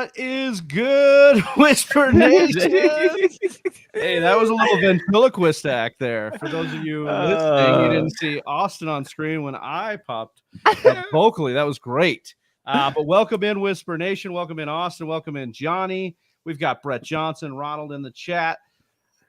What is good, Whisper Nation? Hey, that was a little ventriloquist act there. For those of you listening, you didn't see Austin on screen when I popped up vocally. That was great. But welcome in, Whisper Nation. Welcome in, Austin. Welcome in, Johnny. We've got Brett Johnson, Ronald in the chat.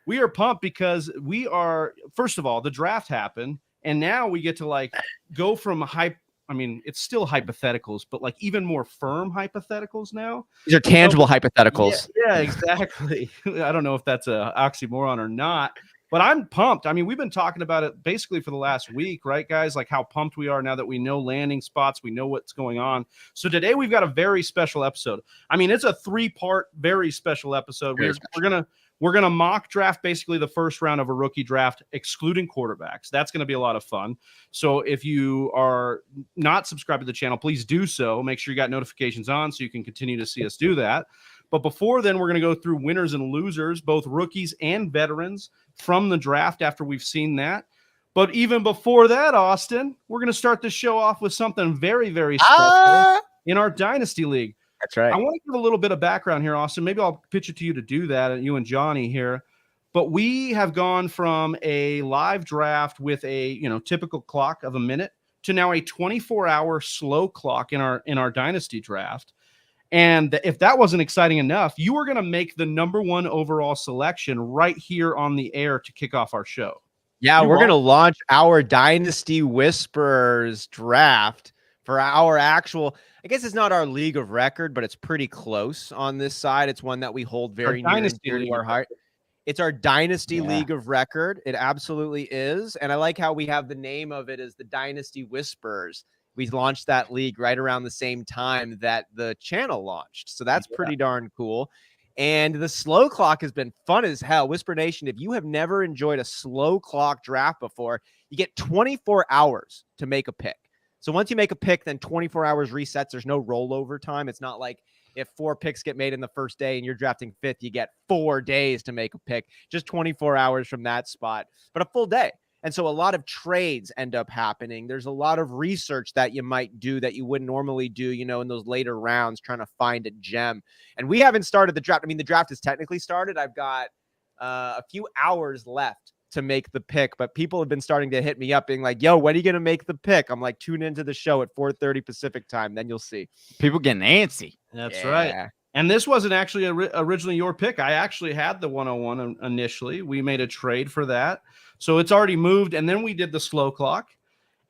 We are pumped because we are, first of all, the draft happened, and now we get to go from hype. I mean, it's still hypotheticals, but even more firm hypotheticals now. These are tangible hypotheticals. Yeah, exactly. I don't know if that's an oxymoron or not, but I'm pumped. I mean, we've been talking about it basically for the last week, right, guys? How pumped we are now that we know landing spots, we know what's going on. So today we've got a very special episode. I mean, it's a 3-part, very special episode. We're gonna mock draft basically the first round of a rookie draft, excluding quarterbacks. That's gonna be a lot of fun. So if you are not subscribed to the channel, please do so. Make sure you got notifications on so you can continue to see us do that. But before then, we're gonna go through winners and losers, both rookies and veterans from the draft after we've seen that. But even before that, Austin, we're gonna start the show off with something very, very special in our Dynasty League. That's right. I want to give a little bit of background here, Austin. Maybe I'll pitch it to you to do that, and you and Johnny here. But we have gone from a live draft with a typical clock of a minute to now a 24-hour slow clock in our Dynasty draft. And if that wasn't exciting enough, you were going to make the #1 overall selection right here on the air to kick off our show. Yeah, we're going to launch our Dynasty Whispers draft for our actual, I guess it's not our league of record, but it's pretty close on this side. It's one that we hold very near and dear to our heart. It's our Dynasty League of Record. It absolutely is. And I like how we have the name of it as the Dynasty Whispers. We launched that league right around the same time that the channel launched. So that's pretty darn cool. And the slow clock has been fun as hell. Whisper Nation, if you have never enjoyed a slow clock draft before, you get 24 hours to make a pick. So once you make a pick, then 24 hours resets. There's no rollover time. It's not like if 4 picks get made in the first day and you're drafting 5th, you get 4 days to make a pick. Just 24 hours from that spot, but a full day. And so a lot of trades end up happening. There's a lot of research that you might do that you wouldn't normally do, in those later rounds, trying to find a gem. And we haven't started the draft. I mean, the draft is technically started. I've got a few hours left to make the pick, but people have been starting to hit me up being like, yo, when are you going to make the pick? I'm like, tune into the show at 4:30 Pacific time. Then you'll see. People getting antsy. That's right. And this wasn't actually originally your pick. I actually had the 101 initially. We made a trade for that. So it's already moved. And then we did the slow clock.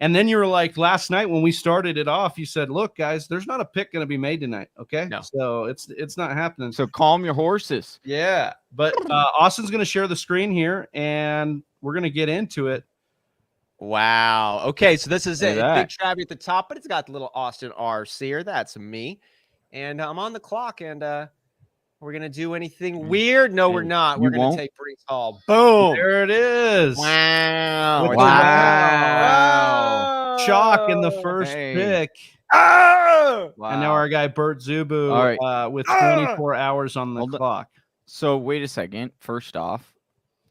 And then you were like, last night when we started it off, you said, look, guys, there's not a pick going to be made tonight. Okay. No. So it's not happening. So calm your horses. Yeah. But Austin's going to share the screen here and we're going to get into it. Wow. Okay. So this is it. Big Travy at the top, but it's got the little Austin R. Cyr. That's me. And I'm on the clock and we're going to do anything weird. No, we're not. We're going to take Brees Hall. Boom. There it is. Wow. Wow. Chalk in the first pick. Oh! Wow. And now our guy Bert Zubu with 24 hours on the clock. So wait a second. First off,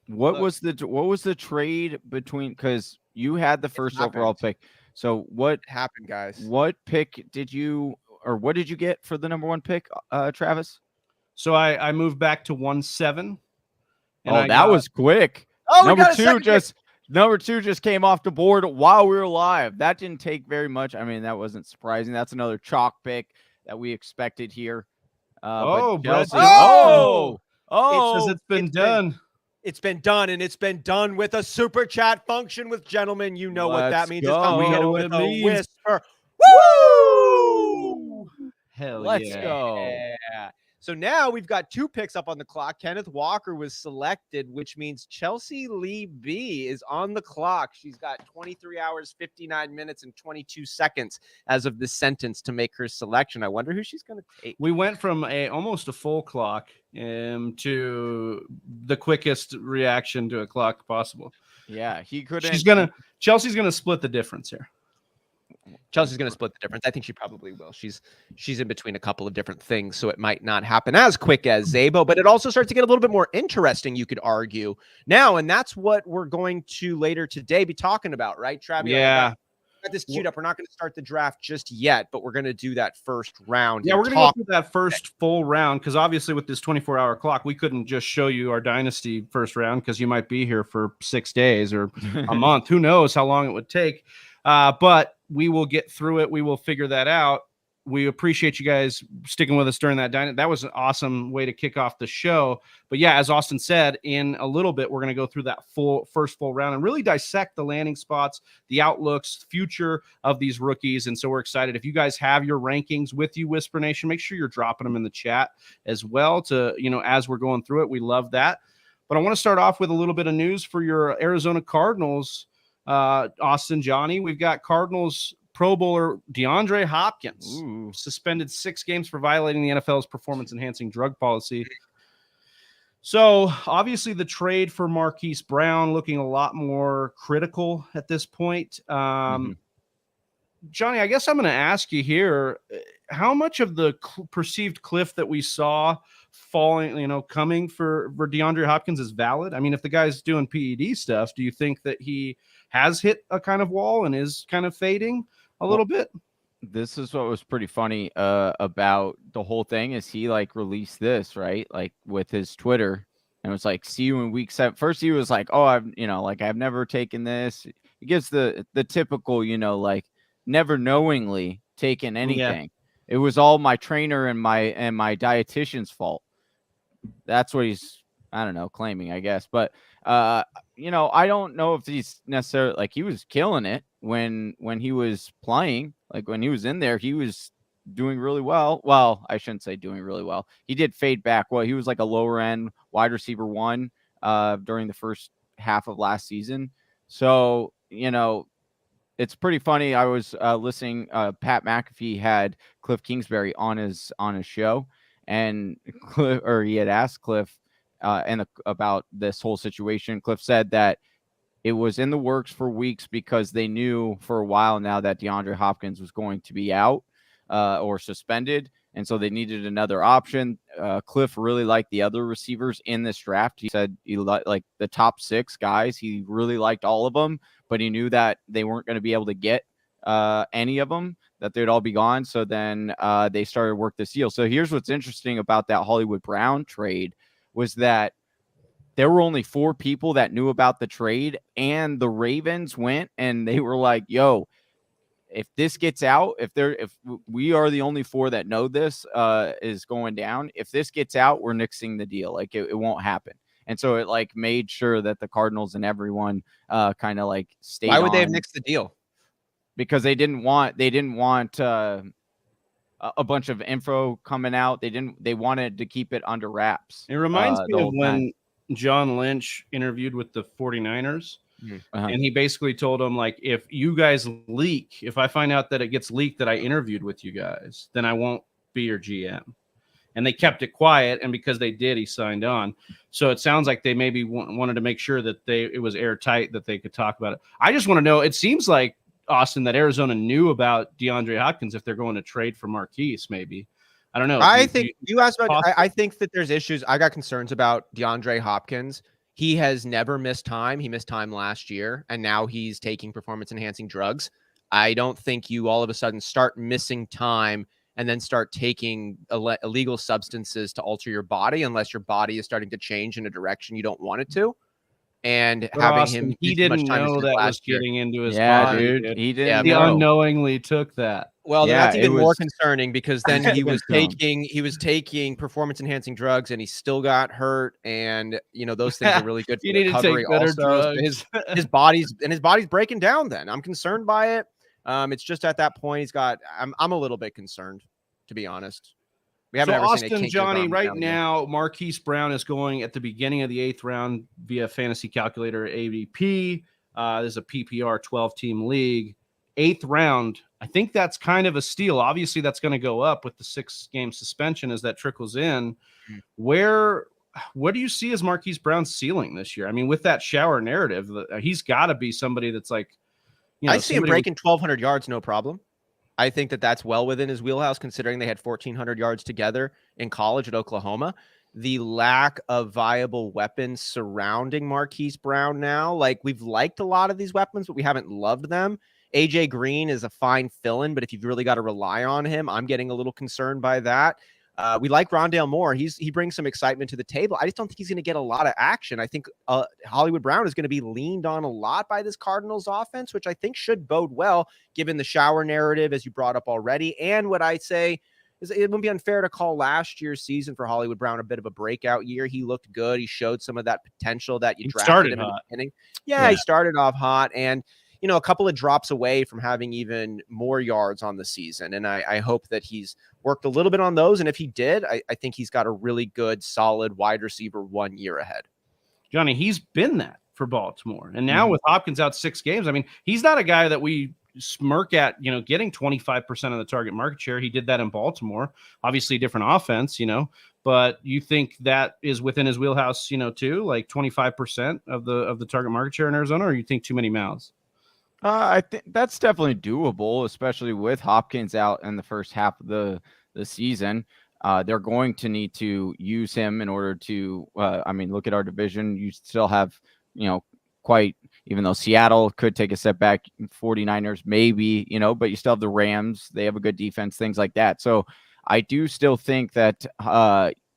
what was the trade between, because you had the first overall pick. So what happened, guys? What pick did you, or what did you get for the #1 pick, Travis? So I moved back to 1-7. And that was quick. Oh, number two just came off the board while we were live. That didn't take very much. I mean, that wasn't surprising. That's another chalk pick that we expected here. Chelsea. It's been done. It's been done, and it's been done with a super chat function with gentlemen. You know what that means. It's time we hit it with a whisper. Woo! Hell Let's go. Yeah. So now we've got 2 picks up on the clock. Kenneth Walker was selected, which means Chelsea Lee B is on the clock. She's got 23 hours, 59 minutes, and 22 seconds as of this sentence to make her selection. I wonder who she's going to take. We went from almost a full clock to the quickest reaction to a clock possible. Yeah, he couldn't. Chelsea's gonna split the difference here. Chelsea's going to split the difference. I think she probably will. She's in between a couple of different things, so it might not happen as quick as Zabo, but it also starts to get a little bit more interesting, you could argue now, and that's what we're going to later today be talking about, right, Travy? Yeah. got this queued up. We're not going to start the draft just yet, but we're going to do that first round. Yeah, we're going to go through that first full round because obviously with this 24-hour clock, we couldn't just show you our Dynasty first round because you might be here for 6 days or a month. Who knows how long it would take? But we will get through it. We will figure that out. We appreciate you guys sticking with us during that. That was an awesome way to kick off the show. But yeah, as Austin said, in a little bit, we're going to go through that first full round and really dissect the landing spots, the outlooks, future of these rookies. And so we're excited. If you guys have your rankings with you, Whisper Nation, make sure you're dropping them in the chat as well to, as we're going through it. We love that. But I want to start off with a little bit of news for your Arizona Cardinals. Austin, Johnny, we've got Cardinals Pro Bowler Deandre Hopkins suspended 6 games for violating the NFL's performance-enhancing drug policy. So obviously the trade for Marquis Brown looking a lot more critical at this point. Johnny, I guess I'm going to ask you here, how much of the perceived cliff that we saw falling, coming for DeAndre Hopkins is valid? I mean, if the guy's doing PED stuff, do you think that he has hit a kind of wall and is kind of fading a little bit? This is what was pretty funny about the whole thing is he released this, right? With his Twitter, and it was see you in week 7. First he was like, oh, I've never taken this. He gives the typical, never knowingly taken anything. Yeah. It was all my trainer and my dietitian's fault. That's what he's, I don't know, claiming, I guess. But I don't know if he's necessarily he was killing it when he was playing. When he was in there, he was doing really well. Well, I shouldn't say doing really well. He did fade back. Well, he was a lower end wide receiver 1 during the first half of last season. So, it's pretty funny. I was listening. Pat McAfee had Cliff Kingsbury on his show, and he had asked Cliff about this whole situation. Cliff said that it was in the works for weeks because they knew for a while now that DeAndre Hopkins was going to be out or suspended, and so they needed another option. Cliff really liked the other receivers in this draft. He said he liked the top 6 guys. He really liked all of them, but he knew that they weren't going to be able to get any of them, that they'd all be gone. So then they started to work this deal. So here's what's interesting about that Hollywood Brown trade was that there were only 4 people that knew about the trade, and the Ravens went and they were like, yo, if this gets out, if we are the only 4 that know this is going down, if this gets out, we're nixing the deal. It won't happen. And so it made sure that the Cardinals and everyone kind of stayed. Why would they have nixed the deal? Because they didn't want a bunch of info coming out. They wanted to keep it under wraps. It reminds me of when John Lynch interviewed with the 49ers. And he basically told them, if you guys leak, if I find out that it gets leaked that I interviewed with you guys, then I won't be your GM. And they kept it quiet, and because they did, he signed on. So it sounds like they maybe wanted to make sure that it was airtight, that they could talk about it. I just want to know, it seems like, Austin, that Arizona knew about DeAndre Hopkins if they're going to trade for Marquis, maybe. I don't know. I think you asked about. I think that there's issues. I got concerns about DeAndre Hopkins. He has never missed time. He missed time last year, and now he's taking performance-enhancing drugs. I don't think you all of a sudden start missing time and then start taking illegal substances to alter your body unless your body is starting to change in a direction you don't want it to. And but having Austin, him, he didn't know that was getting into his body. Dude, he didn't. He unknowingly took that. Well, that's even more concerning because then he was taking performance enhancing drugs and he still got hurt. And those things are really good for recovery. Also, his body's breaking down. Then I'm concerned by it. It's just at that point I'm a little bit concerned, to be honest. We haven't ever Austin, seen Johnny, right now, Marquis Brown is going at the beginning of the 8th round via fantasy calculator ADP. This is a PPR 12-team league. 8th round, I think that's kind of a steal. Obviously, that's going to go up with the 6-game suspension as that trickles in. What do you see as Marquis Brown's ceiling this year? I mean, with that shower narrative, he's got to be somebody that's I see him breaking 1,200 yards, no problem. I think that's well within his wheelhouse, considering they had 1,400 yards together in college at Oklahoma. The lack of viable weapons surrounding Marquis Brown now, we've liked a lot of these weapons, but we haven't loved them. AJ Green is a fine fill-in, but if you've really got to rely on him, I'm getting a little concerned by that. We like Rondale Moore. He brings some excitement to the table. I just don't think he's going to get a lot of action. I think Hollywood Brown is going to be leaned on a lot by this Cardinals offense, which I think should bode well, given the shower narrative, as you brought up already. And what I say is it wouldn't be unfair to call last year's season for Hollywood Brown a bit of a breakout year. He looked good. He showed some of that potential that you drafted him in the beginning. Yeah, he started off hot, and a couple of drops away from having even more yards on the season. And I hope that he's worked a little bit on those. And if he did, I think he's got a really good, solid wide receiver 1 year ahead. Johnny, he's been that for Baltimore. And now with Hopkins out 6 games, I mean, he's not a guy that we smirk at, getting 25% of the target market share. He did that in Baltimore, obviously different offense, but you think that is within his wheelhouse, too, like 25% of the target market share in Arizona, or you think too many mouths? I think that's definitely doable, especially with Hopkins out in the first half of the season. They're going to need to use him in order to, look at our division. You still have, even though Seattle could take a step back, 49ers maybe, but you still have the Rams. They have a good defense, things like that. So I do still think that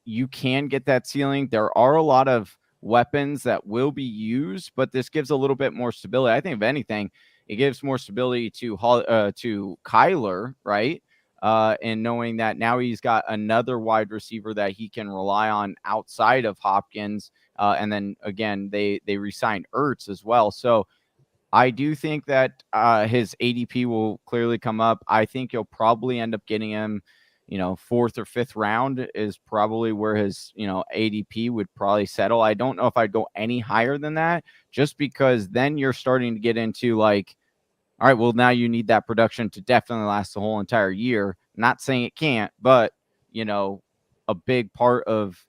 you can get that ceiling. There are a lot of weapons that will be used, but this gives a little bit more stability. I think if anything, it gives more stability to Kyler, right? And knowing that now he's got another wide receiver that he can rely on outside of Hopkins. And then again, they re-signed Ertz as well. So I do think that his ADP will clearly come up. I think you'll probably end up getting him, 4th or 5th round is probably where his, ADP would probably settle. I don't know if I'd go any higher than that, just because then you're starting to get into like, all right, well, now you need that production to definitely last the whole entire year. Not saying it can't, but, a big part of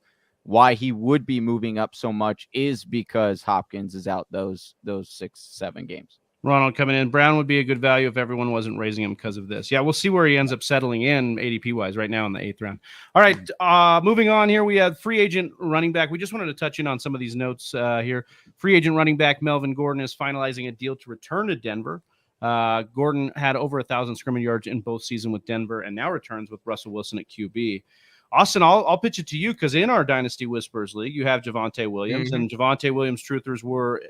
why he would be moving up so much is because Hopkins is out those 6-7 games. Ronald coming in. Brown would be a good value if everyone wasn't raising him because of this. Yeah, we'll see where he ends up settling in ADP-wise right now in the 8th round. All right, moving on here, we have free agent running back. We just wanted to touch in on some of these notes here. Free agent running back Melvin Gordon is finalizing a deal to return to Denver. Gordon had over 1,000 scrimmage yards in both seasons with Denver and now returns with Russell Wilson at QB. Austin, I'll pitch it to you because in our Dynasty Whispers League, you have Javonte Williams, and Javonte Williams truthers were,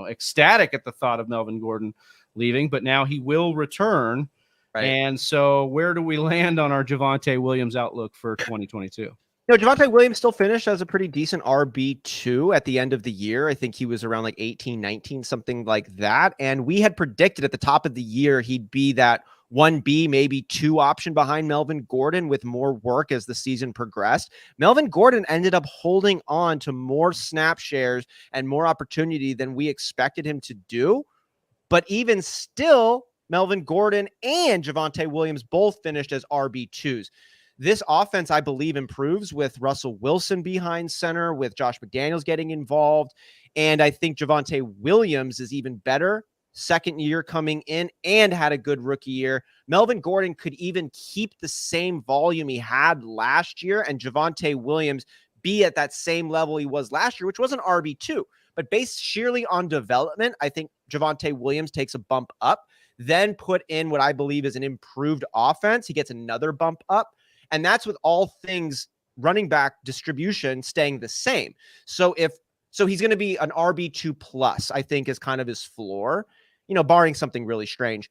ecstatic at the thought of Melvin Gordon leaving, but now he will return. Right. And so where do we land on our Javonte Williams outlook for 2022? Javonte Williams still finished as a pretty decent RB2 at the end of the year. I think he was around like 18, 19, something like that. And we had predicted at the top of the year he'd be that 1B, maybe 2 option behind Melvin Gordon with more work as the season progressed. Melvin Gordon ended up holding on to more snap shares and more opportunity than we expected him to do. But even still, Melvin Gordon and Javonte Williams both finished as RB2s. This offense, I believe, improves with Russell Wilson behind center, with Josh McDaniels getting involved. And I think Javonte Williams is even better. Second year coming in and had a good rookie year. Melvin Gordon could even keep the same volume he had last year, and Javonte Williams be at that same level he was last year, which was an RB2. But based sheerly on development, I think Javonte Williams takes a bump up, then put in what I believe is an improved offense. He gets another bump up. And that's with all things running back distribution staying the same. So he's going to be an RB2 plus, I think, is kind of his floor, barring something really strange.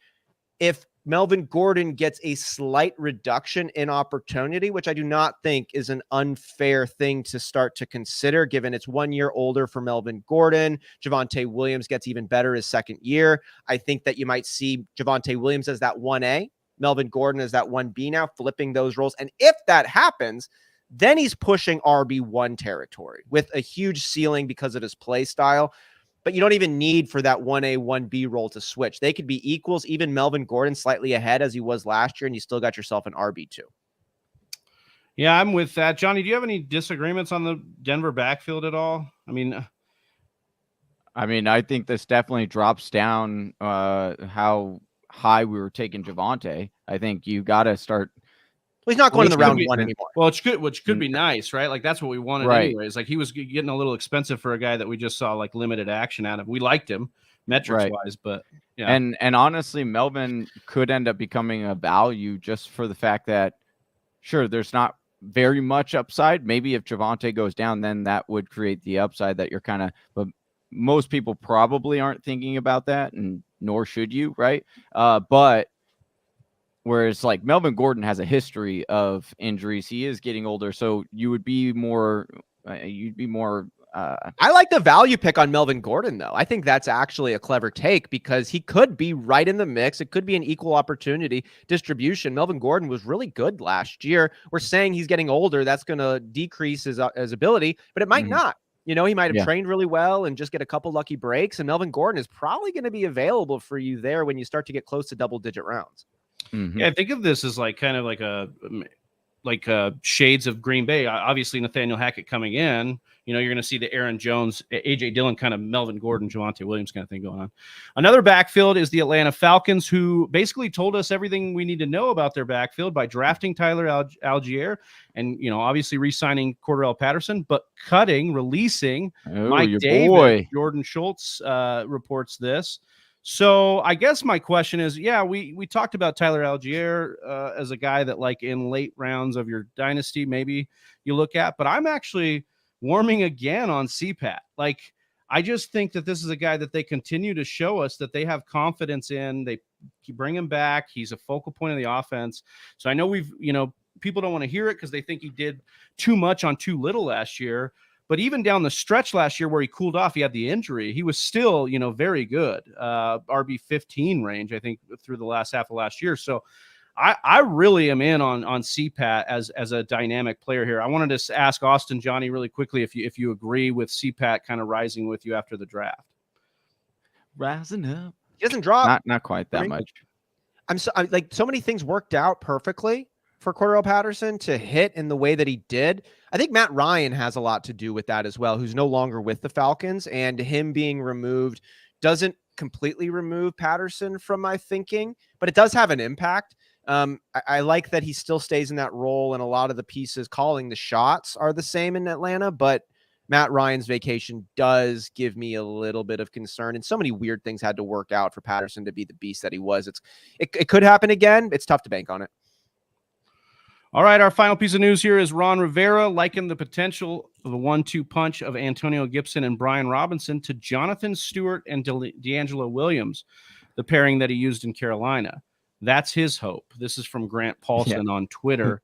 If Melvin Gordon gets a slight reduction in opportunity, which I do not think is an unfair thing to start to consider, given it's 1 year older for Melvin Gordon. Javonte Williams gets even better his second year. I think that you might see Javonte Williams as that 1A. Melvin Gordon is that 1B now, flipping those roles. And if that happens, then he's pushing RB1 territory with a huge ceiling because of his play style. But you don't even need for that 1A, 1B role to switch. They could be equals, even Melvin Gordon slightly ahead as he was last year, and you still got yourself an RB2. Yeah, I'm with that. Johnny, do you have any disagreements on the Denver backfield at all? I mean, I think this definitely drops down how high we were taking Javonte. I think you got to start. Well, he's not going in the round 1 anymore. Well, which could be nice, right? Like that's what we wanted anyways. Like he was getting a little expensive for a guy that we just saw like limited action out of. We liked him metrics wise, but Yeah. And honestly, Melvin could end up becoming a value just for the fact that, sure, there's not very much upside. Maybe if Javonte goes down, then that would create the upside that you're kind of, but most people probably aren't thinking about that, and nor should you, right? But whereas like Melvin Gordon has a history of injuries, he is getting older, so you would be more, I like the value pick on Melvin Gordon, though. I think that's actually a clever take because he could be right in the mix. It could be an equal opportunity distribution. Melvin Gordon was really good last year. We're saying he's getting older. That's going to decrease his ability, but it might not. You know, he might have trained really well and just get a couple lucky breaks. And Melvin Gordon is probably going to be available for you there when you start to get close to double-digit rounds. Yeah, I think of this as like kind of like shades of Green Bay. Obviously, Nathaniel Hackett coming in. You know, you're going to see the Aaron Jones, A.J. Dillon, kind of Melvin Gordon, Javonte Williams kind of thing going on. Another backfield is the Atlanta Falcons, who basically told us everything we need to know about their backfield by drafting Tyler Algier and, you know, obviously re-signing Cordarrelle Patterson, but releasing Mike Davis. Boy. Jordan Schultz reports this. So I guess my question is, yeah, we talked about Tyler Algier as a guy that like in late rounds of your dynasty, maybe you look at, but I'm actually warming again on CPAT. Like, I just think that this is a guy that they continue to show us that they have confidence in. They bring him back. He's a focal point of the offense. So I know people don't want to hear it because they think he did too much on too little last year. But even down the stretch last year where he cooled off, he had the injury. He was still, very good. RB 15 range, I think, through the last half of last year. So I really am in on CPAT as a dynamic player here. I wanted to ask Austin, Johnny, really quickly if you agree with CPAT kind of rising with you after the draft. Rising up. He doesn't drop. Not quite that much. I'm like so many things worked out perfectly for Cordarrelle Patterson to hit in the way that he did. I think Matt Ryan has a lot to do with that as well, who's no longer with the Falcons, and him being removed doesn't completely remove Patterson from my thinking, but it does have an impact. I like that he still stays in that role, and a lot of the pieces calling the shots are the same in Atlanta, but Matt Ryan's vacation does give me a little bit of concern, and so many weird things had to work out for Patterson to be the beast that he was. It could happen again. It's tough to bank on it. All right, our final piece of news here is Ron Rivera likened the potential of the 1-2 punch of Antonio Gibson and Brian Robinson to Jonathan Stewart and D'Angelo Williams, the pairing that he used in Carolina. That's his hope. This is from Grant Paulson on Twitter.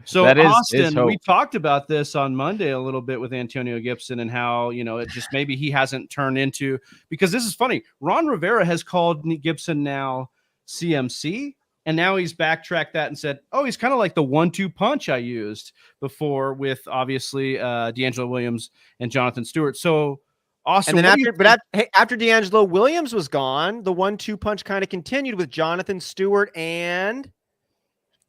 So, Austin, we talked about this on Monday a little bit with Antonio Gibson and how, it just maybe he hasn't turned into, because this is funny. Ron Rivera has called Gibson now CMC. And now he's backtracked that and said, oh, he's kind of like the 1-2 punch I used before with obviously D'Angelo Williams and Jonathan Stewart. So Austin, and then after D'Angelo Williams was gone, the 1-2 punch kind of continued with Jonathan Stewart and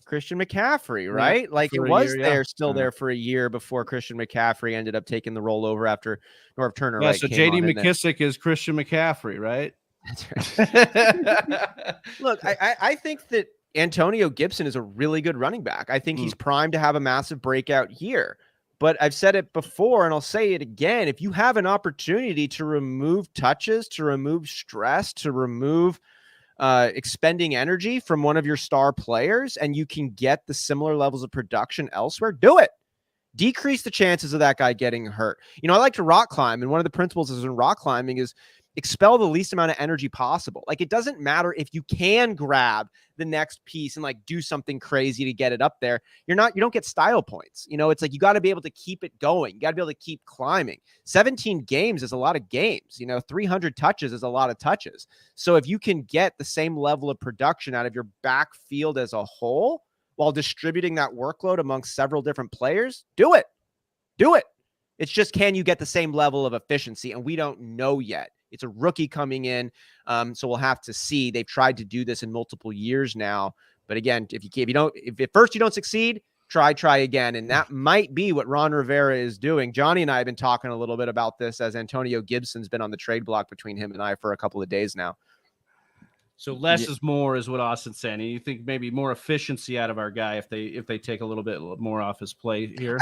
Christian McCaffrey, right? Yeah, like it was there for a year before Christian McCaffrey ended up taking the role over after Norv Turner. Yeah, right, so J.D. McKissick is Christian McCaffrey, right? That's right. Look, I think that Antonio Gibson is a really good running back. I think he's primed to have a massive breakout year. But I've said it before, and I'll say it again. If you have an opportunity to remove touches, to remove stress, to remove expending energy from one of your star players, and you can get the similar levels of production elsewhere, do it. Decrease the chances of that guy getting hurt. I like to rock climb, and one of the principles in rock climbing is expel the least amount of energy possible. Like, it doesn't matter if you can grab the next piece and like do something crazy to get it up there. You don't get style points. It's like, you got to be able to keep it going. You got to be able to keep climbing. 17 games is a lot of games. 300 touches is a lot of touches. So if you can get the same level of production out of your backfield as a whole while distributing that workload amongst several different players, do it. Do it. It's just, can you get the same level of efficiency? And we don't know yet. It's a rookie coming in, so we'll have to see. They've tried to do this in multiple years now, but again, if at first you don't succeed, try again, and that might be what Ron Rivera is doing. Johnny and I have been talking a little bit about this as Antonio Gibson's been on the trade block between him and I for a couple of days now. So less is more is what Austin's saying. And you think maybe more efficiency out of our guy if they take a little bit more off his play here?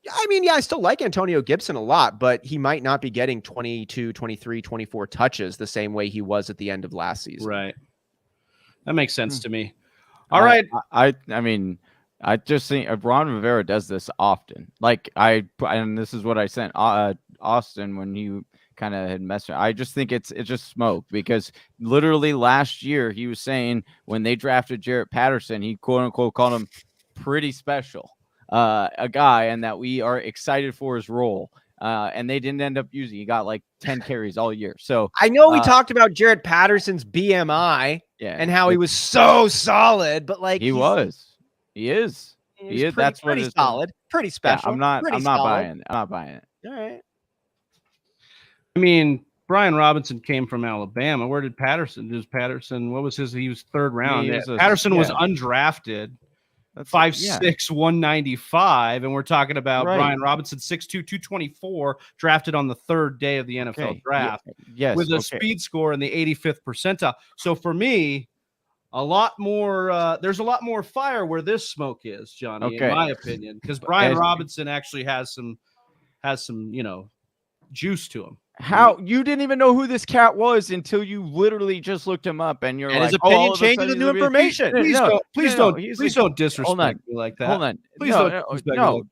I mean, yeah, I still like Antonio Gibson a lot, but he might not be getting 22, 23, 24 touches the same way he was at the end of last season. Right. That makes sense to me. All right. I mean, I just think Ron Rivera does this often. Like and this is what I sent Austin when he kind of had messed up. I just think it's just smoke, because literally last year he was saying when they drafted Jarrett Patterson, he quote unquote called him pretty special, a guy, and that we are excited for his role. And they didn't end up using. He got like 10 carries all year. So I know we talked about Jarrett Patterson's BMI and how he was so solid, but like he is. That's pretty solid, pretty special. Yeah, I'm not buying it. I'm not buying it. All right. I mean, Brian Robinson came from Alabama. Where did Patterson? What was his? He was third round. Patterson was undrafted. 5'6", 195, and we're talking about Brian Robinson, 6'2", 224, drafted on the third day of the NFL draft. With a speed score in the 85th percentile. So for me, a lot more. There's a lot more fire where this smoke is, Johnny, in my opinion, because Brian Robinson actually has some, juice to him. How you didn't even know who this cat was until you literally just looked him up, and you're like, his opinion changes with new information. Please don't disrespect me like that. Hold on. Please don't.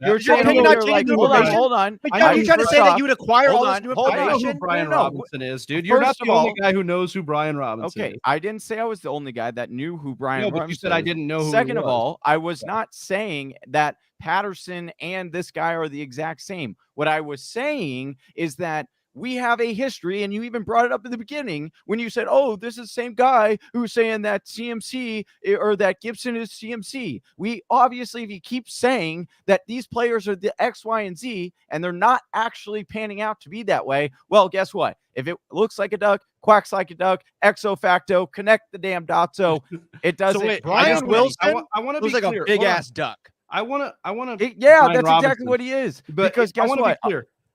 You're saying hold on. Are you trying to say that you would acquire all this new information? I know who Brian Robinson is, dude. You're not the only guy who knows who Brian Robinson is. Okay, I didn't say I was the only guy that knew who Brian Robinson is. But you said I didn't know who. Second of all, I was not saying that Patterson and this guy are the exact same. What I was saying is that we have a history, and you even brought it up in the beginning when you said, oh, this is the same guy who's saying that CMC or that Gibson is CMC. We obviously, if you keep saying that these players are the X, Y, and Z, and they're not actually panning out to be that way, well, guess what? If it looks like a duck, quacks like a duck, exo facto, connect the damn dots, so it doesn't. So wait, Brian Wilson I want to be like clear. A big-ass duck. I want to. Yeah, that's exactly what he is. Because guess what?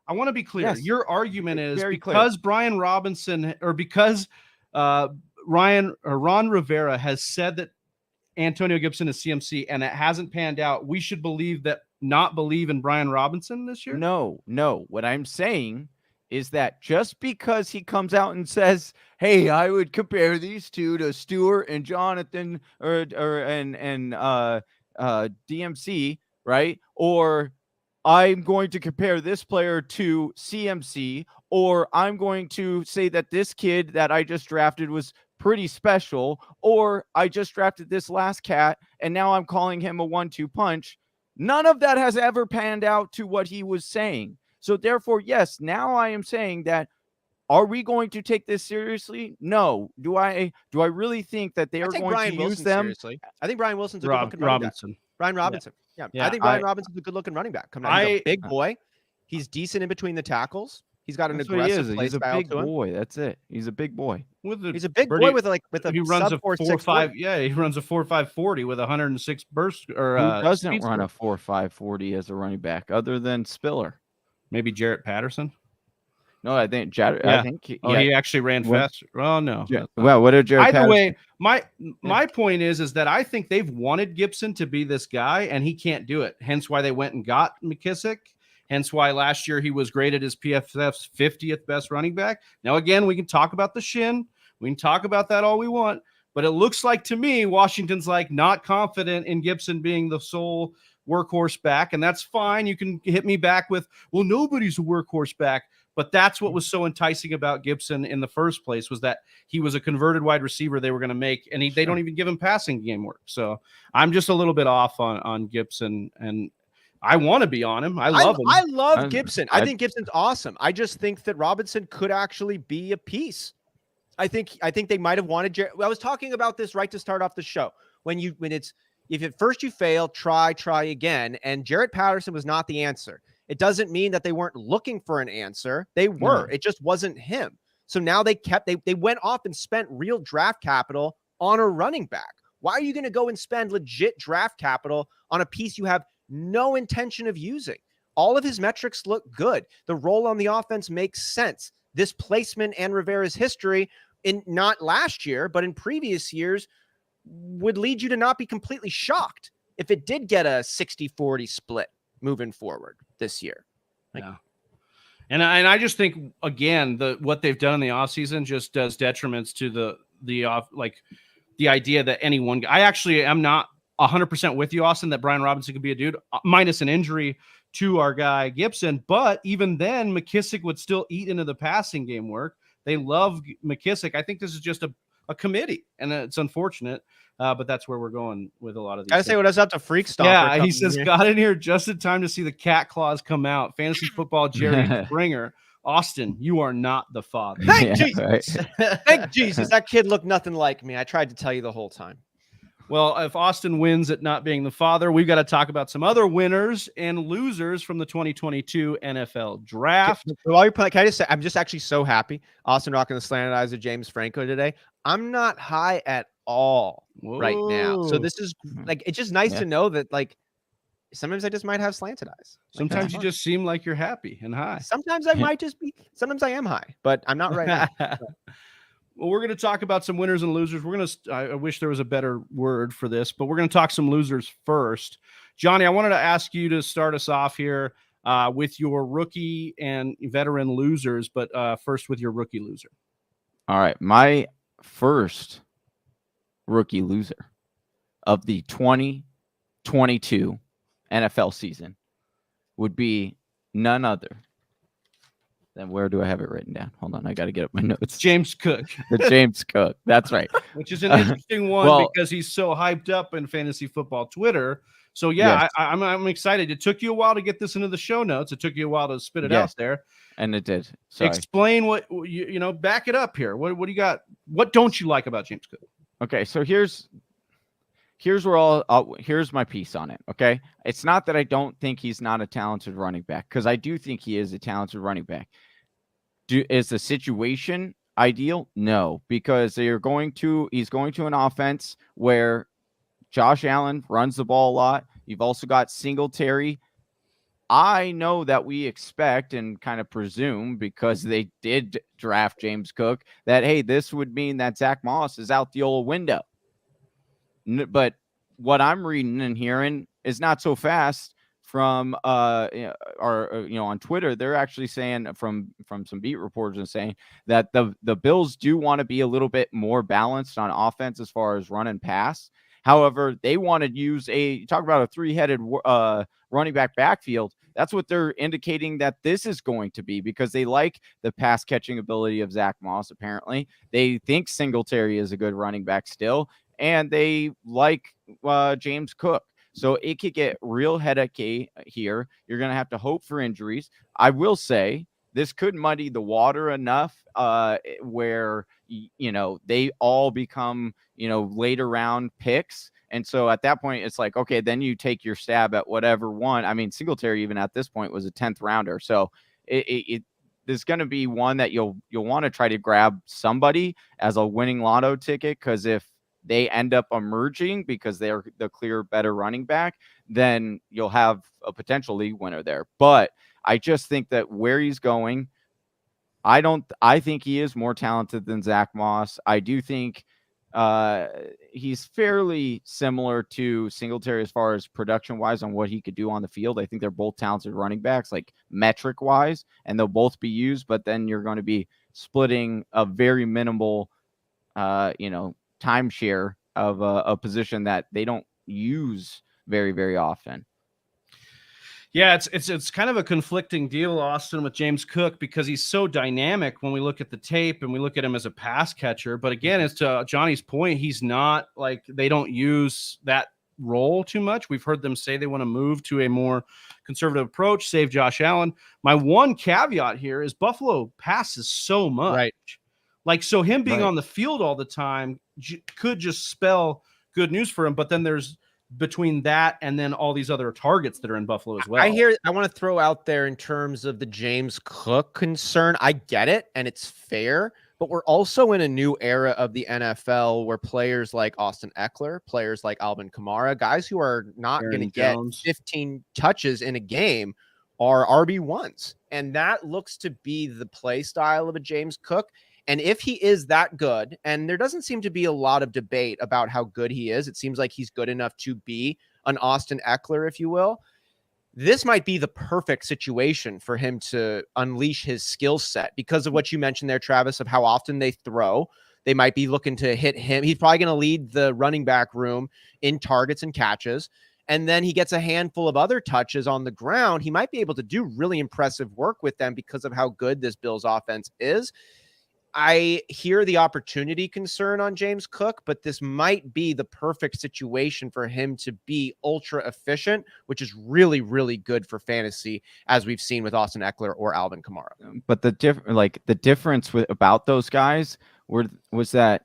I want to be clear. Yes. Your argument is clear. because Brian Robinson or because Ron Rivera has said that Antonio Gibson is CMC and it hasn't panned out, we should not believe in Brian Robinson this year? No. What I'm saying is that just because he comes out and says, hey, I would compare these two to Stewart and Jonathan and DMC, right? Or I'm going to compare this player to CMC, or I'm going to say that this kid that I just drafted was pretty special, or I just drafted this last cat and now I'm calling him a 1-2 punch. None of that has ever panned out to what he was saying. So therefore, yes, now I am saying that, are we going to take this seriously? No. Do I really think that they are going to use them? Seriously. I think Brian Wilson's a good-looking running back. Brian Robinson. Yeah. I think Brian Robinson's a good-looking running back. He's a big boy. He's decent in between the tackles. He's got an aggressive play style to him. He's a big boy. That's it. He's a big boy. He's a big boy with a he runs a 4.5. Yeah, he runs a 4.5 40 with 106 burst. Or who doesn't run a 4.5 40 as a running back other than Spiller? Maybe Jarrett Patterson. No, I think he actually ran faster. Oh no. Yeah. Well, what did Jarrett? Either way, my point is that I think they've wanted Gibson to be this guy, and he can't do it. Hence why they went and got McKissick. Hence why last year he was graded as PFF's 50th best running back. Now again, we can talk about the shin. We can talk about that all we want, but it looks like to me Washington's like not confident in Gibson being the sole workhorse back, and that's fine. You can hit me back with, well, nobody's a workhorse back. But that's what was so enticing about Gibson in the first place, was that he was a converted wide receiver they were going to make, and they don't even give him passing game work. So I'm just a little bit off on Gibson, and I want to be on him. I love him. I love Gibson. I think Gibson's awesome. I just think that Robinson could actually be a piece. I think they might have wanted Jarrett. I was talking about this right to start off the show. If at first you fail, try again, and Jarrett Patterson was not the answer. It doesn't mean that they weren't looking for an answer. They were. It just wasn't him. So now they went off and spent real draft capital on a running back. Why are you going to go and spend legit draft capital on a piece you have no intention of using? All of his metrics look good. The role on the offense makes sense. This placement and Rivera's history, in not last year, but in previous years, would lead you to not be completely shocked if it did get a 60-40 split. moving forward this year. Yeah. And I just think, again, what they've done in the offseason just does detriments to the idea that anyone. I actually am not 100% with you, Austin, that Brian Robinson could be a dude, minus an injury to our guy Gibson. But even then, McKissick would still eat into the passing game work. They love McKissick. I think this is just a committee, and it's unfortunate. But that's where we're going with a lot of these. Gotta say what else up to Freak Stomper. Yeah, he says, got in here just in time to see the cat claws come out. Fantasy football, Jerry Springer. Austin, you are not the father. Thank Jesus. Thank Jesus. That kid looked nothing like me. I tried to tell you the whole time. Well, if Austin wins at not being the father, we've got to talk about some other winners and losers from the 2022 NFL Draft. While you're playing, can I just say, I'm just actually so happy. Austin rocking the slanted eyes of James Franco today. I'm not high at all right now. So this is like, it's just nice to know that, like, sometimes I just might have slanted eyes. Sometimes you just seem like you're happy and high. Sometimes I might just be, sometimes I am high, but I'm not right now. Well, we're going to talk about some winners and losers. We're going to, I wish there was a better word for this, but we're going to talk some losers first. Johnny, I wanted to ask you to start us off here with your rookie and veteran losers, but first with your rookie loser. All right. My first rookie loser of the 2022 NFL season would be none other than, where do I have it written down? Hold on, I got to get up my notes. James Cook. The James Cook. That's right. Which is an interesting one because he's so hyped up in fantasy football Twitter. So yeah, yes. I'm excited. It took you a while to get this into the show notes. It took you a while to spit it out there. And it did. Sorry. Explain what you know, back it up here. What do you got? What don't you like about James Cook? Okay, so here's where here's my piece on it. Okay, it's not that I don't think he's not a talented running back, because I do think he is a talented running back. Is the situation ideal? No, because he's going to an offense where Josh Allen runs the ball a lot. You've also got Singletary. I know that we expect and kind of presume, because they did draft James Cook, that, hey, this would mean that Zach Moss is out the old window. But what I'm reading and hearing is not so fast from on Twitter. They're actually saying from some beat reporters and saying that the Bills do want to be a little bit more balanced on offense as far as run and pass. However, they want to use talk about a three-headed running back backfield. That's what they're indicating that this is going to be, because they like the pass catching ability of Zach Moss. Apparently, they think Singletary is a good running back still, and they like James Cook. So it could get real headachy here. You're going to have to hope for injuries. I will say this could muddy the water enough where, they all become, later round picks. And so at that point, it's like, okay, then you take your stab at whatever one. I mean, Singletary even at this point was a 10th rounder. So there's going to be one that you'll want to try to grab somebody as a winning lotto ticket, because if they end up emerging because they're the clear better running back, then you'll have a potential league winner there. But I just think that where he's going, I think he is more talented than Zach Moss. I do think he's fairly similar to Singletary as far as production wise on what he could do on the field. I think they're both talented running backs, like metric wise, and they'll both be used, but then you're going to be splitting a very minimal, timeshare of a position that they don't use very, very often. Yeah, it's kind of a conflicting deal, Austin, with James Cook, because he's so dynamic when we look at the tape and we look at him as a pass catcher. But again, as to Johnny's point, he's not like, they don't use that role too much. We've heard them say they want to move to a more conservative approach, save Josh Allen. My one caveat here is Buffalo passes so much. Right. Like, so him being on the field all the time could just spell good news for him. But then there's between that and then all these other targets that are in Buffalo as well. I want to throw out there in terms of the James Cook concern. I get it, and it's fair, but we're also in a new era of the NFL where players like Austin Eckler, players like Alvin Kamara, guys who are not going to get 15 touches in a game, are RB1s. And that looks to be the play style of a James Cook. And if he is that good, and there doesn't seem to be a lot of debate about how good he is, it seems like he's good enough to be an Austin Eckler, if you will. this might be the perfect situation for him to unleash his skill set because of what you mentioned there, Travis, of how often they throw. They might be looking to hit him. He's probably going to lead the running back room in targets and catches. And then he gets a handful of other touches on the ground. He might be able to do really impressive work with them because of how good this Bills offense is. I hear the opportunity concern on James Cook, but this might be the perfect situation for him to be ultra efficient, which is really, really good for fantasy, as we've seen with Austin Eckler or Alvin Kamara. But the difference about those guys was that,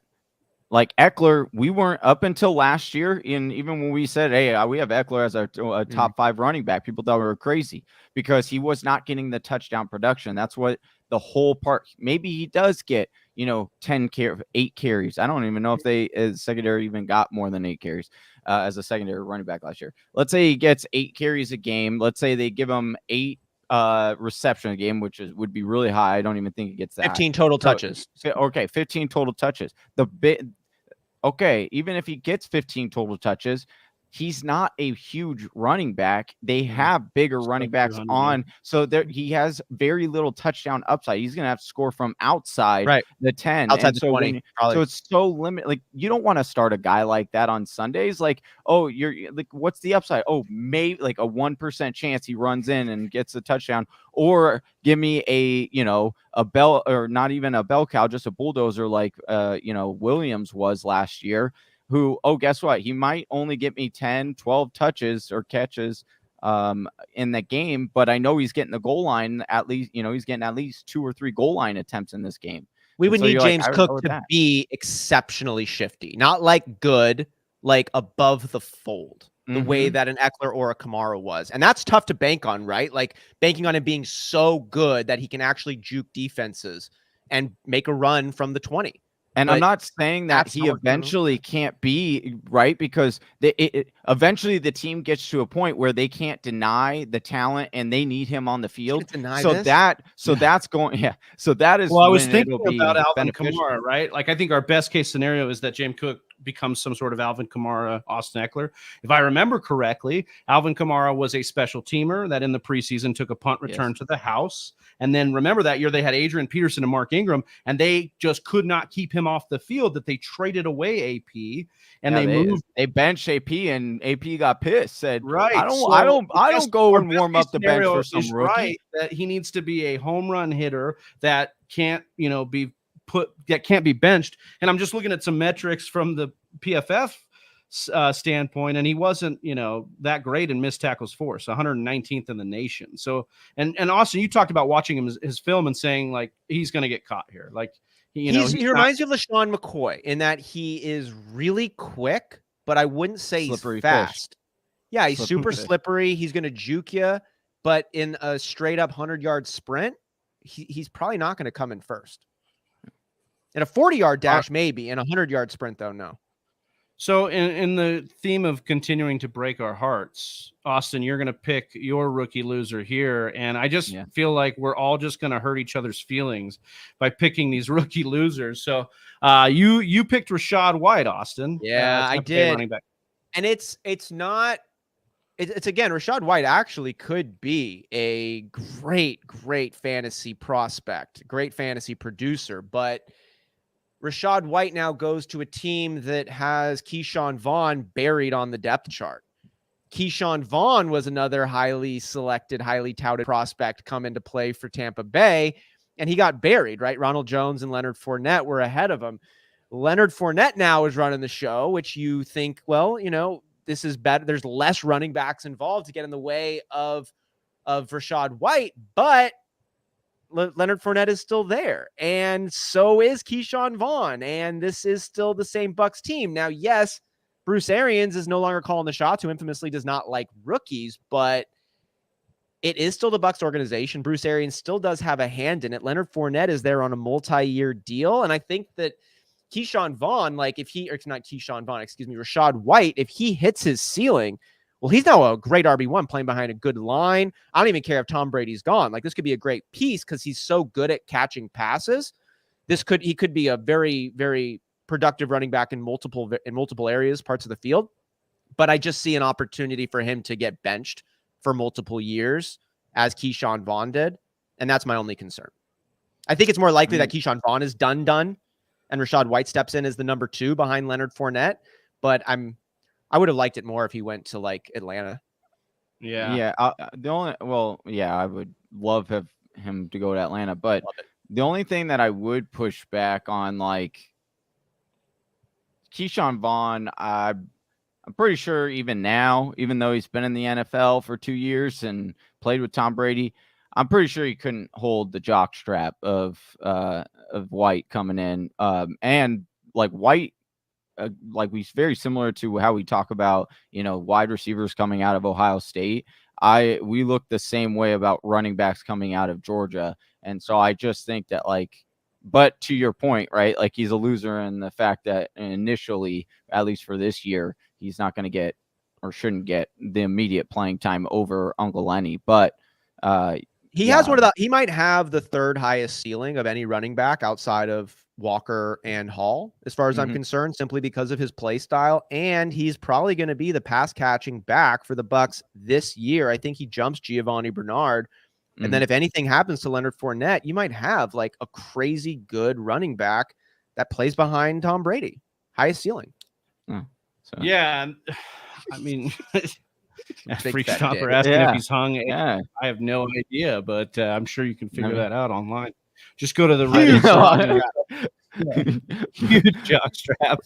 like, Eckler, we weren't up until last year, and even when we said, hey, we have Eckler as our top 5 running back, people thought we were crazy because he was not getting the touchdown production. That's what the whole part. Maybe he does get, 8 carries. I don't even know if they as secondary even got more than 8 carries as a secondary running back last year. Let's say he gets 8 carries a game. Let's say they give him 8 reception a game, which would be really high. I don't even think he gets that. 15 total touches. Okay, 15 total touches. Even if he gets 15 total touches, he's not a huge running back. They have bigger running backs on, so he has very little touchdown upside. He's gonna have to score from outside the 10, outside the 20. So it's so limited. Like, you don't want to start a guy like that on Sundays. Like, oh, you're like, what's the upside? Oh, maybe like a 1% chance he runs in and gets a touchdown, or give me a bell, or not even a bell cow, just a bulldozer like Williams was last year. Who, guess what? He might only get me 10, 12 touches or catches in the game, but I know he's getting the goal line at least, he's getting at least 2 or 3 goal line attempts in this game. We would need James Cook to be exceptionally shifty, not like good, like above the fold, the way that an Eckler or a Kamara was. And that's tough to bank on, right? Like banking on him being so good that he can actually juke defenses and make a run from the 20. And I'm not saying that he eventually can't be, right, because eventually the team gets to a point where they can't deny the talent and they need him on the field. So that is. Well, I was thinking about Alvin Kamara, right? Like, I think our best case scenario is that James Cook becomes some sort of Alvin Kamara, Austin Eckler. If I remember correctly, Alvin Kamara was a special teamer that in the preseason took a punt return to the house. And then remember that year they had Adrian Peterson and Mark Ingram, and they just could not keep him off the field, that they traded away AP and they benched AP, and AP got pissed, said, right, I don't go and warm up the bench for some rookie. Right, that he needs to be a home run hitter that can't, can't be benched. And I'm just looking at some metrics from the PFF standpoint, and he wasn't, that great in missed tackles force, 119th in the nation. So, and Austin, you talked about watching him his film and saying, like, he's going to get caught here. Like, he reminds you of LaShawn McCoy in that he is really quick, but I wouldn't say he's fast. Fish. Yeah, he's super slippery. He's going to juke you, but in a straight up 100-yard sprint, he's probably not going to come in first. In a 40-yard dash, maybe. In a 100-yard sprint, though, no. So in the theme of continuing to break our hearts, Austin, you're going to pick your rookie loser here. And I just feel like we're all just going to hurt each other's feelings by picking these rookie losers. So you picked Rashad White, Austin. Yeah, I did. Running back. And it's again, Rashad White actually could be a great fantasy prospect, great fantasy producer, but Rashad White now goes to a team that has Keyshawn Vaughn buried on the depth chart. Keyshawn Vaughn was another highly selected, highly touted prospect come into play for Tampa Bay, and he got buried, right? Ronald Jones and Leonard Fournette were ahead of him. Leonard Fournette now is running the show, which you think, well, this is better. There's less running backs involved to get in the way of Rashad White, but Leonard Fournette is still there, and so is Keyshawn Vaughn, and this is still the same Bucs team. Now, yes, Bruce Arians is no longer calling the shots, who infamously does not like rookies, but it is still the Bucs organization. Bruce Arians still does have a hand in it. Leonard Fournette is there on a multi-year deal, and I think that Keyshawn Vaughn, Rashad White, if he hits his ceiling, well, he's now a great RB1 playing behind a good line. I don't even care if Tom Brady's gone. Like, this could be a great piece because he's so good at catching passes. He could be a very, very productive running back in multiple areas, parts of the field. But I just see an opportunity for him to get benched for multiple years as Keyshawn Vaughn did. And that's my only concern. I think it's more likely that Keyshawn Vaughn is done, and Rashad White steps in as the number 2 behind Leonard Fournette. But I would have liked it more if he went to like Atlanta. Yeah. I would love him to go to Atlanta, but the only thing that I would push back on, like Keyshawn Vaughn, I'm pretty sure even now, even though he's been in the NFL for 2 years and played with Tom Brady, I'm pretty sure he couldn't hold the jock strap of White coming in. And like White, like he's very similar to how we talk about, wide receivers coming out of Ohio State. We look the same way about running backs coming out of Georgia. And so I just think that but to your point, right? Like he's a loser in the fact that initially, at least for this year, he's not going to get or shouldn't get the immediate playing time over Uncle Lenny. But he has he might have the 3rd highest ceiling of any running back outside of Walker and Hall, as far as I'm concerned, simply because of his play style. And he's probably going to be the pass catching back for the Bucs this year. I think he jumps Giovanni Bernard. And then if anything happens to Leonard Fournette, you might have like a crazy good running back that plays behind Tom Brady. Highest ceiling. Yeah. I mean, Freak fat Stopper dick. asking Yeah. if he's hung. Yeah. I have no idea, but I'm sure you can figure that out online. Just go to the Reddit. Huge jockstrap.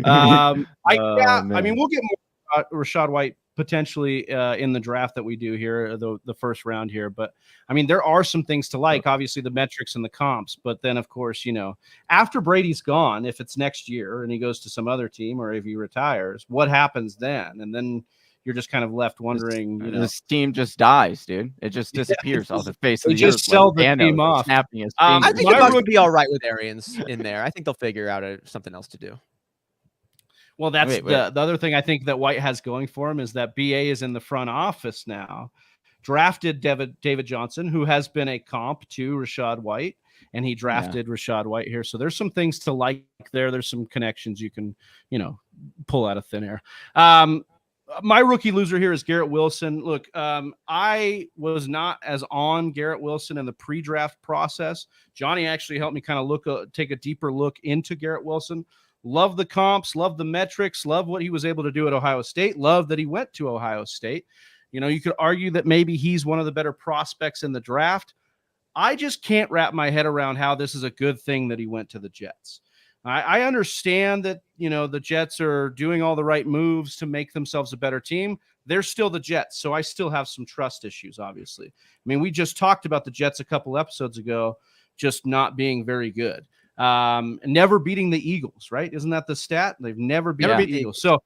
I mean, we'll get more Rashad White potentially in the draft that we do here, the first round here. But I mean, there are some things to like, obviously the metrics and the comps. But then, of course, after Brady's gone, if it's next year and he goes to some other team or if he retires, what happens then? And then you're just kind of left wondering, this team just dies, dude. It just disappears off the face of the earth. They just sell the team off. I think the Bucs would be all right with Arians in there. I think they'll figure out something else to do. Well, that's the other thing I think that White has going for him is that BA is in the front office now. Drafted David Johnson, who has been a comp to Rashad White, and he drafted Rashad White here. So there's some things to like there. There's some connections you can, pull out of thin air. My rookie loser here is Garrett Wilson. Look, I was not as on Garrett Wilson in the pre-draft process. Johnny actually helped me kind of take a deeper look into Garrett Wilson. Love the comps, love the metrics, love what he was able to do at Ohio State, love that he went to Ohio State. You could argue that maybe he's one of the better prospects in the draft. I just can't wrap my head around how this is a good thing that he went to the Jets. I understand that, the Jets are doing all the right moves to make themselves a better team. They're still the Jets, so I still have some trust issues, obviously. I mean, we just talked about the Jets a couple episodes ago, just not being very good. Never beating the Eagles, right? Isn't that the stat? They've never beat the Eagles. So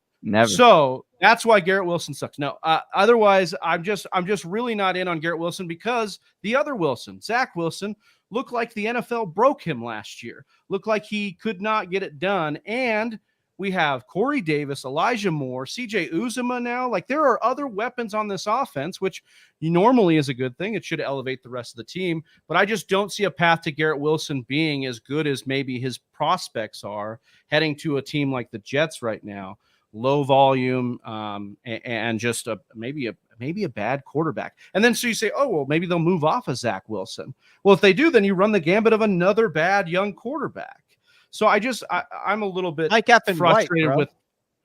that's why Garrett Wilson sucks. No, otherwise, I'm just really not in on Garrett Wilson because the other Wilson, Zach Wilson, looked like the NFL broke him last year. Looked like he could not get it done. And we have Corey Davis, Elijah Moore, CJ Uzomah now. Like there are other weapons on this offense, which normally is a good thing. It should elevate the rest of the team. But I just don't see a path to Garrett Wilson being as good as maybe his prospects are heading to a team like the Jets right now. Low volume and just maybe a bad quarterback. And then so you say, oh, well, maybe they'll move off of Zach Wilson. Well, if they do, then you run the gambit of another bad young quarterback. So I'm a little bit frustrated with,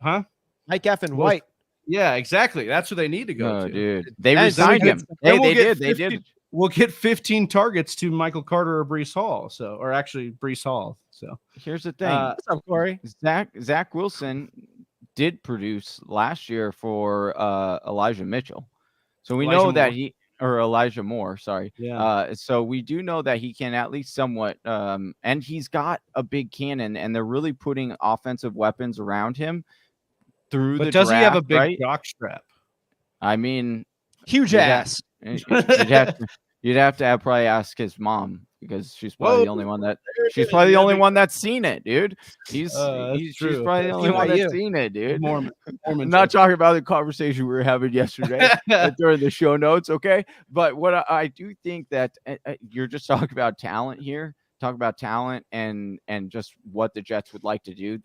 Mike F. and White. Yeah, exactly. That's who they need to go to. Dude. They resigned him. They did. We'll get 15 targets to Michael Carter or Breece Hall. Or actually Breece Hall. So here's the thing. What's up, Corey? Zach Wilson did produce last year for Elijah Mitchell. So we know that Elijah Moore, sorry. Yeah. So we do know that he can at least somewhat, and he's got a big cannon, and they're really putting offensive weapons around him through the draft. But does he have a big jockstrap? I mean, huge ass. You'd have to probably ask his mom because she's probably the only one that's seen it, dude. She's probably the only one that's seen it, dude. I'm not talking about the conversation we were having yesterday during the show notes, okay? But what I do think that you're just talking about talent here. talent and just what the Jets would like to do.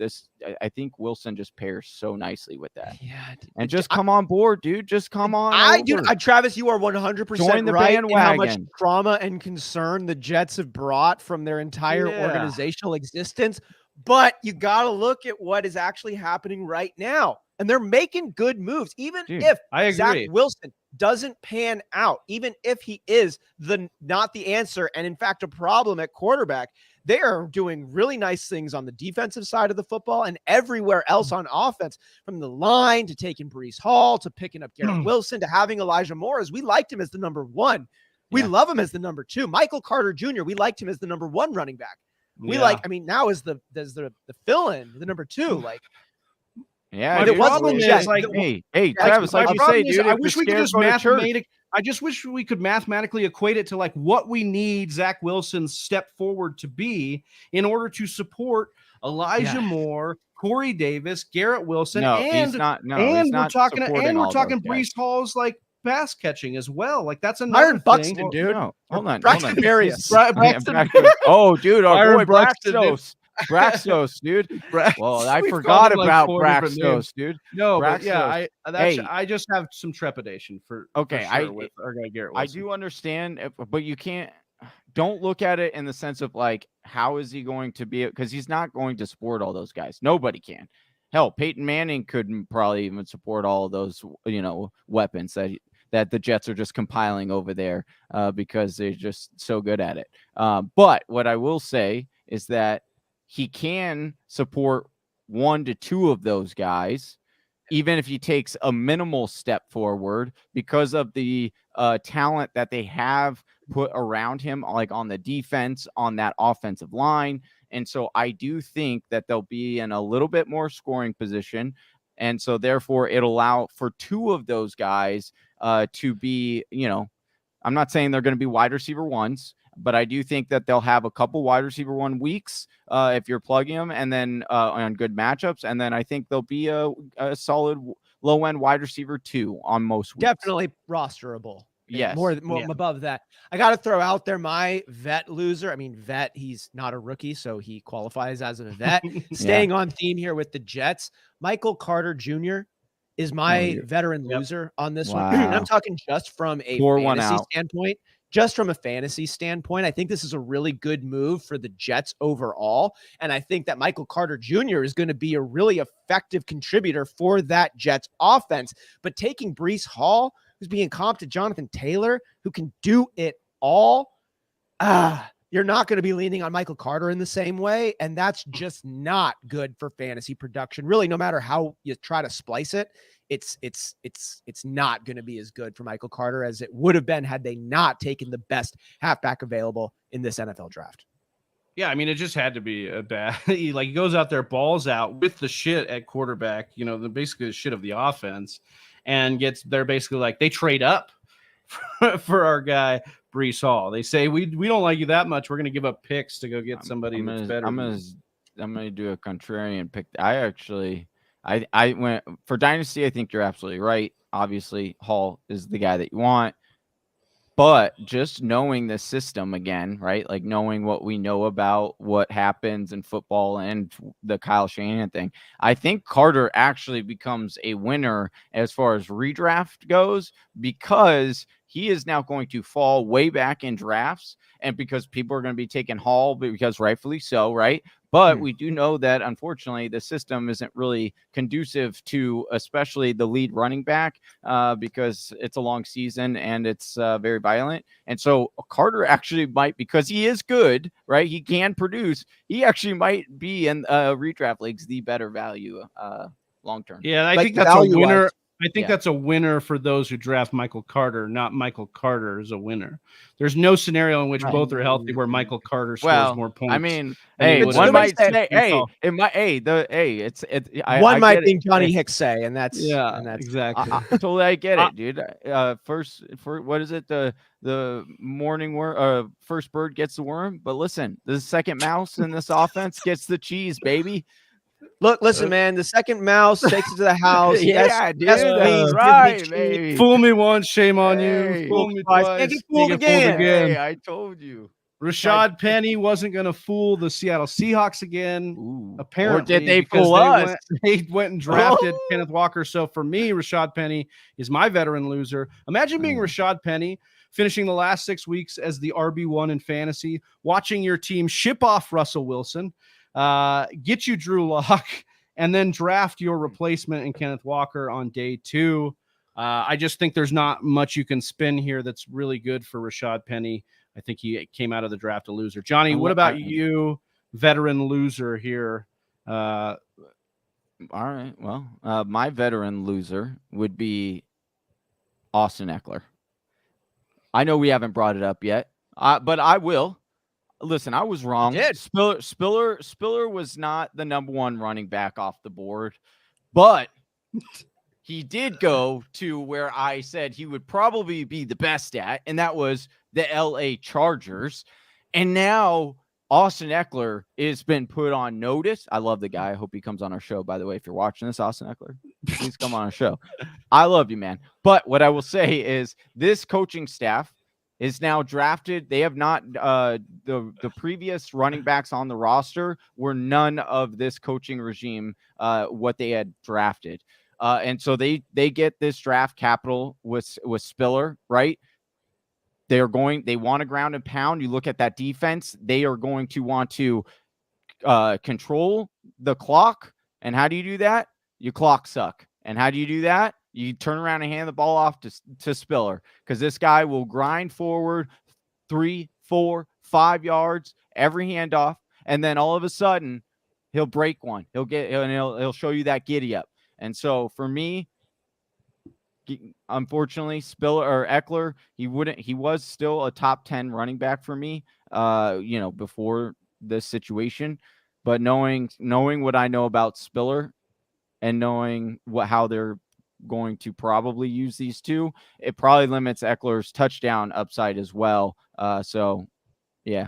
I think Wilson just pairs so nicely with that. Yeah, and just come on board, dude. Just come on. Travis, you are 100% Join the right in how much bandwagon. trauma and concern the Jets have brought from their entire organizational existence. But you got to look at what is actually happening right now. And they're making good moves, even if Zach Wilson doesn't pan out, even if he is not the answer and, in fact, a problem at quarterback. They are doing really nice things on the defensive side of the football and everywhere else on offense, from the line to taking Breece Hall to picking up Garrett Wilson to having Elijah Moore. As we liked him as the number 1. We love him as the number 2. Michael Carter Jr., we liked him as the number 1 running back. Now is the fill-in, the number 2. Like, yeah, it wasn't just like, hey, Travis, like you say, dude. I wish we could just I just wish we could mathematically equate it to like what we need Zach Wilson's step forward to be in order to support Elijah Moore, Corey Davis, Garrett Wilson, and we're talking Breece Hall's like pass catching as well. Like that's another Byron Buxton, thing. dude. No, hold on. Darius. Oh, dude, our boy Braxton, Braxtos, dude. Well, I forgot about Braxtos, dude. No, Braxtos. but yeah, I just have some trepidation with our guy Garrett Wilson. I do understand, but you can't. Don't look at it in the sense of like, how is he going to be? Because he's not going to support all those guys. Nobody can. Hell, Peyton Manning couldn't probably even support all of those, weapons that the Jets are just compiling over there because they're just so good at it. But what I will say is that he can support 1 to 2 of those guys, even if he takes a minimal step forward because of the talent that they have put around him, like on the defense, on that offensive line. And so I do think that they'll be in a little bit more scoring position. And so therefore it'll allow for 2 of those guys to be, I'm not saying they're going to be wide receiver 1s, but I do think that they'll have a couple wide receiver 1 weeks if you're plugging them, and then on good matchups. And then I think they'll be a solid low end wide receiver 2 on most weeks. Definitely rosterable. Yes. More above that. I got to throw out there my vet loser. I mean, vet, he's not a rookie, so he qualifies as a vet. Staying on theme here with the Jets, Michael Carter Jr. is my veteran loser on this one. And I'm talking just from a fantasy standpoint. Just from a fantasy standpoint, I think this is a really good move for the Jets overall. And I think that Michael Carter Jr. is going to be a really effective contributor for that Jets offense. But taking Breece Hall, who's being comped to Jonathan Taylor, who can do it all, you're not going to be leaning on Michael Carter in the same way. And that's just not good for fantasy production. Really, no matter how you try to splice it, it's not going to be as good for Michael Carter as it would have been had they not taken the best halfback available in this NFL draft. Yeah, I mean, it just had to be a bad. He goes out there, balls out with the shit at quarterback, basically the shit of the offense, and they're basically like they trade up for our guy Breece Hall. They say we don't like you that much. We're going to give up picks to go get somebody that's better. I'm gonna do a contrarian pick. I went for Dynasty. I think you're absolutely right. Obviously, Hall is the guy that you want. But just knowing the system again, right? Like knowing what we know about what happens in football and the Kyle Shanahan thing, I think Carter actually becomes a winner as far as redraft goes because he is now going to fall way back in drafts. And because people are going to be taking Hall, because rightfully so, right? But we do know that, unfortunately, the system isn't really conducive to especially the lead running back because it's a long season and it's very violent. And so Carter actually might, because he is good, right? He can produce. He actually might be in redraft leagues the better value long term. Yeah, I think that's a winner. I think that's a winner for those who draft Michael Carter, not Michael Carter is a winner. There's no scenario in which both are healthy where Michael Carter scores more points. I mean, one might say, one might think Johnny Hicks say, and that's exactly. Totally, I get it, dude. What is it? The morning worm, first bird gets the worm, but listen, the second mouse in this offense gets the cheese, baby. Look, listen, man. The second mouse takes it to the house. Right, baby. Fool me once, shame on you. Fool me twice. Can't get fooled again. Hey, I told you. Rashad Penny wasn't going to fool the Seattle Seahawks again. Ooh. Apparently, or did they because fool us? They went and drafted Kenneth Walker. So for me, Rashad Penny is my veteran loser. Imagine being Rashad Penny, finishing the last 6 weeks as the RB1 in fantasy, watching your team ship off Russell Wilson, get you Drew Lock, and then draft your replacement in Kenneth Walker on day 2. I just think there's not much you can spin here that's really good for Rashad Penny. I think he came out of the draft a loser. Johnny, what about you, veteran loser here? All right. Well, my veteran loser would be Austin Eckler. I know we haven't brought it up yet, but I will. Listen, I was wrong. Spiller was not the number 1 running back off the board, but he did go to where I said he would probably be the best at, and that was the LA Chargers. And now Austin Eckler has been put on notice. I love the guy. I hope he comes on our show, by the way. If you're watching this, Austin Eckler, please come on our show. I love you, man. But what I will say is this coaching staff is now drafted. They have not the previous running backs on the roster were none of this coaching regime what they had drafted. And so they get this draft capital with Spiller, right? They want to ground and pound. You look at that defense, they are going to want to control the clock. And how do you do that? You clock suck. And how do you do that? You turn around and hand the ball off to Spiller, because this guy will grind forward 3, 4, 5 yards every handoff, and then all of a sudden he'll break one. He'll show you that giddy up. And so for me, unfortunately, Eckler, he was still a top 10 running back for me, before this situation. But knowing what I know about Spiller and knowing how they're going to probably use these two, it probably limits Eckler's touchdown upside as well. So yeah,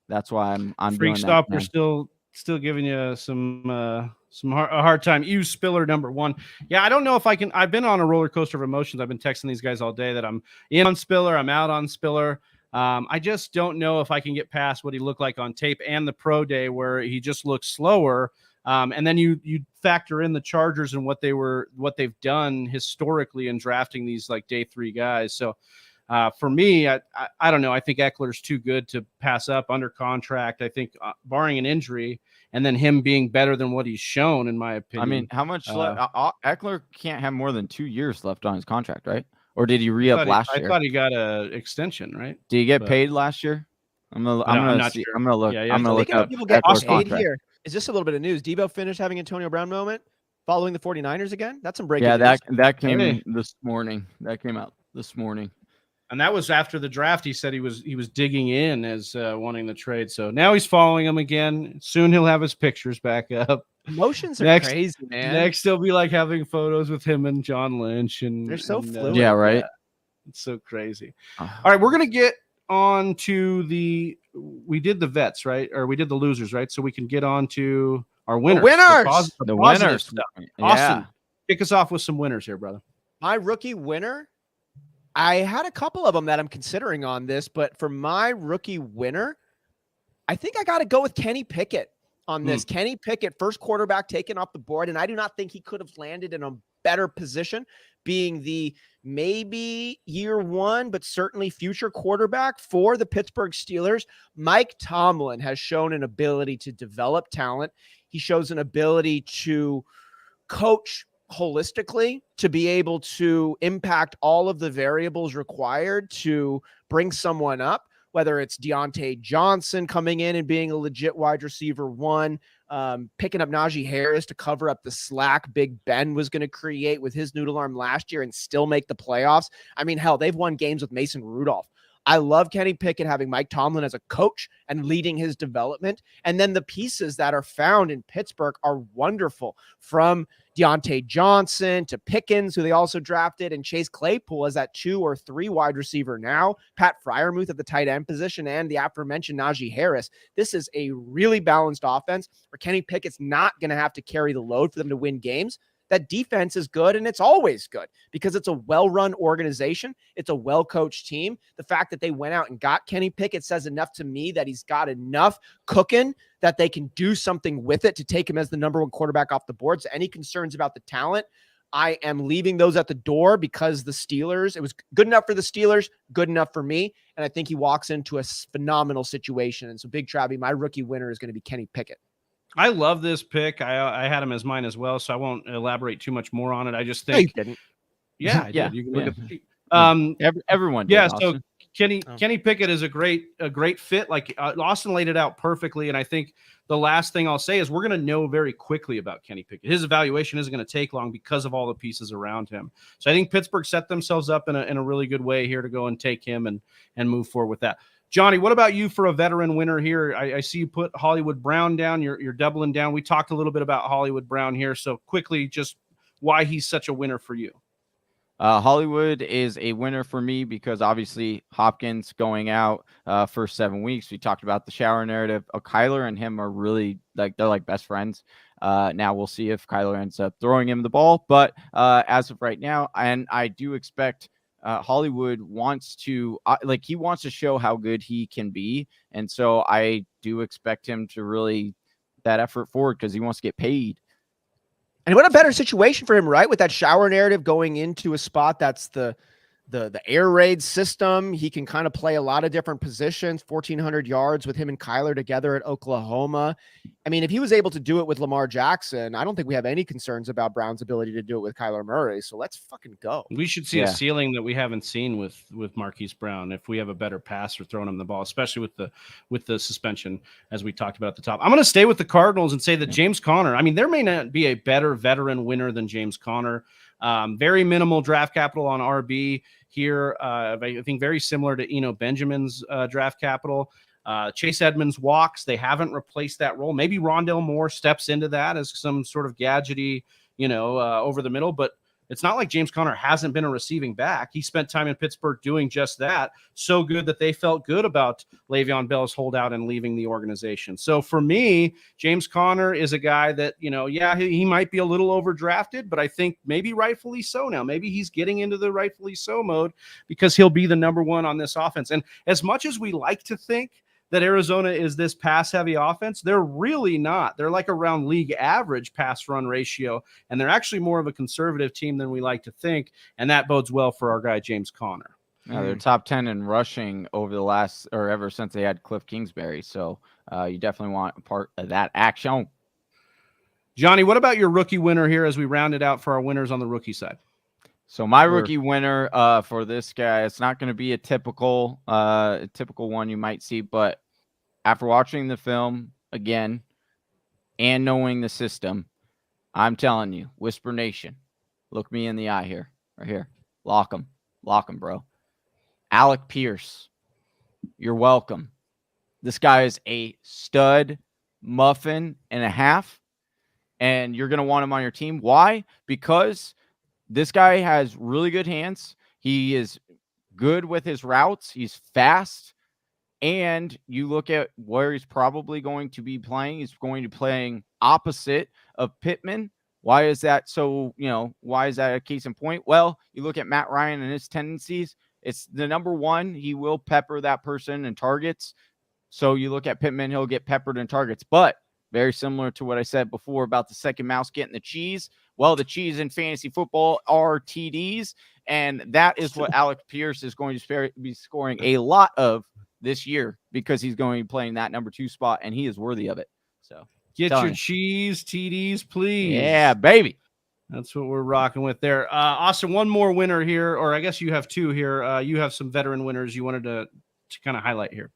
that's why I'm Freak doing Stopper that. Still giving you a hard time. Use Spiller number 1. Yeah, I don't know if I can. I've been on a roller coaster of emotions. I've been texting these guys all day that I'm in on Spiller, I'm out on Spiller. I just don't know if I can get past what he looked like on tape and the pro day, where he just looks slower. And then you factor in the Chargers and what they've done historically in drafting these like day 3 guys. So for me, I don't know. I think Eckler's too good to pass up under contract. I think barring an injury and then him being better than what he's shown, in my opinion. I mean, how much left? Eckler can't have more than 2 years left on his contract, right? Or did he re-up last year? I thought he got an extension, right? Did he get paid last year? I'm gonna look. Yeah, I'm gonna look up. People get paid here. Is this a little bit of news? Debo finished having Antonio Brown moment following the 49ers again? That's some breaking news. Yeah, that came this morning. That came out this morning. And that was after the draft. He said he was digging in as wanting the trade. So now he's following him again. Soon he'll have his pictures back up. Emotions are crazy, man. Next, he'll be like having photos with him and John Lynch. And they're so fluid. Yeah, right. It's so crazy. All right, we're going to get on to we did the vets, right? Or we did the losers, right? So we can get on to our winners. The winners. Stuff. Yeah. Austin, kick us off with some winners here, brother. My rookie winner, I had a couple of them that I'm considering on this, but for my rookie winner, I think I got to go with Kenny Pickett on this. Kenny Pickett, first quarterback taken off the board, and I do not think he could have landed in a better position, being the maybe year 1, but certainly future quarterback for the Pittsburgh Steelers. Mike Tomlin has shown an ability to develop talent. He shows an ability to coach holistically, to be able to impact all of the variables required to bring someone up, whether it's Deontay Johnson coming in and being a legit wide receiver 1, picking up Najee Harris to cover up the slack Big Ben was going to create with his noodle arm last year and still make the playoffs. I mean, hell, they've won games with Mason Rudolph. I love Kenny Pickett having Mike Tomlin as a coach and leading his development. And then the pieces that are found in Pittsburgh are wonderful, from Deontay Johnson to Pickens, who they also drafted, and Chase Claypool as that 2 or 3 wide receiver now, Pat Freiermuth at the tight end position, and the aforementioned Najee Harris. This is a really balanced offense where Kenny Pickett's not going to have to carry the load for them to win games. that defense is good, and it's always good because it's a well-run organization. It's a well-coached team. The fact that they went out and got Kenny Pickett says enough to me that he's got enough cooking that they can do something with it to take him as the number one quarterback off the board. So any concerns about the talent, I am leaving those at the door because the Steelers, it was good enough for the Steelers, good enough for me. And I think he walks into a phenomenal situation. And so Big Travy, my rookie winner is going to be Kenny Pickett. I love this pick. I had him as mine as well, so I won't elaborate too much more on it. I just think, No, you didn't. yeah, I Yeah, did. You can look at the everyone did, yeah, so Austin. Kenny Pickett is a great fit. Like Austin laid it out perfectly, and I think the last thing I'll say is we're going to know very quickly about Kenny Pickett. His evaluation isn't going to take long because of all the pieces around him. So I think Pittsburgh set themselves up in a really good way here to go and take him and move forward with that. Johnny, what about you for a veteran winner here? I see you put Hollywood Brown down. You're doubling down. We talked a little bit about Hollywood Brown here, so quickly, just why he's such a winner for you. Hollywood is a winner for me because obviously Hopkins going out for 7 weeks. We talked about the shower narrative. Kyler and him are really they're like best friends. Now we'll see if Kyler ends up throwing him the ball. But as of right now, and I do expect Hollywood wants to he wants to show how good he can be. And so I do expect him to really that effort forward because he wants to get paid. And what a better situation for him, right? With that shower narrative going into a spot that's the air raid system. He can kind of play a lot of different positions, 1,400 yards with him and Kyler together at Oklahoma. I mean, if he was able to do it with Lamar Jackson, I don't think we have any concerns about Brown's ability to do it with Kyler Murray. So let's fucking go. We should see a ceiling that we haven't seen with Marquis Brown if we have a better passer throwing him the ball, especially with the suspension, as we talked about at the top. I'm going to stay with the Cardinals and say that James Conner, I mean, there may not be a better veteran winner than James Conner. Very minimal draft capital on RB here. I think very similar to Eno Benjamin's draft capital. Chase Edmonds walks. They haven't replaced that role. Maybe Rondale Moore steps into that as some sort of gadgety, over the middle, but it's not like James Conner hasn't been a receiving back. He spent time in Pittsburgh doing just that. So good that they felt good about Le'Veon Bell's holdout and leaving the organization. So for me, James Conner is a guy that, he might be a little overdrafted, but I think maybe rightfully so now. Maybe he's getting into the rightfully so mode because he'll be the number one on this offense. And as much as we like to think that Arizona is this pass-heavy offense, they're really not. They're like around league average pass-run ratio, and they're actually more of a conservative team than we like to think, and that bodes well for our guy, James Conner. They're top 10 in rushing over the last or ever since they had Cliff Kingsbury, so you definitely want a part of that action. Johnny, what about your rookie winner here as we round it out for our winners on the rookie side? So my rookie winner for this guy, it's not going to be a typical one you might see, but after watching the film again and knowing the system, I'm telling you, Whisper Nation, look me in the eye here, right here. Lock him, bro. Alec Pierce, you're welcome. This guy is a stud muffin and a half, and you're going to want him on your team. Why? Because this guy has really good hands. He is good with his routes. He's fast. And you look at where he's probably going to be playing. He's going to be playing opposite of Pittman. Why is that so, why is that a case in point? Well, you look at Matt Ryan and his tendencies. It's the number one. He will pepper that person in targets. So you look at Pittman, he'll get peppered in targets. But very similar to what I said before about the second mouse getting the cheese. Well, the cheese in fantasy football are TDs, and that is what Alec Pierce is going to be scoring a lot of this year because he's going to be playing that number 2 spot, and he is worthy of it. So get your cheese, TDs, please. Yeah, baby. That's what we're rocking with there. Austin, one more winner here, or I guess you have 2 here. You have some veteran winners you wanted to kind of highlight here.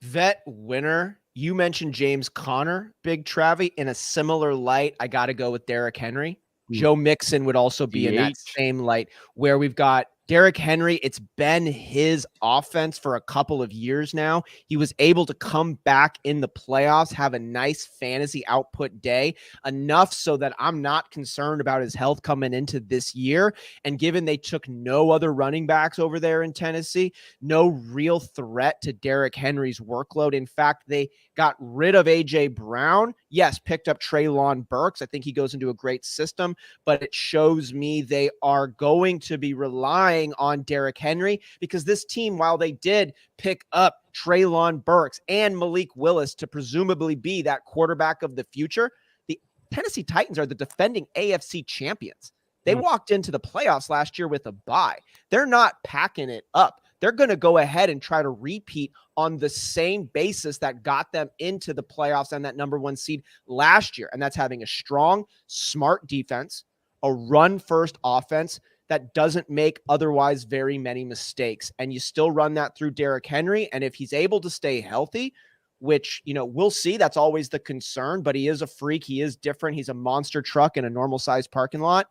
Vet winner. You mentioned James Conner, Big Travy. In a similar light, I got to go with Derrick Henry. Joe Mixon would also be in that same light where we've got Derrick Henry. It's been his offense for a couple of years now. He was able to come back in the playoffs, have a nice fantasy output day, enough so that I'm not concerned about his health coming into this year. And given they took no other running backs over there in Tennessee, no real threat to Derrick Henry's workload. In fact, they got rid of A.J. Brown. Yes, picked up Treylon Burks. I think he goes into a great system, but it shows me they are going to be relying on Derrick Henry because this team, while they did pick up Treylon Burks and Malik Willis to presumably be that quarterback of the future, the Tennessee Titans are the defending AFC champions. They walked into the playoffs last year with a bye. They're not packing it up. They're going to go ahead and try to repeat on the same basis that got them into the playoffs and that number 1 seed last year. And that's having a strong, smart defense, a run-first offense that doesn't make otherwise very many mistakes. And you still run that through Derrick Henry. And if he's able to stay healthy, which, we'll see, that's always the concern, but he is a freak. He is different. He's a monster truck in a normal-sized parking lot.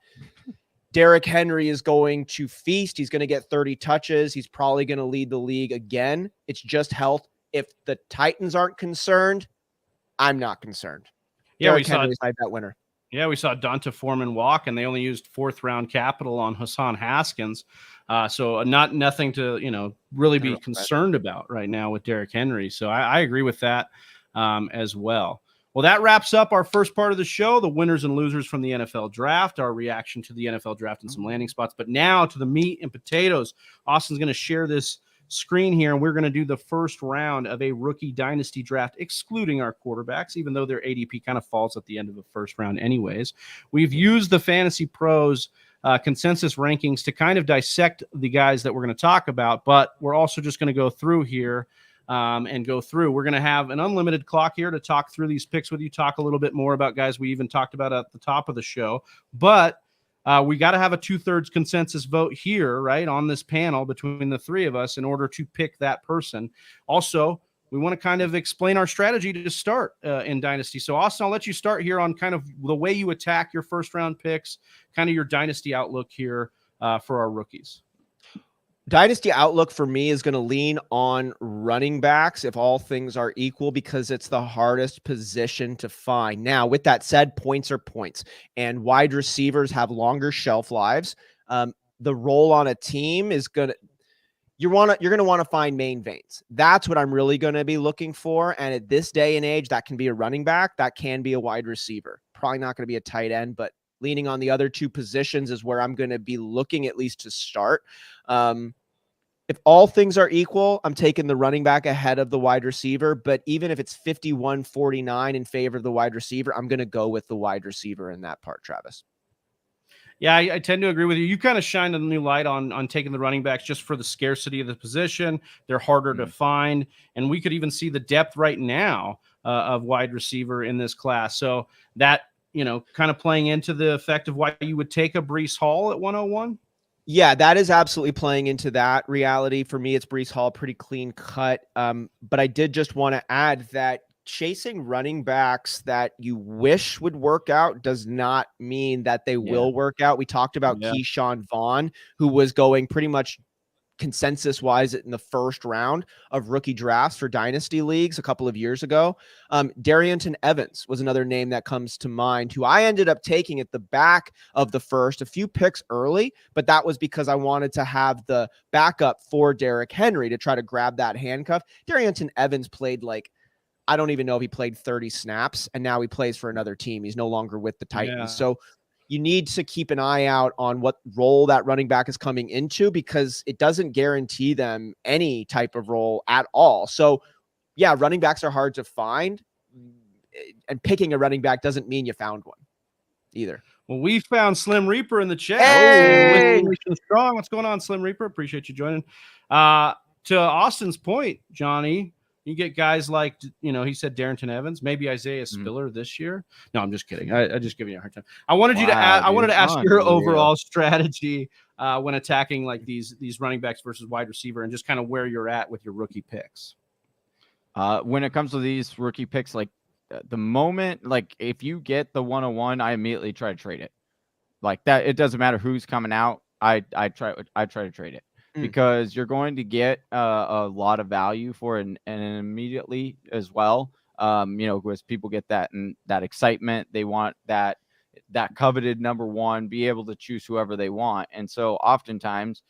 Derrick Henry is going to feast. He's going to get 30 touches. He's probably going to lead the league again. It's just health. If the Titans aren't concerned, I'm not concerned. Yeah, Derrick Henry's my bet winner. Yeah, we saw Donta Foreman walk, and they only used 4th-round capital on Hassan Haskins. So nothing to, really be concerned about right now with Derrick Henry. So I agree with that as well. Well, that wraps up our first part of the show, the winners and losers from the NFL draft, our reaction to the NFL draft and some landing spots. But now to the meat and potatoes. Austin's going to share this screen here, and we're going to do the first round of a rookie dynasty draft, excluding our quarterbacks, even though their ADP kind of falls at the end of the first round anyways. We've used the Fantasy Pros consensus rankings to kind of dissect the guys that we're going to talk about, but we're also just going to go through here and go through. We're going to have an unlimited clock here to talk through these picks with you, talk a little bit more about guys we even talked about at the top of the show. But we got to have a 2/3 consensus vote here, right, on this panel between the three of us in order to pick that person. Also, we want to kind of explain our strategy to start in Dynasty. So, Austin, I'll let you start here on kind of the way you attack your first-round picks, kind of your Dynasty outlook here for our rookies. Dynasty outlook for me is going to lean on running backs if all things are equal, because it's the hardest position to find. Now, with that said, points are points, and wide receivers have longer shelf lives. The role on a team is going to, you're going to want to find main veins. That's what I'm really going to be looking for. And at this day and age, that can be a running back, that can be a wide receiver. Probably not going to be a tight end, but leaning on the other two positions is where I'm going to be looking, at least to start. If all things are equal, I'm taking the running back ahead of the wide receiver. But even if it's 51-49 in favor of the wide receiver, I'm going to go with the wide receiver in that part, Travis. Yeah, I tend to agree with you. You kind of shined a new light on taking the running backs just for the scarcity of the position. They're harder to find. And we could even see the depth right now of wide receiver in this class. So that, kind of playing into the effect of why you would take a Breece Hall at 101. Yeah, that is absolutely playing into that reality. For me, it's Breece Hall, pretty clean cut. But I did just want to add that chasing running backs that you wish would work out does not mean that they will work out. We talked about Keyshawn Vaughn, who was going pretty much consensus-wise in the first round of rookie drafts for dynasty leagues a couple of years ago. Darienton Evans was another name that comes to mind, who I ended up taking at the back of the first, a few picks early, but that was because I wanted to have the backup for Derrick Henry to try to grab that handcuff. Darienton Evans played I don't even know if he played 30 snaps, and now he plays for another team. He's no longer with the Titans. Yeah. So you need to keep an eye out on what role that running back is coming into, because it doesn't guarantee them any type of role at all. So yeah, running backs are hard to find, and picking a running back doesn't mean you found one either. Well, we found Slim Reaper in the chat. Hey! Strong. What's going on, Slim Reaper? Appreciate you joining. To Austin's point, Johnny, you get guys like, he said Darienton Evans, maybe Isaiah Spiller this year. No, I'm just kidding. I just giving you a hard time. I wanted to ask your overall strategy when attacking like these running backs versus wide receiver, and just kind of where you're at with your rookie picks. When it comes to these rookie picks, like the moment, like if you get the 101, I immediately try to trade it. Like that, it doesn't matter who's coming out. I try to trade it. Because you're going to get a lot of value for it and immediately as well. Because people get that excitement. They want that coveted number one, be able to choose whoever they want. And so oftentimes,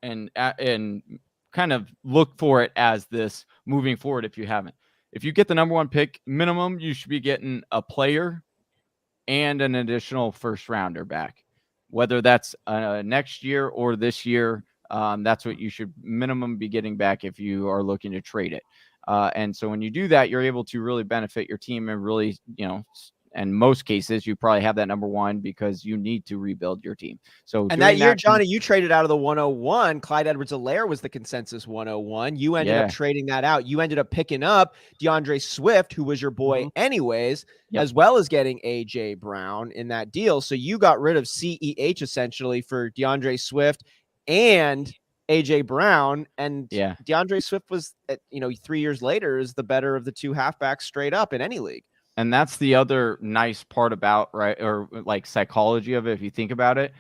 and kind of look for it as this moving forward if you haven't. if you get the number 1 pick, minimum, you should be getting a player and an additional first rounder back, whether that's next year or this year. That's what you should minimum be getting back if you are looking to trade it. And so when you do that, you're able to really benefit your team and really, in most cases, you probably have that number 1 because you need to rebuild your team. So and that year, Johnny, you traded out of the 101. Clyde Edwards-Helaire was the consensus 101. You ended up trading that out. You ended up picking up DeAndre Swift, who was your boy anyways, as well as getting A.J. Brown in that deal. So you got rid of CEH essentially for DeAndre Swift and A.J. Brown. And DeAndre Swift was, 3 years later, is the better of the 2 halfbacks straight up in any league. And that's the other nice part about, right, or like psychology of it. If you think about it,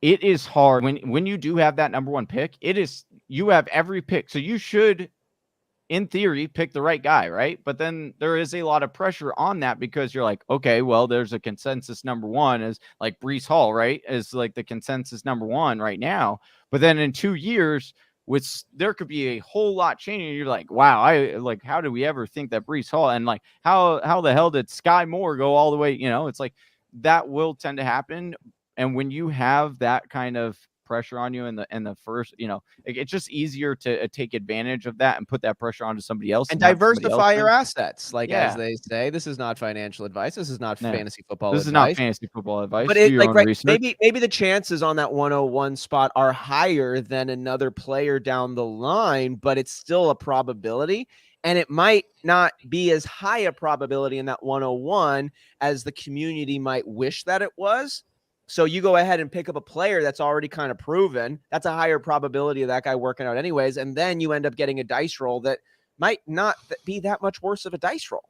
it is hard when you do have that number 1 pick. You have every pick. So you should, in theory, pick the right guy, right? But then there is a lot of pressure on that because you're like, okay, well, there's a consensus number 1 is like Breece Hall, right? Is like the consensus number 1 right now. But then in 2 years, there could be a whole lot changing. You're like, wow, how do we ever think that Breece Hall and like how the hell did Skye Moore go all the way? It's like that will tend to happen. And when you have that kind of pressure on you in the first, it's just easier to take advantage of that and put that pressure onto somebody else and diversify your assets. As they say, this is not financial advice. This is not fantasy football advice. This is not fantasy football advice. But maybe the chances on that 101 spot are higher than another player down the line, but it's still a probability. And it might not be as high a probability in that 101 as the community might wish that it was. So you go ahead and pick up a player that's already kind of proven. That's a higher probability of that guy working out anyways. And then you end up getting a dice roll that might not be that much worse of a dice roll.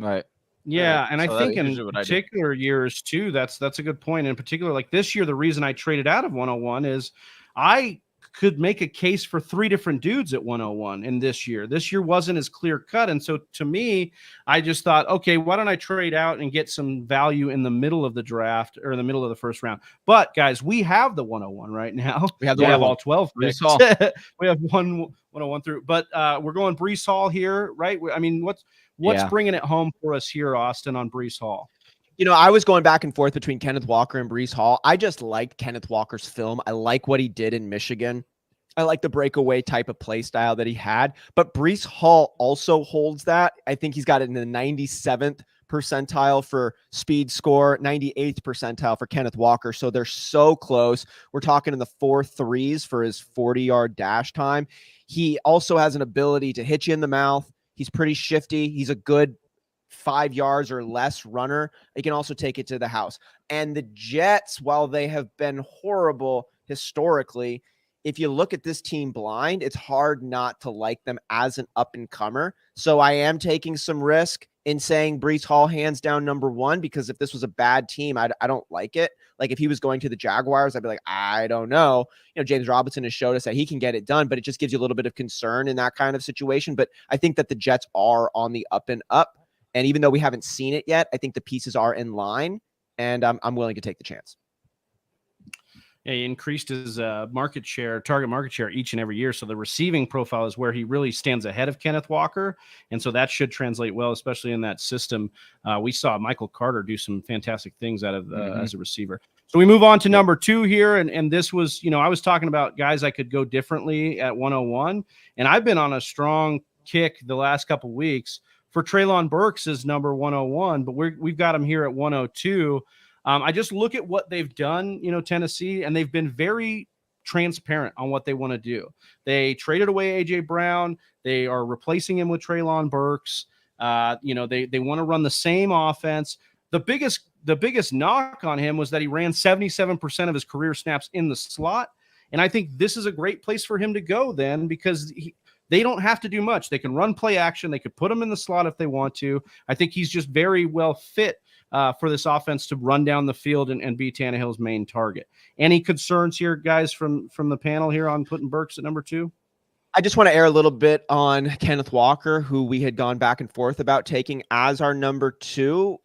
Right. Yeah. And so I think in particular years too, that's a good point. In particular, like this year, the reason I traded out of 101 is I could make a case for 3 different dudes at 101 in this year. This year wasn't as clear cut. And so to me, I just thought, okay, why don't I trade out and get some value in the middle of the draft or in the middle of the first round? But guys, we have the 101 right now. We have all 12 picks. We have 101 through, but we're going Breece Hall here, right? I mean, what's bringing it home for us here, Austin, on Breece Hall? I was going back and forth between Kenneth Walker and Breece Hall. I just liked Kenneth Walker's film. I like what he did in Michigan. I like the breakaway type of play style that he had. But Breece Hall also holds that. I think he's got it in the 97th percentile for speed score, 98th percentile for Kenneth Walker. So they're so close. We're talking in the 4.3s for his 40-yard dash time. He also has an ability to hit you in the mouth. He's pretty shifty. He's a good 5 yards or less runner. He can also take it to the house. And the Jets, while they have been horrible historically, if you look at this team blind, it's hard not to like them as an up-and-comer. So I am taking some risk in saying Breece Hall hands down number 1, because if this was a bad team, I don't like it. Like if he was going to the Jaguars, I'd be like, I don't know. James Robinson has showed us that he can get it done, but it just gives you a little bit of concern in that kind of situation. But I think that the Jets are on the up and up. And even though we haven't seen it yet, I think the pieces are in line, and I'm willing to take the chance. Yeah, he increased his target market share each and every year. So the receiving profile is where he really stands ahead of Kenneth Walker. And so that should translate well, especially in that system. We saw Michael Carter do some fantastic things out of as a receiver. So we move on to number 2 here. And this was, I was talking about guys I could go differently at 101. And I've been on a strong kick the last couple of weeks for Treylon Burks is number 101, but we've got him here at 102. I just look at what they've done, Tennessee, and they've been very transparent on what they want to do. They traded away A.J. Brown. They are replacing him with Treylon Burks. They want to run the same offense. The biggest knock on him was that he ran 77% of his career snaps in the slot. And I think this is a great place for him to go then, because they don't have to do much. They can run play action. They could put him in the slot if they want to. I think he's just very well fit for this offense to run down the field and be Tannehill's main target. Any concerns here, guys, from the panel here on putting Burks at number 2? I just want to air a little bit on Kenneth Walker, who we had gone back and forth about taking as our number 2.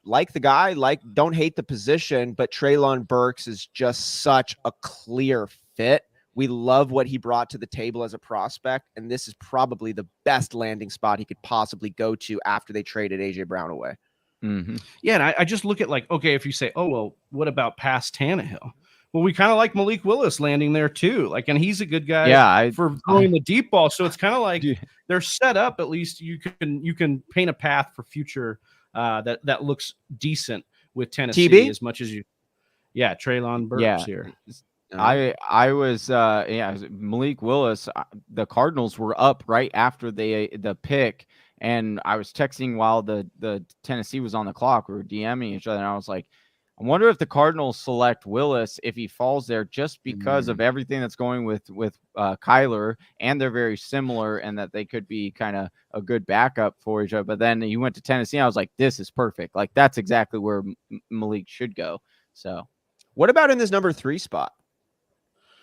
Like the guy, don't hate the position, but Treylon Burks is just such a clear fit We love what he brought to the table as a prospect, and this is probably the best landing spot he could possibly go to after they traded A.J. Brown away. Mm-hmm. Yeah, and I just look at like, okay, if you say, oh, well, what about past Tannehill? Well, we kind of like Malik Willis landing there too. Like, and he's a good guy for throwing the deep ball. So it's kind of like they're set up. At least you can paint a path for future that looks decent with Tennessee TB? as much as you. Yeah, Treylon Burks here. I was Malik Willis. The Cardinals were up right after the pick, and I was texting while the Tennessee was on the clock. We were DMing each other, and I was like, I wonder if the Cardinals select Willis if he falls there, just because of everything that's going with Kyler, and they're very similar, and that they could be kind of a good backup for each other. But then you went to Tennessee, and I was like, this is perfect. Like, that's exactly where Malik should go. So, what about in this number 3 spot?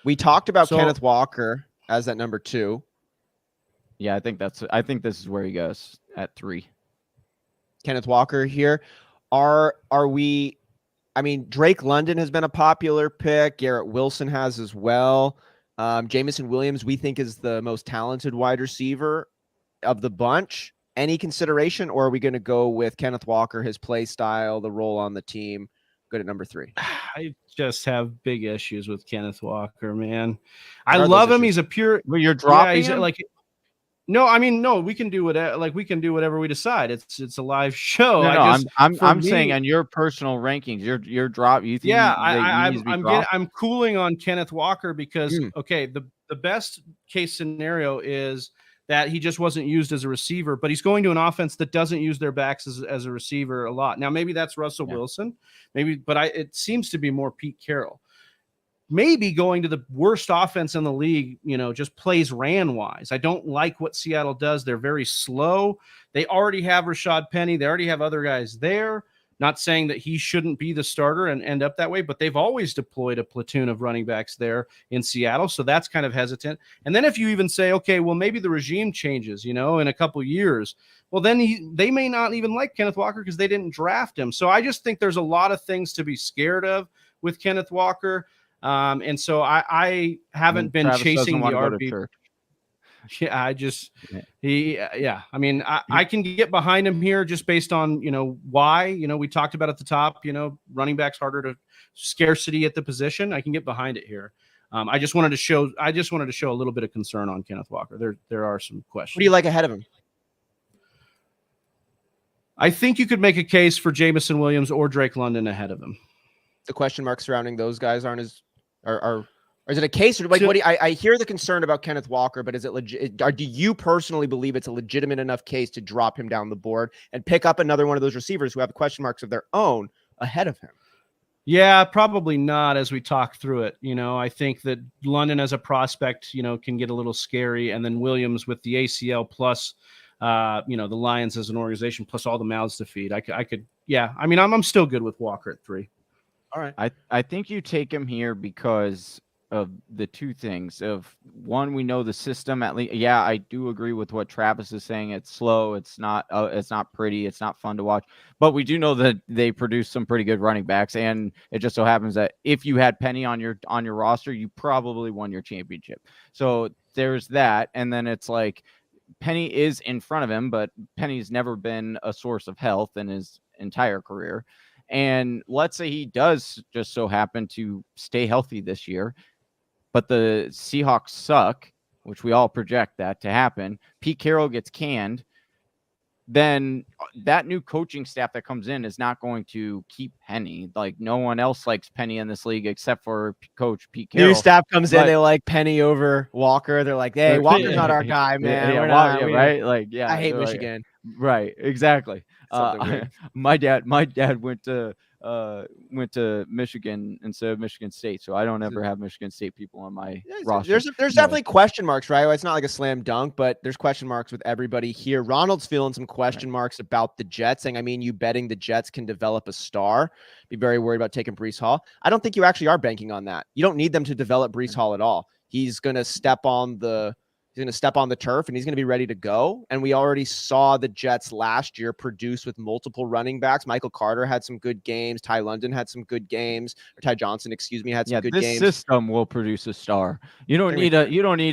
We talked about Kenneth Walker as that number 2. Yeah, I think this is where he goes at 3. Kenneth Walker here. Are we? I mean, Drake London has been a popular pick. Garrett Wilson has as well. Jamison Williams, we think, is the most talented wide receiver of the bunch. Any consideration, or are we going to go with Kenneth Walker, his play style, the role on the team? Good at number 3. I just have big issues with Kenneth Walker, man. I love him. He's a pure. Well, you're dropping him? Like. No, I mean, no. We can do whatever. Like, we can do whatever we decide. It's a live show. I'm saying on your personal rankings, you're drop. You think? Yeah, I'm cooling on Kenneth Walker because okay, the best case scenario is that he just wasn't used as a receiver, but he's going to an offense that doesn't use their backs as a receiver a lot. Now, maybe that's Russell Wilson, but it seems to be more Pete Carroll. Maybe going to the worst offense in the league, just plays ran wise. I don't like what Seattle does. They're very slow. They already have Rashad Penny. They already have other guys there. Not saying that he shouldn't be the starter and end up that way, but they've always deployed a platoon of running backs there in Seattle. So that's kind of hesitant. And then if you even say, okay, well, maybe the regime changes, in a couple years, well, then they may not even like Kenneth Walker because they didn't draft him. So I just think there's a lot of things to be scared of with Kenneth Walker. And so I haven't been Travis chasing the RB. Yeah, I mean, I can get behind him here just based on, why, we talked about at the top, running backs harder to scarcity at the position. I can get behind it here. I just wanted to show a little bit of concern on Kenneth Walker. There are some questions. What do you like ahead of him? I think you could make a case for Jamison Williams or Drake London ahead of him. The question marks surrounding those guys aren't as or is it a case, or like, what do you, I hear the concern about Kenneth Walker, but is it legit? Do you personally believe it's a legitimate enough case to drop him down the board and pick up another one of those receivers who have question marks of their own ahead of him? Yeah, probably not as we talk through it. I think that London as a prospect, can get a little scary. And then Williams with the ACL plus, the Lions as an organization, plus all the mouths to feed. I could, yeah. I mean, I'm still good with Walker at 3. All right. I think you take him here because of the two things. Of one, we know the system at least. Yeah, I do agree with what Travis is saying. It's slow. It's not pretty. It's not fun to watch. But we do know that they produce some pretty good running backs, and it just so happens that if you had Penny on your roster, you probably won your championship. So there's that, and then it's like Penny is in front of him, but Penny's never been a source of health in his entire career. And let's say he does just so happen to stay healthy this year, but the Seahawks suck, which we all project that to happen. Pete Carroll gets canned. Then that new coaching staff that comes in is not going to keep Penny. Like, no one else likes Penny in this league except for Coach Pete Carroll. New staff comes in, they like Penny over Walker. They're like, hey, Walker's not our guy, man. Right? Like, yeah. I hate Michigan. Right, exactly. My dad went to Michigan instead of Michigan State, so I don't ever have Michigan State people on my roster. There's definitely question marks, right? It's not like a slam dunk, but there's question marks with everybody here. Ronald's feeling some question marks about the Jets, saying, I mean, you betting the Jets can develop a star? Be very worried about taking Breece Hall. I don't think you actually are banking on that. You don't need them to develop Breece Hall at all. He's going to step on the He's going to step on the turf and he's going to be ready to go. And we already saw the Jets last year produce with multiple running backs. Michael Carter had some good games. Ty London had some good games. Or Ty Johnson, excuse me, had some good games. This system will produce a star. You don't need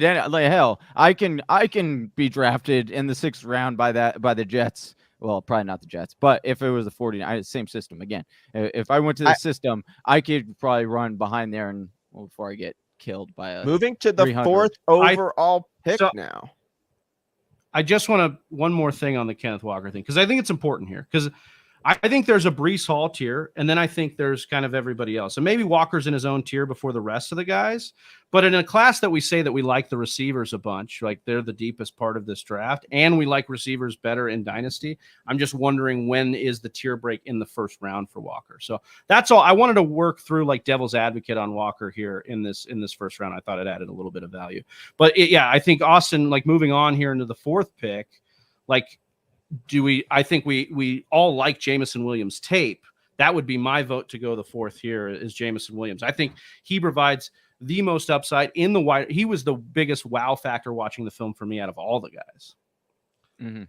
any, like, hell, I can be drafted in the 6th round by the Jets. Well, probably not the Jets, but if it was the 49, same system again. If I went to the system, I could probably run behind there and before I get killed by a moving to the 300. 4th overall pick now. I just want to one more thing on the Kenneth Walker thing, because I think it's important here, because I think there's a Breece Hall tier, and then I think there's kind of everybody else. And maybe Walker's in his own tier before the rest of the guys. But in a class that we say that we like the receivers a bunch, like they're the deepest part of this draft, and we like receivers better in Dynasty, I'm just wondering when is the tier break in the 1st round for Walker. So that's all. I wanted to work through like devil's advocate on Walker here in this 1st round. I thought it added a little bit of value. But I think Austin, like moving on here into the 4th pick, like, I think we all like Jamison Williams tape. That would be my vote to go the 4th here is Jamison Williams. I think he provides the most upside in the wide. He was the biggest wow factor watching the film for me out of all the guys. Mm-hmm.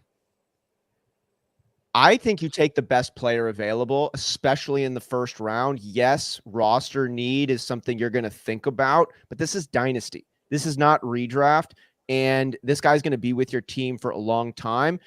I think you take the best player available, especially in the 1st round. Yes, roster need is something you're going to think about, but this is Dynasty. This is not redraft, and this guy's going to be with your team for a long time.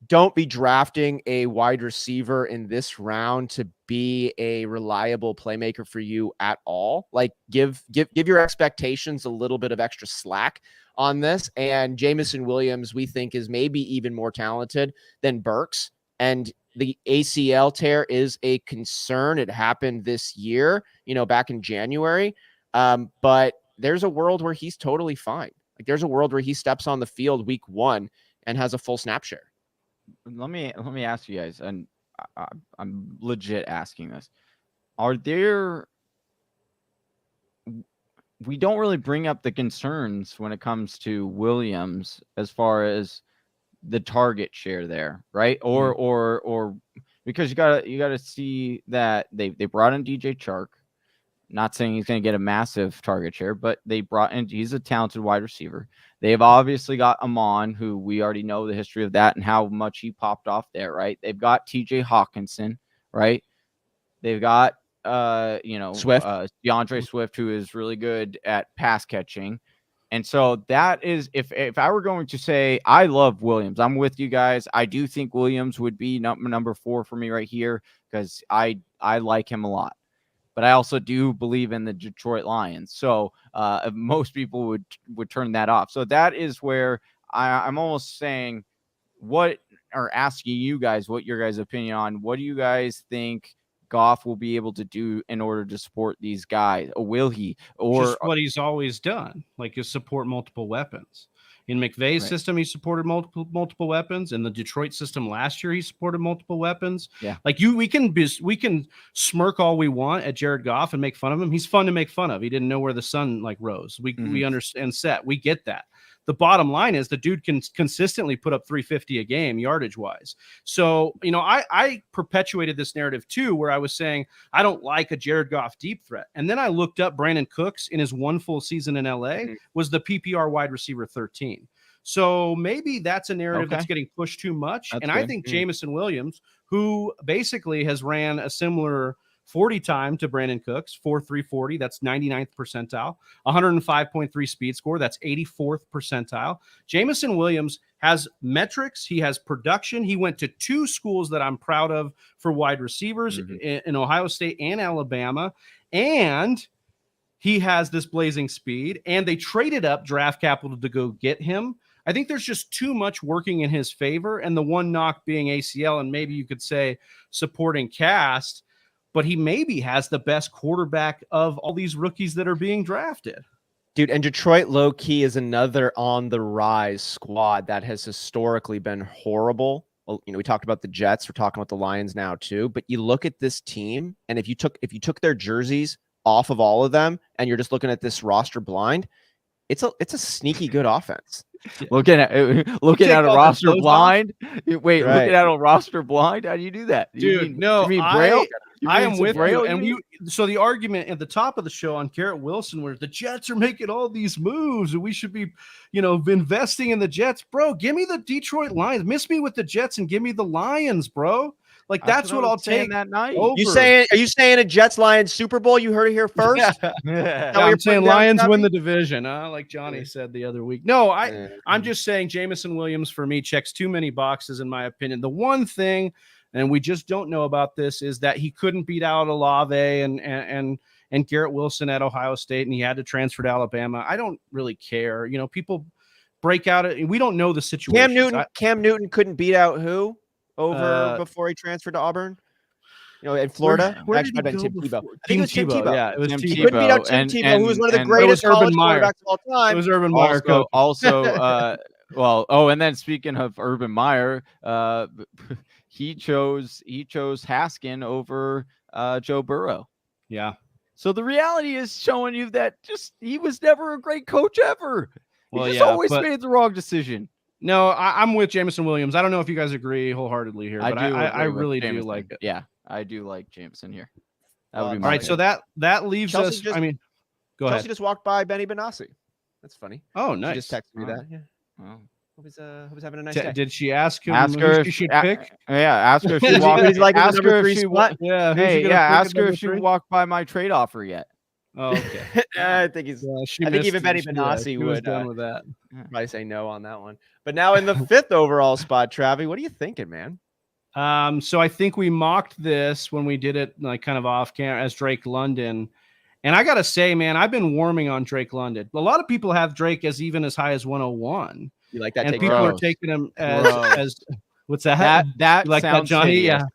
Don't be drafting a wide receiver in this round to be a reliable playmaker for you at all. Like give your expectations a little bit of extra slack on this. And Jamison Williams, we think, is maybe even more talented than Burks. And the ACL tear is a concern. It happened this year, back in January. But there's a world where he's totally fine. Like there's a world where he steps on the field week 1 and has a full snap share. Let me ask you guys, and I'm legit asking this. We don't really bring up the concerns when it comes to Williams as far as the target share there, right? Or because you gotta see that they brought in DJ Chark. Not saying he's going to get a massive target share, but they brought in, he's a talented wide receiver. They've obviously got Amon, who we already know the history of that and how much he popped off there, right? They've got TJ Hawkinson, right? They've got, Swift. DeAndre Swift, who is really good at pass catching. And so that is, if I were going to say, I love Williams, I'm with you guys. I do think Williams would be number 4 for me right here because I like him a lot. But I also do believe in the Detroit Lions. So most people would turn that off. So that is where I'm almost saying asking you guys what your guys' opinion on. What do you guys think Goff will be able to do in order to support these guys? Or will he? Or just what he's always done, like is support multiple weapons. In McVay's system, he supported multiple weapons. In the Detroit system last year, he supported multiple weapons. Yeah, like we can smirk all we want at Jared Goff and make fun of him. He's fun to make fun of. He didn't know where the sun rose. We understand set. We get that. The bottom line is the dude can consistently put up 350 a game yardage wise. So, I perpetuated this narrative too, where I was saying, I don't like a Jared Goff deep threat. And then I looked up Brandon Cooks in his 1 full season in LA was the PPR wide receiver 13. So maybe that's a narrative that's getting pushed too much. That's and good. I think Jamison Williams, who basically has ran a similar 40 time to Brandon Cooks, 4.340. That's 99th percentile. 105.3 speed score. That's 84th percentile. Jamison Williams has metrics. He has production. He went to 2 schools that I'm proud of for wide receivers in Ohio State and Alabama. And he has this blazing speed. And they traded up draft capital to go get him. I think there's just too much working in his favor. And the one knock being ACL, and maybe you could say supporting cast. But he maybe has the best quarterback of all these rookies that are being drafted. Dude, and Detroit low-key is another on-the-rise squad that has historically been horrible. Well, we talked about the Jets. We're talking about the Lions now too. But you look at this team, and if you took their jerseys off of all of them, and you're just looking at this roster blind, it's a sneaky good offense. Looking at a roster blind. Wait, Right. looking at a roster blind. How do you do that? Dude, no, you mean Braille? I am with Braille, you. And so the argument at the top of the show on Garrett Wilson, where the Jets are making all these moves and we should be, investing in the Jets, bro. Give me the Detroit Lions. Miss me with the Jets and give me the Lions, bro. Like that's what I'll take that night. over. Are you saying a Jets Lions Super Bowl? You heard it here first. Yeah, I'm saying Lions win the division, like Johnny said the other week. No, I'm just saying Jamison Williams for me checks too many boxes in my opinion. The one thing, and we just don't know about this, is that he couldn't beat out Olavey and Garrett Wilson at Ohio State, and he had to transfer to Alabama. I don't really care. People break out. We don't know the situation. Cam Newton couldn't beat out who? Before he transferred to Auburn, in Florida. Where did he go Tim Tebow. before? I think it was Tim Tebow. Yeah, it was Tim He couldn't beat out Tim Tebow, who was one of the greatest college quarterbacks of all time. It was Urban Meyer. And then speaking of Urban Meyer, he chose Haskin over Joe Burrow. Yeah. So the reality is showing you that he was never a great coach ever. He always made the wrong decision. No, I'm with Jamison Williams. I don't know if you guys agree wholeheartedly here, but I really do like it. Yeah, I do like Jamison here. That would be all right. So that leaves us. Go ahead. Chelsea just walked by Benny Benassi. That's funny. Oh, nice. She just texted me that. Yeah. Wow. Hope he's having a nice day. Did she ask him? Ask her if she should pick. Ask her if she walked. Ask her if she ask her if she walked by my trade offer yet. Oh, okay. I think he's. I think even Benny Benassi would done with that. Probably say no on that one. But now in the 5th overall spot, Travy, what are you thinking, man? So I think we mocked this when we did it like kind of off camera as Drake London. And I got to say, man, I've been warming on Drake London. A lot of people have Drake even as high as 101. You like that? And people are taking him as what's that? That you like that, Johnny? Hideous. Yeah.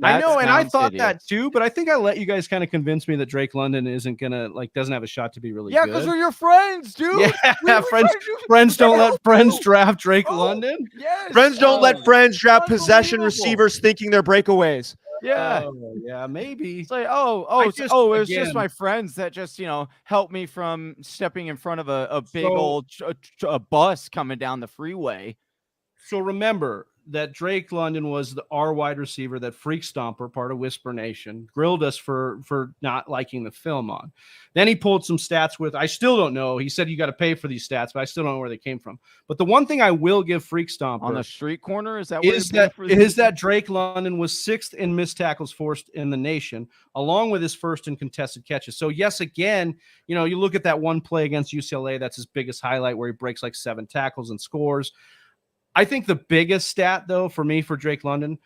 I know, and I thought hideous. that too, but I think I let you guys kind of convince me that Drake London isn't gonna doesn't have a shot to be really good. because we're your friends, dude. Yeah, friends don't let friends draft Drake London. Yes. Friends don't let friends draft possession receivers thinking they're breakaways. Yeah. Yeah, maybe. It's like, it was just my friends that just, helped me from stepping in front of a big old a bus coming down the freeway. So remember that Drake London was our wide receiver that Freak Stomper, part of Whisper Nation, grilled us for not liking the film on. Then he pulled some stats with, I still don't know. He said you got to pay for these stats, but I still don't know where they came from. But the one thing I will give Freak Stomper on the street corner is that Drake London was 6th in missed tackles forced in the nation, along with his 1st in contested catches. So yes, again, you look at that one play against UCLA, that's his biggest highlight where he breaks like 7 tackles and scores. I think the biggest stat, though, for me, for Drake London,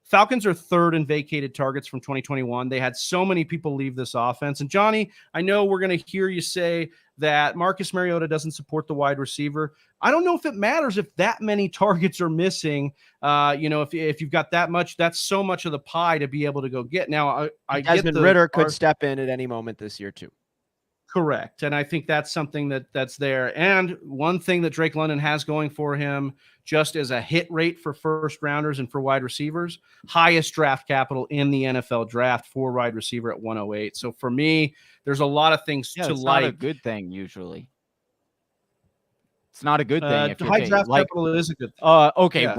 Falcons are 3rd in vacated targets from 2021. They had so many people leave this offense. And, Johnny, I know we're going to hear you say that Marcus Mariota doesn't support the wide receiver. I don't know if it matters if that many targets are missing. If you've got that much, that's so much of the pie to be able to go get. Now, I get Desmond Ridder could step in at any moment this year, too. Correct. And I think that's something that's there. And one thing that Drake London has going for him, just as a hit rate for first rounders and for wide receivers, highest draft capital in the NFL draft for wide receiver at 108. So for me, there's a lot of things to like. Not a good thing usually. It's not a good thing. If high draft capital is a good thing. Okay, yeah.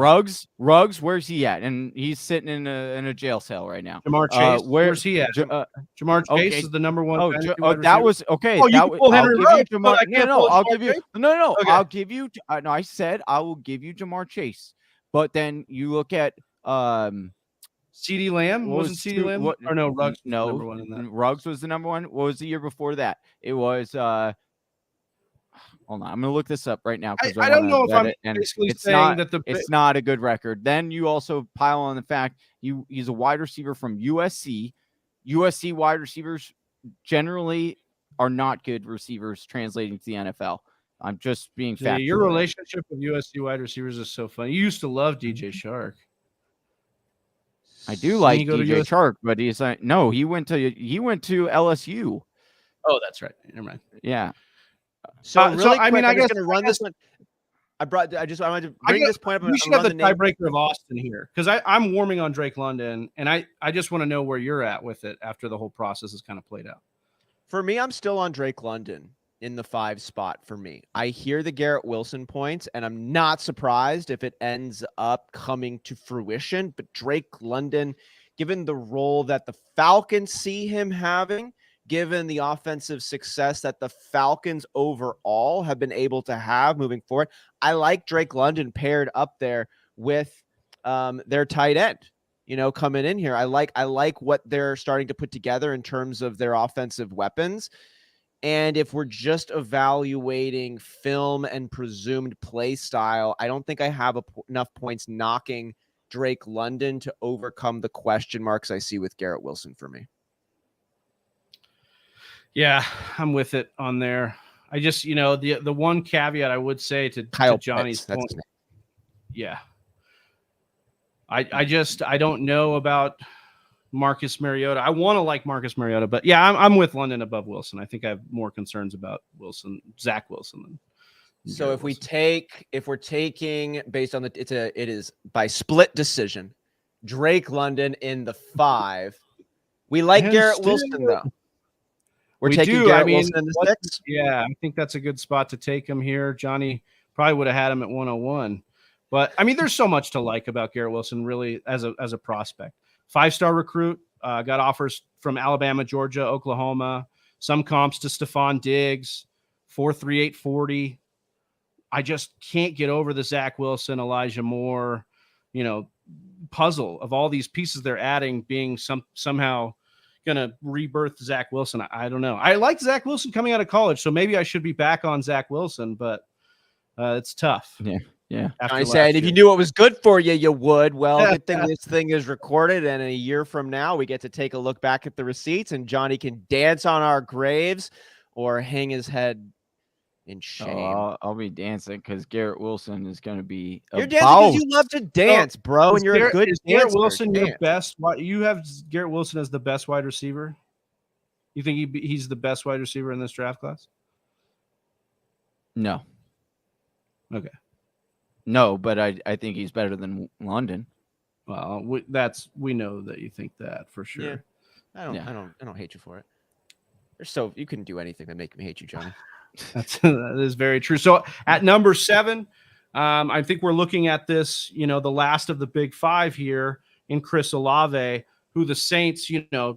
Ruggs, where's he at? And he's sitting in a jail cell right now. Jamar Chase, where's he at? Jamar Chase is the number one. That was okay. I'll give you. No, I said I will give you Jamar Chase, but then you look at CeeDee Lamb. Wasn't CeeDee Lamb? Or no, Ruggs. No, was number one in that. Ruggs was the number one. What was the year before that? It was. Hold on, I'm gonna look this up right now. I don't know if I'm basically saying that it's not a good record. Then you also pile on the fact he's a wide receiver from USC. USC wide receivers generally are not good receivers translating to the NFL. I'm just being factual. Your relationship with USC wide receivers is so funny. You used to love DJ Shark. I do like DJ Shark, but he's like no. He went to LSU. Oh, that's right. Never mind. Yeah. So I guess going to run this one. I wanted to bring this point up. We should have the tiebreaker of Austin here because I'm warming on Drake London, and I just want to know where you're at with it after the whole process is kind of played out. For me, I'm still on Drake London. in the 5 spot for me. I hear the Garrett Wilson points, and I'm not surprised if it ends up coming to fruition. But Drake London, given the role that the Falcons see him having, given the offensive success that the Falcons overall have been able to have moving forward, I like Drake London paired up there with their tight end, coming in here. I like what they're starting to put together in terms of their offensive weapons. And if we're just evaluating film and presumed play style, I don't think I have enough points knocking Drake London to overcome the question marks I see with Garrett Wilson for me. Yeah, I'm with it on there. I just, the one caveat I would say to Johnny's point. Yeah. I don't know about Marcus Mariota. I want to like Marcus Mariota, but yeah, I'm with London above Wilson. I think I have more concerns about Zach Wilson than so if we're taking based on it is by split decision, Drake London in the 5. We like Garrett Wilson though. We're taking Garrett Wilson in the 6. Yeah, I think that's a good spot to take him here. Johnny probably would have had him at 101. But there's so much to like about Garrett Wilson really as a prospect. 5-star recruit, got offers from Alabama, Georgia, Oklahoma, some comps to Stephon Diggs, 4.38 40. I just can't get over the Zach Wilson, Elijah Moore, puzzle of all these pieces they're adding being somehow going to rebirth Zach Wilson. I don't know. I like Zach Wilson coming out of college, so maybe I should be back on Zach Wilson, but it's tough. Yeah. I said, if you knew what was good for you, you would. Well, good thing this thing is recorded, and a year from now, we get to take a look back at the receipts, and Johnny can dance on our graves or hang his head in shame. I'll be dancing because Garrett Wilson is going to be. You're dancing because you love to dance, bro, and you're a good dancer. Garrett Wilson your best? You have Garrett Wilson as the best wide receiver? You think he's the best wide receiver in this draft class? No. Okay. No, but I think he's better than London. Well, we know that you think that for sure. Yeah. I don't hate you for it. You couldn't do anything that make me hate you, Johnny. That is very true. So at number 7, I think we're looking at this, the last of the big 5 here in Chris Olave, who the Saints,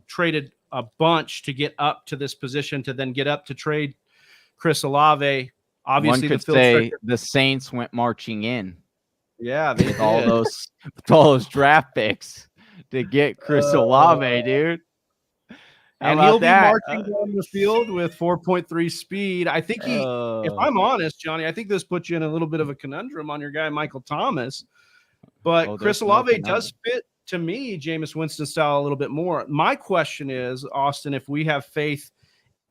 traded a bunch to get up to this position to then get up to trade Chris Olave. Obviously, one could say the Saints went marching in. Yeah, they with all those draft picks to get Chris Olave, dude. And he'll be marching down the field with 4.3 speed. I think if I'm honest, Johnny, I think this puts you in a little bit of a conundrum on your guy, Michael Thomas. But Chris Olave does fit, to me, Jameis Winston style a little bit more. My question is, Austin, if we have faith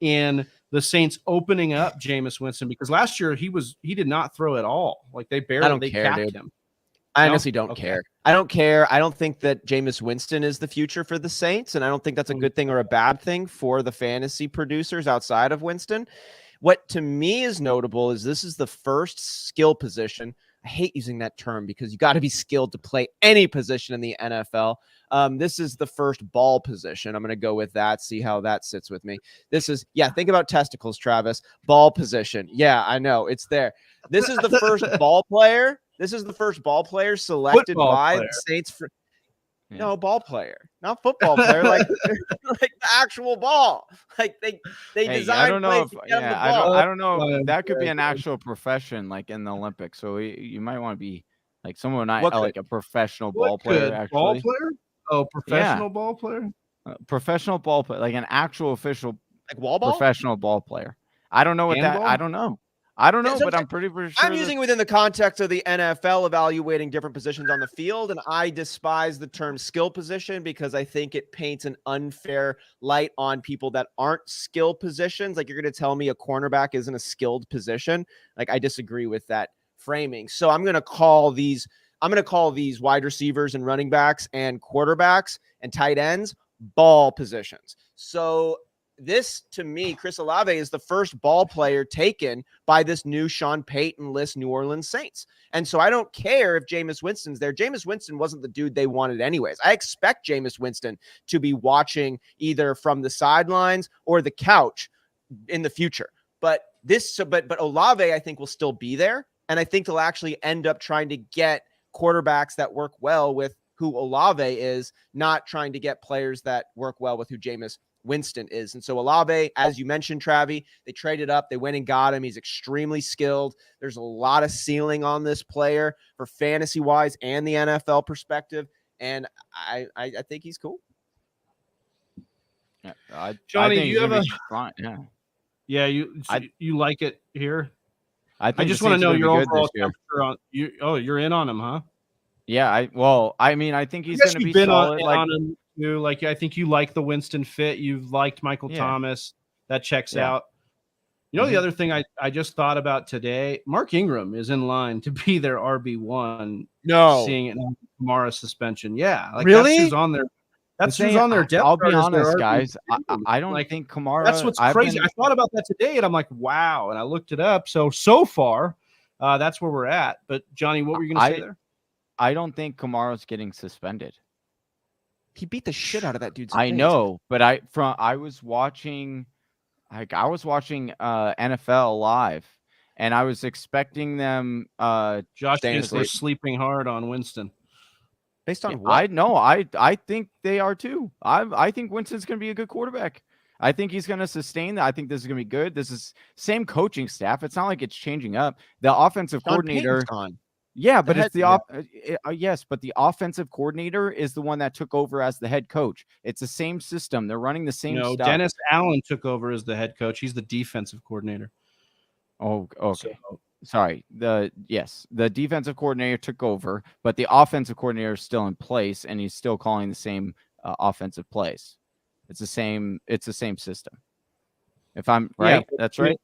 in the Saints opening up Jameis Winston, because last year he did not throw at all. Like they barely capped him. I honestly don't care. I don't care. I don't think that Jameis Winston is the future for the Saints, and I don't think that's a good thing or a bad thing for the fantasy producers outside of Winston. What to me is notable is this is the first skill position. I hate using that term because you got to be skilled to play any position in the NFL. This is the first ball position. I'm going to go with that, see how that sits with me. Think about testicles, Travis. Ball position. Yeah, I know. It's there. This is the first ball player. This is the first ball player selected by the Saints. No, ball player, not football player, like the actual ball. Like they designed. I don't know I don't know. That could be an actual profession, like in the Olympics. So you might want to be like someone like a professional ball player. Actually, ball player. Oh, professional ball player. Professional ball player, like an actual official, like wall ball. Professional ball player. I don't know what Handball? I don't know. I don't know, but I'm pretty sure. I'm using within the context of the NFL evaluating different positions on the field, and I despise the term skill position because I think it paints an unfair light on people that aren't skill positions. Like you're going to tell me a cornerback isn't a skilled position. Like I disagree with that framing. So I'm going to call these wide receivers and running backs and quarterbacks and tight ends ball positions. So this, to me, Chris Olave is the first ball player taken by this new Sean Payton-less New Orleans Saints. And so I don't care if Jameis Winston's there. Jameis Winston wasn't the dude they wanted anyways. I expect Jameis Winston to be watching either from the sidelines or the couch in the future. But But Olavey, I think, will still be there. And I think they'll actually end up trying to get quarterbacks that work well with who Olavey is, not trying to get players that work well with who Jameis Winston is. And so Olavey, as you mentioned, Travy, they traded up. They went and got him. He's extremely skilled. There's a lot of ceiling on this player for fantasy-wise and the NFL perspective. And I think he's cool. Yeah, Johnny, I think do you have a fine. Yeah, you like it here? I just want to know your overall temperature on you. Oh, you're in on him, huh? Yeah, I think he's going to be solid. On him too. Like, I think you like the Winston fit. You've liked Michael Thomas. That checks out. You know, the other thing I just thought about today, Mark Ingram is in line to be their RB1. No, seeing it on Kamara suspension. Yeah, like really? That's who's on there. That's who's on their depth. I'll be honest, guys. I don't think Kamara. That's what's crazy. I thought about that today, and I'm like, wow. And I looked it up. So far, that's where we're at. But Johnny, what were you going to say there? I don't think Kamara's getting suspended. He beat the shit out of that dude's I face. know, but I was watching NFL live, and I was expecting them. Josh thinks they're sleeping hard on Winston. Based on what? I think they are too. I think Winston's going to be a good quarterback. I think he's going to sustain that. I think this is going to be good. This is same coaching staff. It's not like it's changing up. The offensive coordinator. Yeah, but it's yes, but the offensive coordinator is the one that took over as the head coach. It's the same system. They're running the same stuff. Dennis Allen took over as the head coach. He's the defensive coordinator. Oh, okay. Sorry. The defensive coordinator took over, but the offensive coordinator is still in place, and he's still calling the same offensive plays. It's the same system. If I'm right, that's right.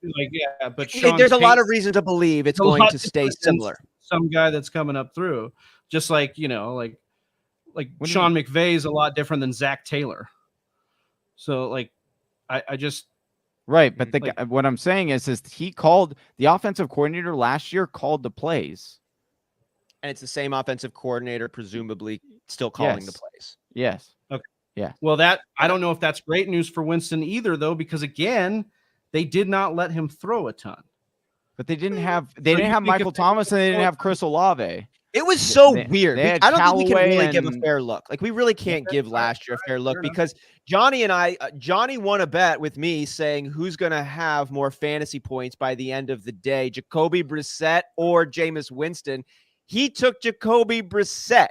But there's a lot of reason to believe it's going to stay similar. Some guy that's coming up through, just like Sean McVay is a lot different than Zach Taylor. So I just right. But what I'm saying is he called the offensive coordinator last year called the plays, and it's the same offensive coordinator, presumably still calling the plays. Yes. Okay. Yeah. Well, I don't know if that's great news for Winston either, though, because again, they did not let him throw a ton. But they didn't have Michael Thomas, and they didn't have Chris Olave. It was so weird. I don't think we can really give a and fair look. Like, we really can't give last year a fair look because Johnny won a bet with me saying who's going to have more fantasy points by the end of the day, Jacoby Brissett or Jameis Winston. He took Jacoby Brissett,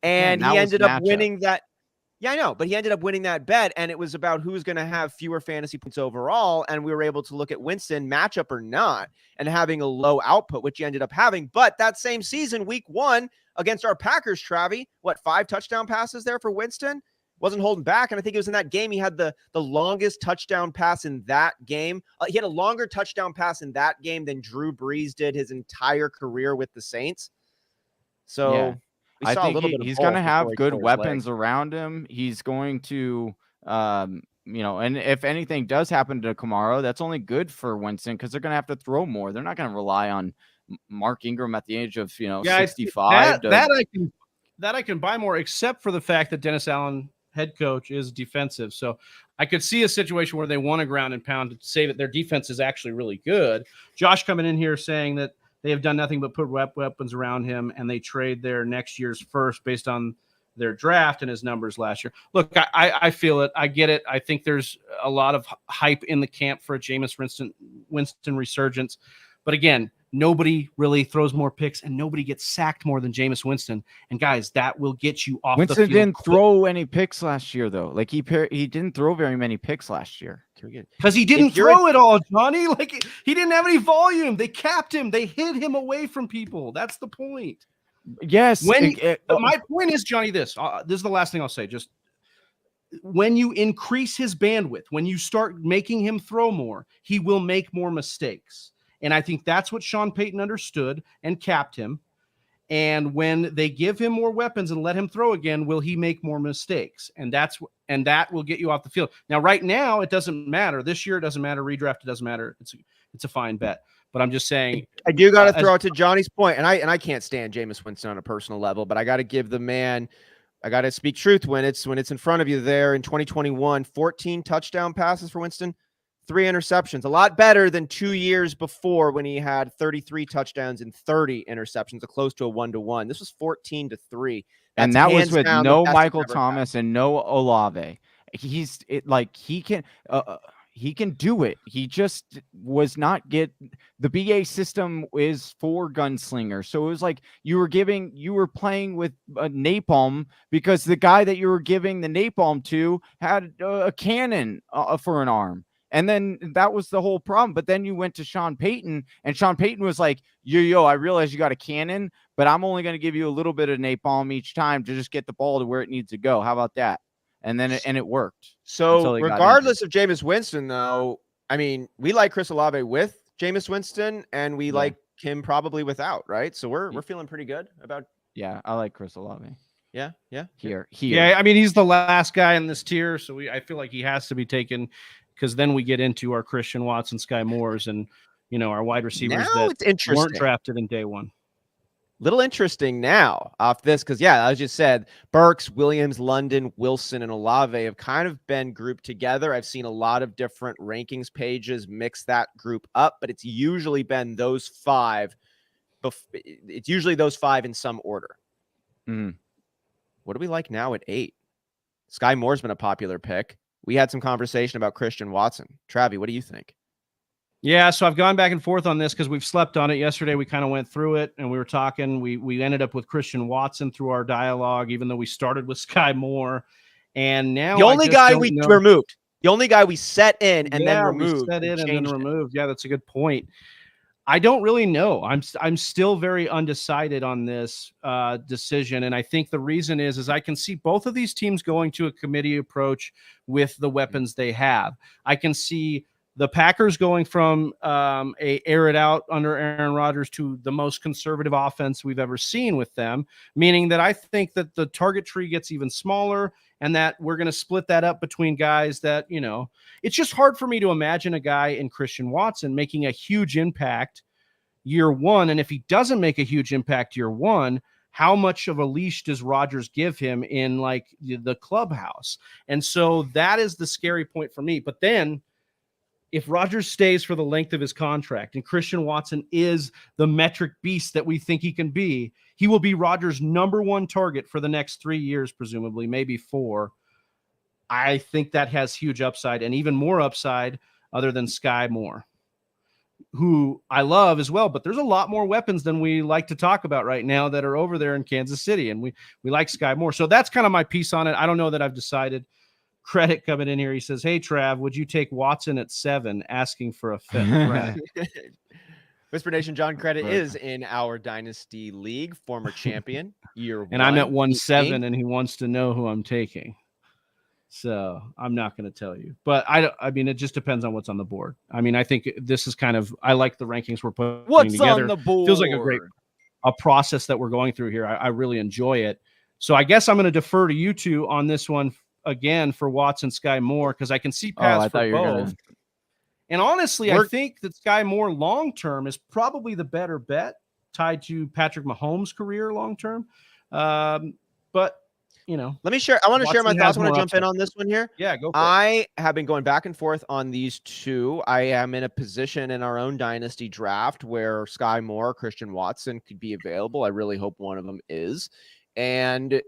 and he ended up winning that. Yeah, I know, but he ended up winning that bet, and it was about who's going to have fewer fantasy points overall, and we were able to look at Winston, matchup or not, and having a low output, which he ended up having. But that same season, week 1, against our Packers, Travy, 5 touchdown passes there for Winston? Wasn't holding back, and I think it was in that game he had the longest touchdown pass in that game. He had a longer touchdown pass in that game than Drew Brees did his entire career with the Saints. So... Yeah. I think he's going to have good weapons around him. He's going to, and if anything does happen to Kamara, that's only good for Winston because they're going to have to throw more. They're not going to rely on Mark Ingram at the age of 65. That I can buy more, except for the fact that Dennis Allen, head coach, is defensive. So I could see a situation where they want to ground and pound to say that their defense is actually really good. Josh coming in here saying that they have done nothing but put weapons around him, and they trade their next year's first based on their draft and his numbers last year. Look, I feel it. I get it. I think there's a lot of hype in the camp for a Jameis Winston resurgence. But again, nobody really throws more picks, and nobody gets sacked more than Jameis Winston. And guys, that will get you off the field. Winston didn't throw any picks last year, though. Like he didn't throw very many picks last year. Because he didn't throw it all, Johnny. Like he didn't have any volume. They capped him. They hid him away from people. That's the point. Yes. My point is, Johnny, this is the last thing I'll say. Just when you increase his bandwidth, when you start making him throw more, he will make more mistakes. And I think that's what Sean Payton understood and capped him. And when they give him more weapons and let him throw again, will he make more mistakes? And that will get you off the field. Now, right now, it doesn't matter. This year, it doesn't matter. Redraft, it doesn't matter. It's a fine bet. But I'm just saying, I do got to throw it to Johnny's point, and I can't stand Jameis Winston on a personal level, but I got to give the man. I got to speak truth when it's in front of you. There in 2021, 14 touchdown passes for Winston, 3 interceptions, a lot better than 2 years before when he had 33 touchdowns and 30 interceptions, close to a 1-to-1. This was 14-3. And That's that was hands with down the no best Michael he's ever Thomas and no Olavey. He can do it. He just was not the BA system is for gunslingers. So it was like you were playing with a napalm because the guy that you were giving the napalm to had a cannon for an arm. And then that was the whole problem. But then you went to Sean Payton, and Sean Payton was like, yo, I realize you got a cannon, but I'm only going to give you a little bit of napalm each time to just get the ball to where it needs to go. How about that? And then it worked. So regardless of Jameis Winston, though, I mean, we like Chris Olave with Jameis Winston, and we like him probably without, right? So we're feeling pretty good about. Yeah, I like Chris Olave. Yeah. Here. Yeah, I mean, he's the last guy in this tier, so I feel like he has to be taken, because then we get into our Christian Watson, Skye Moores, and our wide receivers weren't drafted in day one. Little interesting now off this, because as you said, Burks, Williams, London, Wilson, and Olave have kind of been grouped together. I've seen a lot of different rankings pages mix that group up, but it's usually been those 5. It's usually those 5 in some order. What do we like now at 8? Skye Moore's been a popular pick. We had some conversation about Christian Watson. Travy, what do you think? Yeah, so I've gone back and forth on this because we've slept on it. Yesterday, we kind of went through it, and we were talking. We ended up with Christian Watson through our dialogue, even though we started with Skye Moore. And now the only guy we removed, the only guy we set in and then removed. Set in and then removed. Yeah, that's a good point. I don't really know. I'm still very undecided on this decision, and I think the reason is I can see both of these teams going to a committee approach with the weapons they have. I can see the Packers going from a air it out under Aaron Rodgers to the most conservative offense we've ever seen with them, meaning that I think that the target tree gets even smaller and that we're going to split that up between guys that, it's just hard for me to imagine a guy in Christian Watson making a huge impact year one. And if he doesn't make a huge impact year one, how much of a leash does Rodgers give him in like the clubhouse? And so that is the scary point for me. But then, if Rodgers stays for the length of his contract and Christian Watson is the metric beast that we think he can be, he will be Rodgers' number 1 target for the next 3 years, presumably, maybe 4. I think that has huge upside, and even more upside other than Skye Moore, who I love as well. But there's a lot more weapons than we like to talk about right now that are over there in Kansas City, and we like Skye Moore. So that's kind of my piece on it. I don't know that I've decided. Credit coming in here. He says, "Hey, Trav, would you take Watson at 7, asking for a 5th?" Whisper Nation, John Credit is in our Dynasty League, former champion, year 1. And I'm at 1-7, and he wants to know who I'm taking. So I'm not going to tell you. But I mean, it just depends on what's on the board. I mean, I think this is kind of, I like the rankings we're putting together. On the board? Feels like a process that we're going through here. I really enjoy it. So I guess I'm going to defer to you two on this one again for Watson, Skye Moore, because I can see paths for both. And honestly, I think that Skye Moore long-term is probably the better bet, tied to Patrick Mahomes' career long-term. But, let me share. I want to share my thoughts. I want to jump in on this one here. Yeah, go for it. I have been going back and forth on these two. I am in a position in our own Dynasty draft where Skye Moore, Christian Watson could be available. I really hope one of them is. And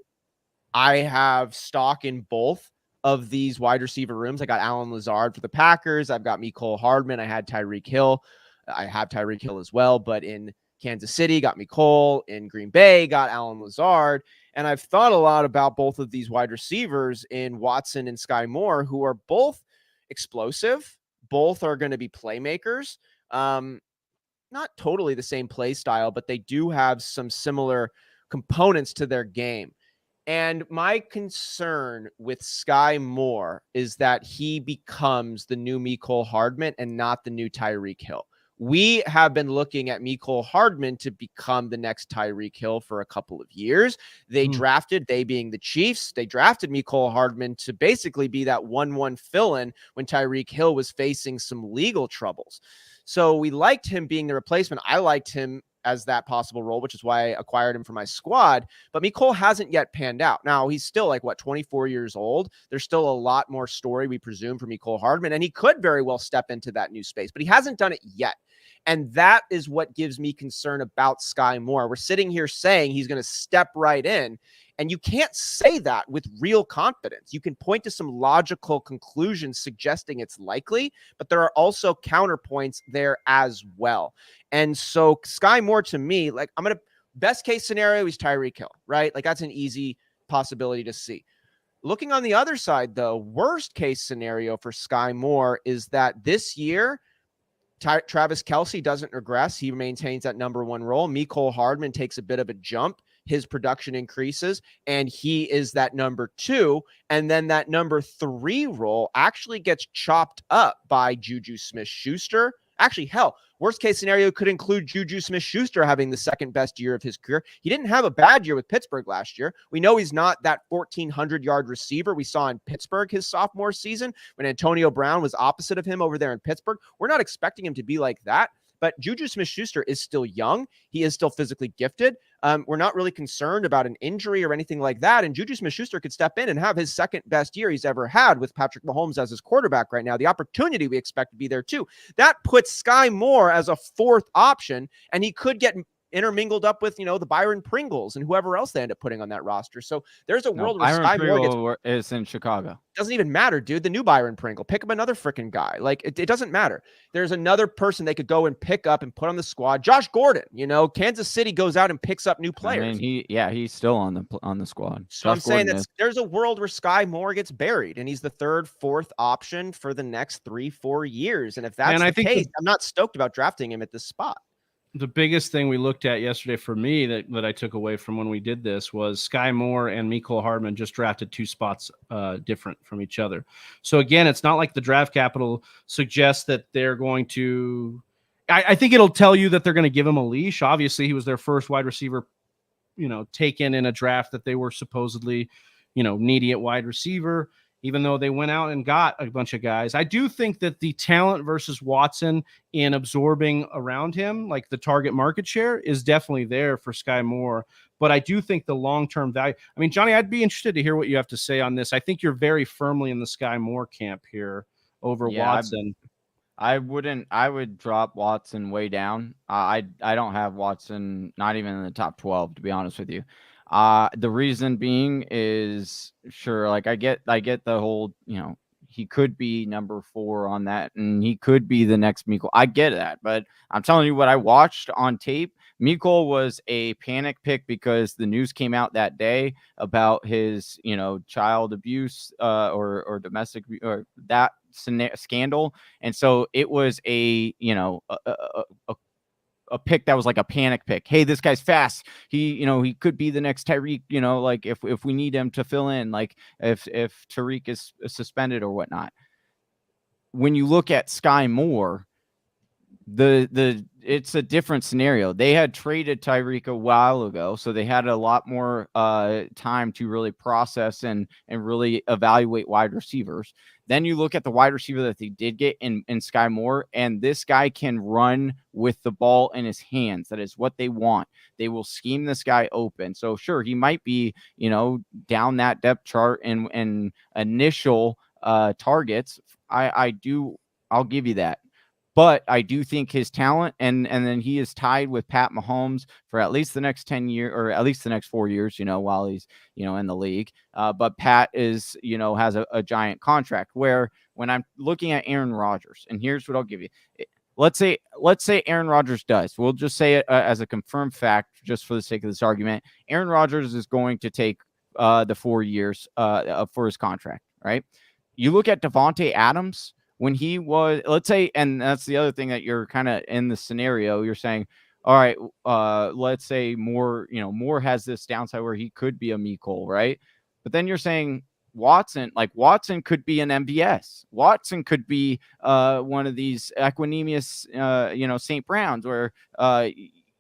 I have stock in both of these wide receiver rooms. I got Allen Lazard for the Packers. I've got Mecole Hardman. I had Tyreek Hill. I have Tyreek Hill as well, but in Kansas City, got Mecole. In Green Bay, got Allen Lazard. And I've thought a lot about both of these wide receivers in Watson and Skye Moore, who are both explosive. Both are going to be playmakers. Not totally the same play style, but they do have some similar components to their game. And my concern with Skye Moore is that he becomes the new Mecole Hardman and not the new Tyreek Hill. We have been looking at Mecole Hardman to become the next Tyreek Hill for a couple of years. They being the Chiefs, they drafted Mecole Hardman to basically be that 1-1 fill-in when Tyreek Hill was facing some legal troubles. So we liked him being the replacement. I liked him as that possible role, which is why I acquired him for my squad. But Mecole hasn't yet panned out. Now, he's still 24 years old. There's still a lot more story, we presume, for Mecole Hardman, and he could very well step into that new space, but he hasn't done it yet. And that is what gives me concern about Skye Moore. We're sitting here saying he's going to step right in, and you can't say that with real confidence. You can point to some logical conclusions suggesting it's likely, but there are also counterpoints there as well. And so Skye Moore, to me, best case scenario, he's Tyreek Hill, right? That's an easy possibility to see. Looking on the other side, though, worst case scenario for Skye Moore is that this year, Travis Kelce doesn't regress. He maintains that number one role. Mecole Hardman takes a bit of a jump. His production increases, and he is that number two. And then that number three role actually gets chopped up by Juju Smith-Schuster. Actually, hell, worst case scenario could include Juju Smith-Schuster having the second best year of his career. He didn't have a bad year with Pittsburgh last year. We know he's not that 1,400-yard receiver we saw in Pittsburgh his sophomore season when Antonio Brown was opposite of him over there in Pittsburgh. We're not expecting him to be like that. But Juju Smith-Schuster is still young. He is still physically gifted. We're not really concerned about an injury or anything like that. And Juju Smith-Schuster could step in and have his second best year he's ever had with Patrick Mahomes as his quarterback right now. The opportunity we expect to be there too. That puts Skye Moore as a fourth option, and he could get intermingled up with, the Byron Pringles and whoever else they end up putting on that roster. So there's a world where Skye Moore is in Chicago. Doesn't even matter, dude. The new Byron Pringle. Pick up another freaking guy. It doesn't matter. There's another person they could go and pick up and put on the squad. Josh Gordon, Kansas City goes out and picks up new players. He's still on the squad. So I'm saying that there's a world where Skye Moore gets buried and he's the third, fourth option for the next 3-4 years. And if that's the case, I'm not stoked about drafting him at this spot. The biggest thing we looked at yesterday for me that I took away from when we did this was Skye Moore and Mecole Hardman just drafted 2 spots different from each other. So again, it's not like the draft capital suggests that they're going to. I think it'll tell you that they're going to give him a leash. Obviously, he was their first wide receiver, taken in a draft that they were supposedly, needy at wide receiver. Even though they went out and got a bunch of guys, I do think that the talent versus Watson in absorbing around him, like the target market share, is definitely there for Skye Moore. But I do think the long-term value. I mean, Johnny, I'd be interested to hear what you have to say on this. I think you're very firmly in the Skye Moore camp here over Watson. I would drop Watson way down. I don't have Watson not even in the top 12, to be honest with you. The reason being is sure, I get the whole, he could be number 4 on that, and he could be the next Mecole. I get that, but I'm telling you what I watched on tape. Mecole was a panic pick because the news came out that day about his, child abuse or domestic or that scandal, and so it was a pick that was like a panic pick. Hey, this guy's fast. He could be the next Tyreek, if we need him to fill in, if Tyreek is suspended or whatnot. When you look at Skye Moore, it's a different scenario. They had traded Tyreek a while ago, so they had a lot more time to really process and really evaluate wide receivers. Then you look at the wide receiver that they did get in Skye Moore, and this guy can run with the ball in his hands. That is what they want. They will scheme this guy open. So sure, he might be, down that depth chart and initial targets. I'll give you that. But I do think his talent, and then he is tied with Pat Mahomes for at least the next 10 years, or at least the next 4 years, while he's, in the league. But Pat is, has a giant contract, where when I'm looking at Aaron Rodgers, and here's what I'll give you. Let's say Aaron Rodgers does. We'll just say it as a confirmed fact, just for the sake of this argument. Aaron Rodgers is going to take the 4 years for his contract, right? You look at Devontae Adams. When he was, let's say, and that's the other thing that you're kind of in the scenario, you're saying, all right, let's say Moore has this downside where he could be a Mecole, right? But then you're saying Watson could be an MVS. Watson could be one of these Equanimous, St. Browns, where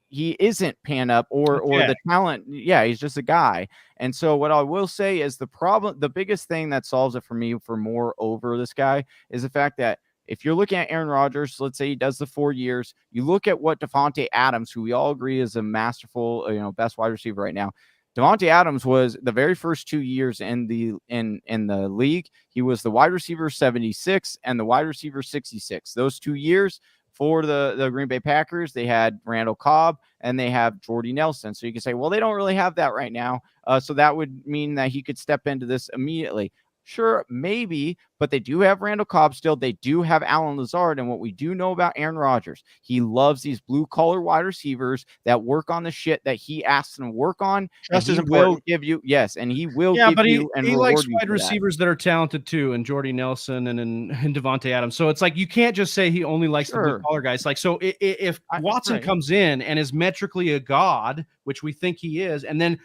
he isn't pan up or the talent. Yeah, he's just a guy. And so what I will say is the biggest thing that solves it for me for Moore over this guy is the fact that if you're looking at Aaron Rodgers, let's say he does the 4 years, you look at what Davante Adams, who we all agree is a masterful, best wide receiver right now. Davante Adams was the very first 2 years in the league. He was the wide receiver 76 and the wide receiver 66. Those 2 years for the Green Bay Packers, they had Randall Cobb and they have Jordy Nelson. So you can say, well, they don't really have that right now. So that would mean that he could step into this immediately. Sure, maybe, but they do have Randall Cobb still. They do have Allen Lazard. And what we do know about Aaron Rodgers, he loves these blue-collar wide receivers that work on the shit that he asks them to work on. Trust is important. Will give you, yes, and he will yeah, give but you and he reward likes you wide for receivers that are talented too, and Jordy Nelson and Davante Adams. So it's like you can't just say he only likes the blue-collar guys. Like, so if Watson comes in and is metrically a god, which we think he is, and then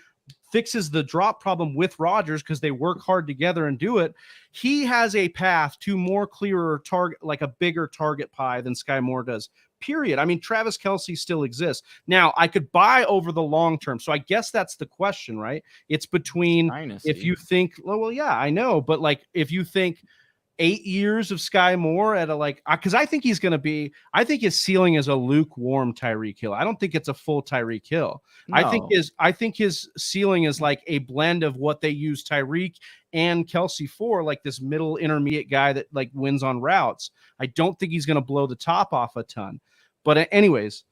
fixes the drop problem with Rodgers because they work hard together and do it, he has a path to more clearer target, like a bigger target pie than Skye Moore does, period. I mean, Travis Kelce still exists. Now, I could buy over the long term. So I guess that's the question, right? It's between Dynasty. If you think, well, yeah, I know. But like, if you think 8 years of Skye Moore at because I think I think his ceiling is a lukewarm Tyreek Hill. I don't think it's a full Tyreek Hill. No. I think his ceiling is like a blend of what they use Tyreek and Kelce for, like this middle intermediate guy that like wins on routes. I don't think he's going to blow the top off a ton. But anyways,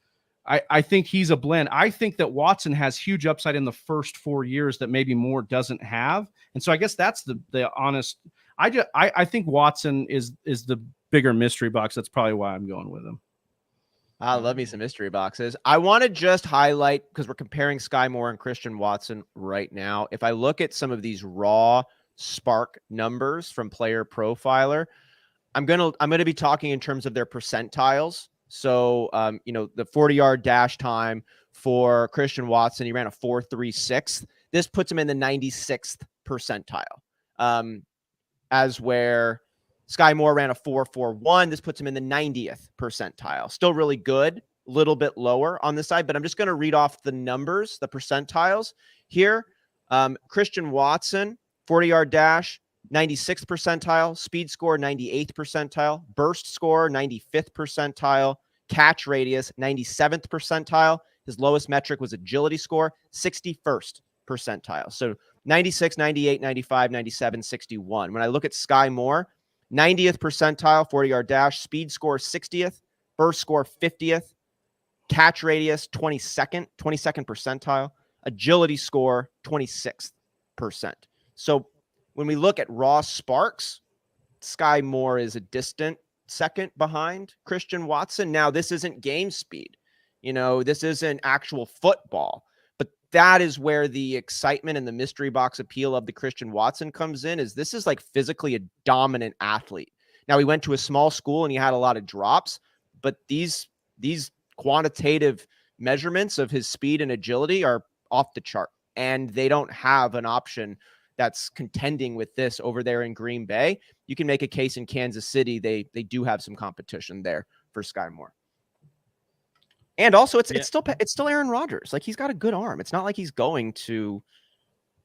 I think he's a blend. I think that Watson has huge upside in the first 4 years that maybe Moore doesn't have. And so I guess that's the honest. I think Watson is the bigger mystery box. That's probably why I'm going with him. I love me some mystery boxes. I want to just highlight, because we're comparing Skye Moore and Christian Watson right now. If I look at some of these raw Spark numbers from Player Profiler, I'm gonna be talking in terms of their percentiles. So the 40-yard dash time for Christian Watson, he ran a 4.36. This puts him in the 96th percentile. As where Skye Moore ran a 4.41. This puts him in the 90th percentile. Still really good, a little bit lower on this side, but I'm just going to read off the numbers, the percentiles here. Christian Watson, 40-yard dash, 96th percentile, speed score, 98th percentile, burst score, 95th percentile, catch radius, 97th percentile. His lowest metric was agility score, 61st percentile. So 96, 98, 95, 97, 61. When I look at Skye Moore, 90th percentile, 40-yard dash, speed score 60th, burst score 50th, catch radius 22nd percentile, agility score 26th percent. So when we look at raw sparks, Skye Moore is a distant second behind Christian Watson. Now, this isn't game speed. This isn't actual football. That is where the excitement and the mystery box appeal of the Christian Watson comes in, is this is like physically a dominant athlete. Now, he went to a small school and he had a lot of drops, but these quantitative measurements of his speed and agility are off the chart, and they don't have an option that's contending with this over there in Green Bay. You can make a case in Kansas City. They do have some competition there for Skye Moore. And also, it's still Aaron Rodgers. Like, he's got a good arm. It's not like he's going to,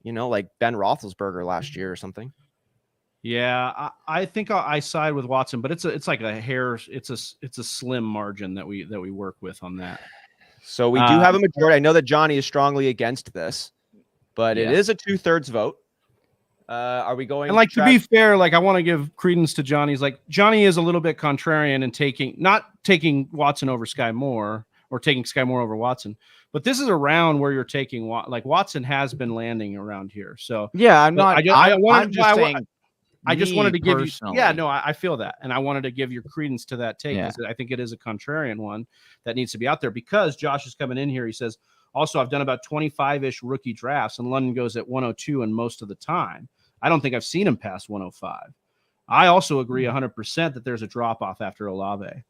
like Ben Roethlisberger last year or something. Yeah, I think I side with Watson, but it's like a hair. It's a slim margin that we work with on that. So we do have a majority. I know that Johnny is strongly against this, but it is a 2/3 vote. Are we going? And like, to be fair, like, I want to give credence to Johnny's. Like, Johnny is a little bit contrarian in not taking Watson over Skye Moore, or taking Skye Moore over Watson. But this is a round where you're taking, like, Watson has been landing around here. So yeah, I'm not. I just wanted to give personally. you. Yeah, no, I feel that, and I wanted to give your credence to that take. Yeah. I think it is a contrarian one that needs to be out there, because Josh is coming in here. He says, also, I've done about 25-ish rookie drafts, and London goes at 102 and most of the time. I don't think I've seen him past 105. I also agree 100% that there's a drop off after Olavey.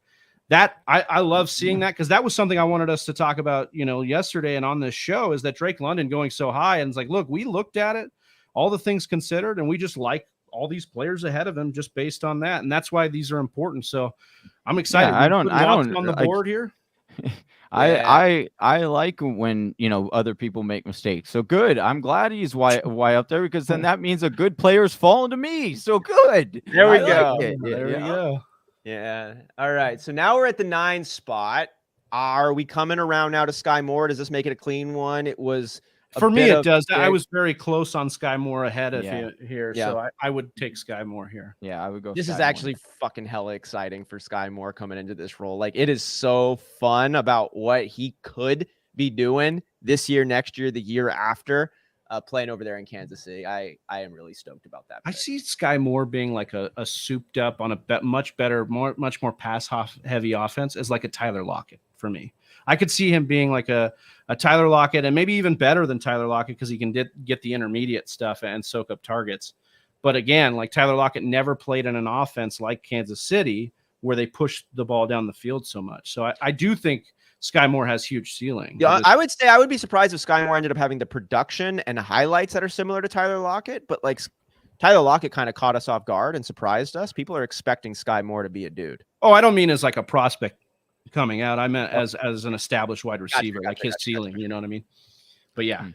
That I love seeing that, because that was something I wanted us to talk about, yesterday and on this show, is that Drake London going so high. And it's like, look, we looked at it, all the things considered, and we just like all these players ahead of him just based on that. And that's why these are important. So I'm excited. Yeah, I don't on the board here. I like when, other people make mistakes. So good. I'm glad he's way up there, because then that means a good player's falling to me. So good. There we go. There we go. Yeah. All right. So now we're at the 9 spot. Are we coming around now to Skye Moore? Does this make it a clean one? It was for me. It does. I was very close on Skye Moore ahead of you here, Yeah. so I would take Skye Moore here. Yeah, I would go. This Skye is Moore. actually fucking hella exciting for Skye Moore coming into this role. Like, it is so fun about what he could be doing this year, next year, the year after, playing over there in Kansas City. I am really stoked about that pick. I see Skye Moore being like a souped up on a much more pass heavy offense as like a Tyler Lockett for me. I could see him being like a Tyler Lockett, and maybe even better than Tyler Lockett because he can get the intermediate stuff and soak up targets. But again, like Tyler Lockett never played in an offense like Kansas City where they push the ball down the field so much. So I do think Skye Moore has huge ceiling. Yeah, I would say I would be surprised if Skye Moore ended up having the production and highlights that are similar to Tyler Lockett, but like Tyler Lockett kind of caught us off guard and surprised us. People are expecting Skye Moore to be a dude. Oh, I don't mean as like a prospect coming out. I meant as an established wide receiver, his ceiling, you know what I mean? But yeah.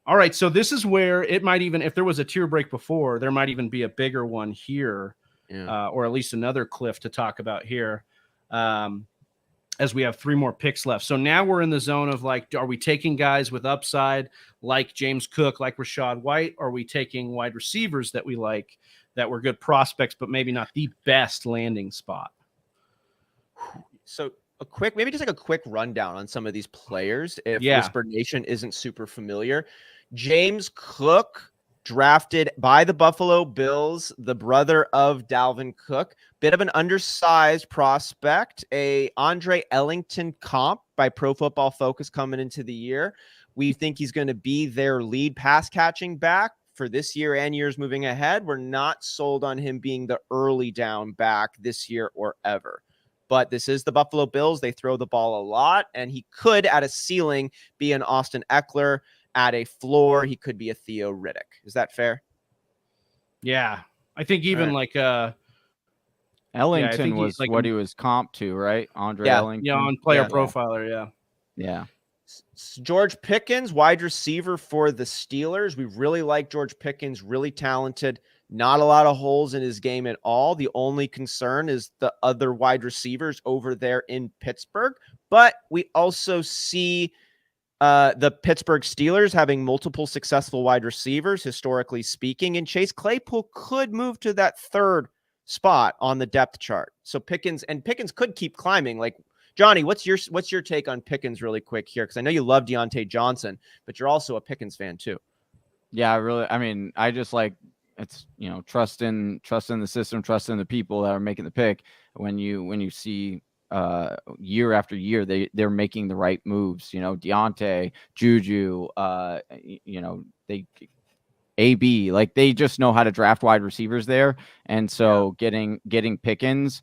All right. So this is where it might even, if there was a tier break before, there might even be a bigger one here, or at least another cliff to talk about here. As we have 3 more picks left. So now we're in the zone of like, are we taking guys with upside like James Cook, like Rashad White? Or are we taking wide receivers that we like, that were good prospects, but maybe not the best landing spot? So maybe just like a quick rundown on some of these players. If Whisper Nation isn't super familiar, James Cook, drafted by the Buffalo Bills, the brother of Dalvin Cook, bit of an undersized prospect, a Andre Ellington comp by Pro Football Focus coming into the year. We think he's going to be their lead pass catching back for this year and years moving ahead. We're not sold on him being the early down back this year or ever. But this is the Buffalo Bills. They throw the ball a lot, and he could, at a ceiling, be an Austin Eckler. At a floor, he could be a Theo Riddick. Is that fair? Yeah. I think even like Ellington was like what he was comped to, right? Andre Ellington. Yeah, on Player Profiler, Yeah. George Pickens, wide receiver for the Steelers. We really like George Pickens, really talented. Not a lot of holes in his game at all. The only concern is the other wide receivers over there in Pittsburgh. But we also see the Pittsburgh Steelers having multiple successful wide receivers, historically speaking, and Chase Claypool could move to that 3rd spot on the depth chart. So Pickens could keep climbing. Like, Johnny, what's your take on Pickens really quick here? Because I know you love Deontay Johnson, but you're also a Pickens fan too. Yeah, I just like, it's, trust in the system, trust in the people that are making the pick. When you see year after year, they're making the right moves. Deontay, Juju, they AB, like they just know how to draft wide receivers there. And so getting Pickens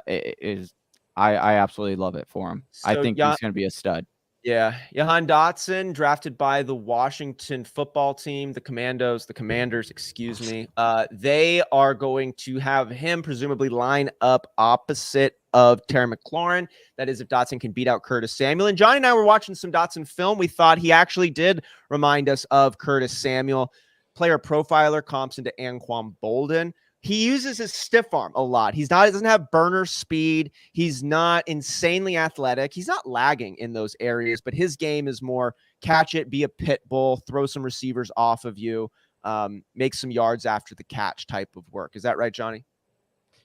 is I absolutely love it for him. So I think he's going to be a stud. Yeah. Jahan Dotson, drafted by the Washington football team, the Commanders, excuse me. They are going to have him presumably line up opposite of Terry McLaurin. That is, if Dotson can beat out Curtis Samuel. And Johnny and I were watching some Dotson film. We thought he actually did remind us of Curtis Samuel. Player profiler comps into Anquan Bolden. He uses his stiff arm a lot. He doesn't have burner speed. He's not insanely athletic. He's not lagging in those areas, but his game is more catch it, be a pit bull, throw some receivers off of you, make some yards after the catch type of work. Is that right, Johnny?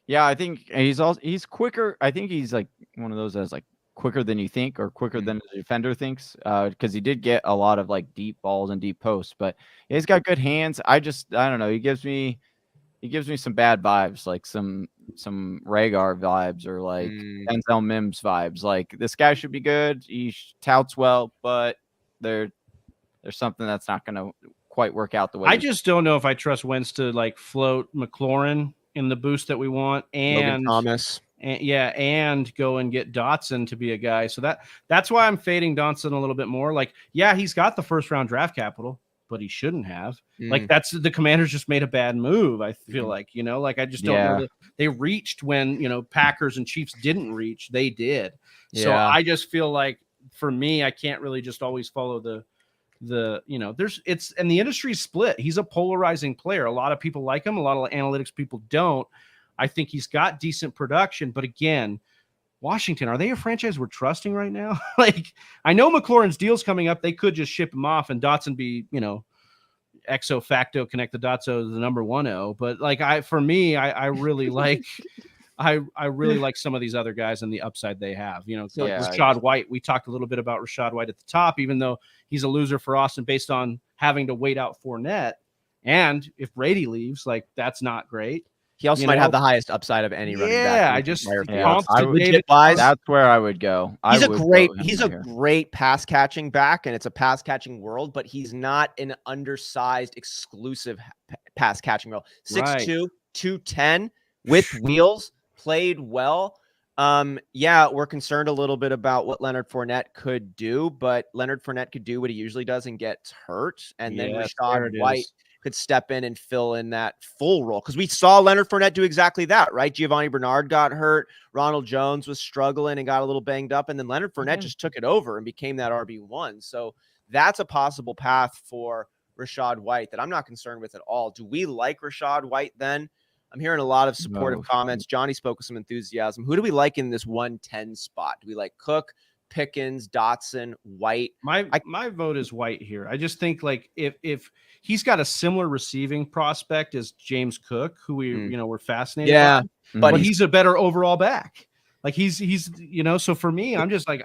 Yeah, I think he's quicker. I think he's like one of those that's like quicker than you think, or quicker than the defender thinks, because he did get a lot of like deep balls and deep posts, but he's got good hands. I don't know. He gives me some bad vibes, like some Rhaegar vibes, or like Denzel Mims vibes. Like, this guy should be good. He touts well, but there's something that's not going to quite work out the way. I just don't know if I trust Wentz to like float McLaurin in the boost that we want, and Logan Thomas. And go and get Dotson to be a guy. So that's why I'm fading Dotson a little bit more. Like, yeah, he's got the 1st round draft capital, but he shouldn't have. Like, that's the Commanders just made a bad move. I feel like, like I just don't know that they reached when, Packers and Chiefs didn't reach, they did. Yeah. So I just feel like for me, I can't really just always follow the and the industry's split. He's a polarizing player. A lot of people like him. A lot of analytics people don't. I think he's got decent production, but again, Washington, are they a franchise we're trusting right now? Like, I know McLaurin's deal's coming up. They could just ship him off and Dotson be, exo facto connect the Dotso to the number 1-0. But like, I really like, I really like some of these other guys and the upside they have, Rashad White. We talked a little bit about Rashad White at the top, even though he's a loser for Austin based on having to wait out Fournette. And if Brady leaves, like, that's not great. He also might have the highest upside of any running back. Yeah, I just that's where I would go. He's a great pass catching back, and it's a pass catching world, but he's not an undersized exclusive pass catching role. 6'2", 210 with wheels, played well. We're concerned a little bit about what Leonard Fournette could do, but Leonard Fournette could do what he usually does and gets hurt, and then Rashad White could step in and fill in that full role. Because we saw Leonard Fournette do exactly that, right? Giovanni Bernard got hurt. Ronald Jones was struggling and got a little banged up. And then Leonard Fournette just took it over and became that RB1. So that's a possible path for Rashad White that I'm not concerned with at all. Do we like Rashad White then? I'm hearing a lot of supportive comments. Johnny spoke with some enthusiasm. Who do we like in this 110 spot? Do we like Cook, Pickens, Dotson, White? My vote is White here. I just think, like, if he's got a similar receiving prospect as James Cook, who we're fascinated by, but he's a better overall back. Like, he's so for me, I'm just like,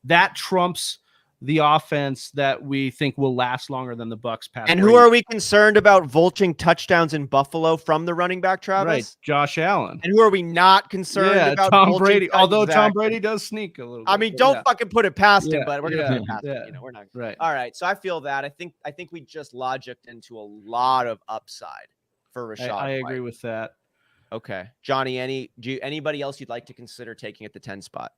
that trumps the offense that we think will last longer than the Bucs pass. And who are we concerned about vulturing touchdowns in Buffalo from the running back, Travis? Right, Josh Allen. And who are we not concerned about? Tom Brady. Although Tom Brady does sneak a little bit. I mean, don't fucking put it past him, but we're gonna put it past him. We're not right. All right. So I feel that. I think we just logicked into a lot of upside for Rashad. I agree with that. Okay, Johnny. Anybody else you'd like to consider taking at the 10 spot?